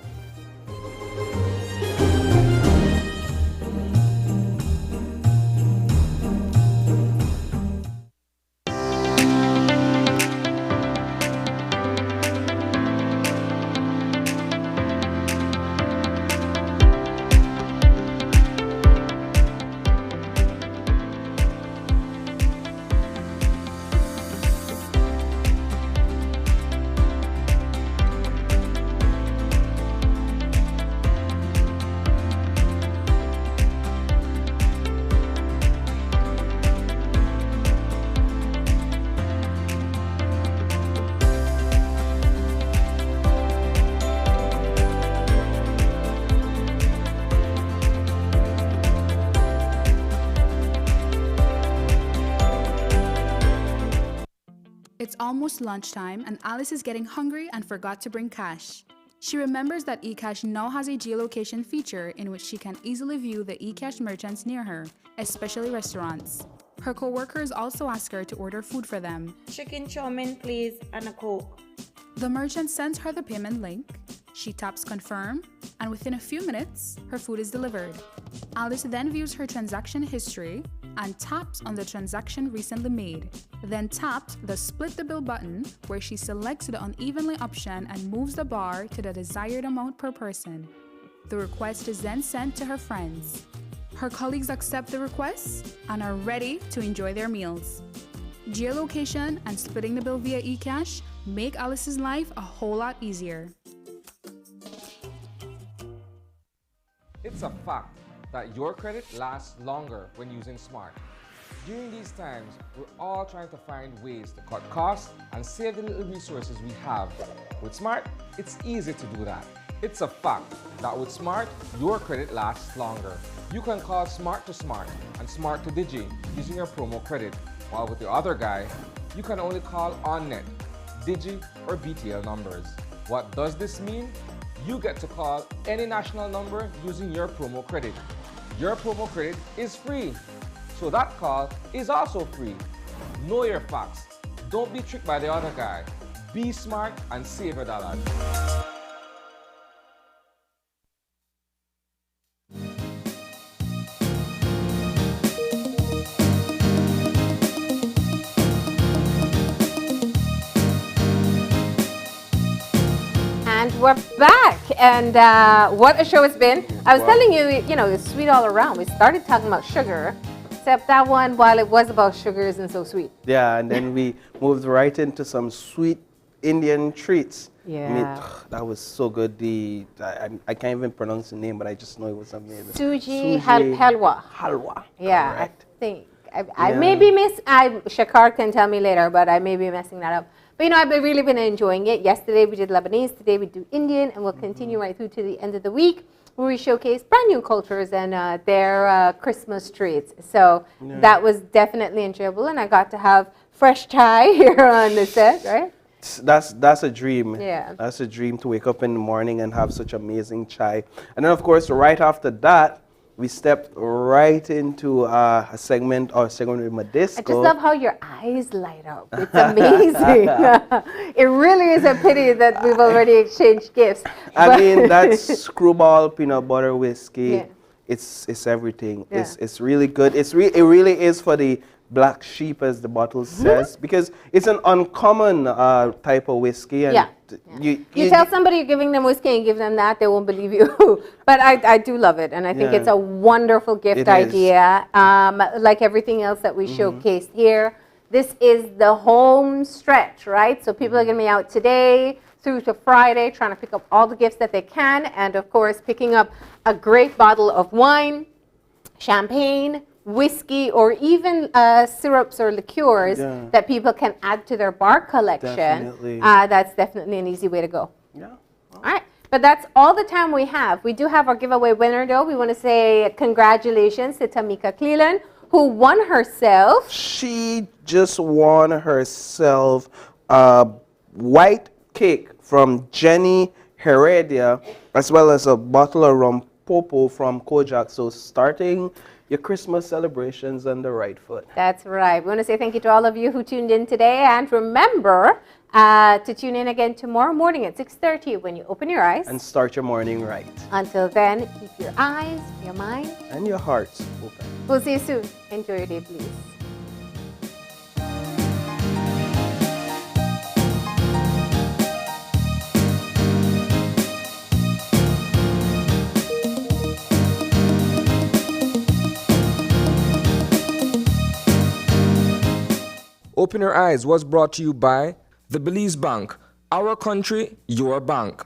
S19: It's almost lunchtime and Alice is getting hungry and forgot to bring cash. She remembers that eCash now has a geolocation feature in which she can easily view the eCash merchants near her, especially restaurants. Her co-workers also ask her to order food for them.
S4: Chicken chow mein, please, and a Coke.
S19: The merchant sends her the payment link. She taps confirm, and within a few minutes, her food is delivered. Alice then views her transaction history and taps on the transaction recently made. Then taps the split the bill button where she selects the unevenly option and moves the bar to the desired amount per person. The request is then sent to her friends. Her colleagues accept the request and are ready to enjoy their meals. Geolocation and splitting the bill via eCash make Alice's life a whole lot easier.
S1: It's a fact that your credit lasts longer when using Smart. During these times, we're all trying to find ways to cut costs and save the little resources we have. With Smart, it's easy to do that. It's a fact that with Smart, your credit lasts longer. You can call Smart to Smart and Smart to Digi using your promo credit, while with the other guy, you can only call OnNet, Digi, or BTL numbers. What does this mean? You get to call any national number using your promo credit. Your promo credit is free, so that call is also free. Know your facts. Don't be tricked by the other guy. Be smart and save your dollars.
S2: And we're back, and what a show it's been. I was telling you, you know, it's sweet all around. We started talking about sugar, except that one, while it was about sugar, isn't so sweet.
S3: Yeah, and then we moved right into some sweet Indian treats.
S2: Yeah.
S3: I mean, that was so good. I can't even pronounce the name, but I just know it was amazing.
S2: Suji halwa.
S3: Halwa.
S2: Yeah,
S3: correct.
S2: I think. I may be Shakar can tell me later, but I may be messing that up. But you know, I've really been enjoying it. Yesterday we did Lebanese, today we do Indian, and we'll continue right through to the end of the week where we showcase brand new cultures and their Christmas treats. So that was definitely enjoyable, and I got to have fresh Thai here on the set, right?
S3: That's a dream.
S2: Yeah.
S3: That's a dream to wake up in the morning and have such amazing chai. And then of course, right after that, we stepped right into a segment with Madisco.
S2: I just love how your eyes light up. It's amazing. It really is a pity that we've already exchanged gifts.
S3: I mean, that's Screwball peanut butter whiskey.
S2: Yeah.
S3: It's everything.
S2: Yeah.
S3: It's really good. It really is for the black sheep, as the bottle says, because it's an uncommon type of whiskey. And you
S2: tell somebody you're giving them whiskey and give them that, they won't believe you. But I do love it, and I think it's a wonderful gift idea. Like everything else that we showcased here, this is the home stretch, right? So people are going to be out today through to Friday trying to pick up all the gifts that they can, and of course picking up a great bottle of wine, champagne, whiskey or even syrups or liqueurs that people can add to their bar collection,
S3: Definitely.
S2: That's definitely an easy way to go.
S3: Yeah.
S2: All right. But that's all the time we have. We do have our giveaway winner, though. We want to say congratulations to Tamika Cleland, who won herself.
S3: She just won herself a white cake from Jenny Heredia, as well as a bottle of rum popo from Kojak. So starting your Christmas celebrations on the right foot.
S2: That's right. We want to say thank you to all of you who tuned in today. And remember to tune in again tomorrow morning at 6:30 when you open your eyes.
S3: And start your morning right.
S2: Until then, keep your eyes, your mind,
S3: and your hearts open.
S2: We'll see you soon. Enjoy your day, please.
S1: Open Your Eyes was brought to you by the Belize Bank. Our country, your bank.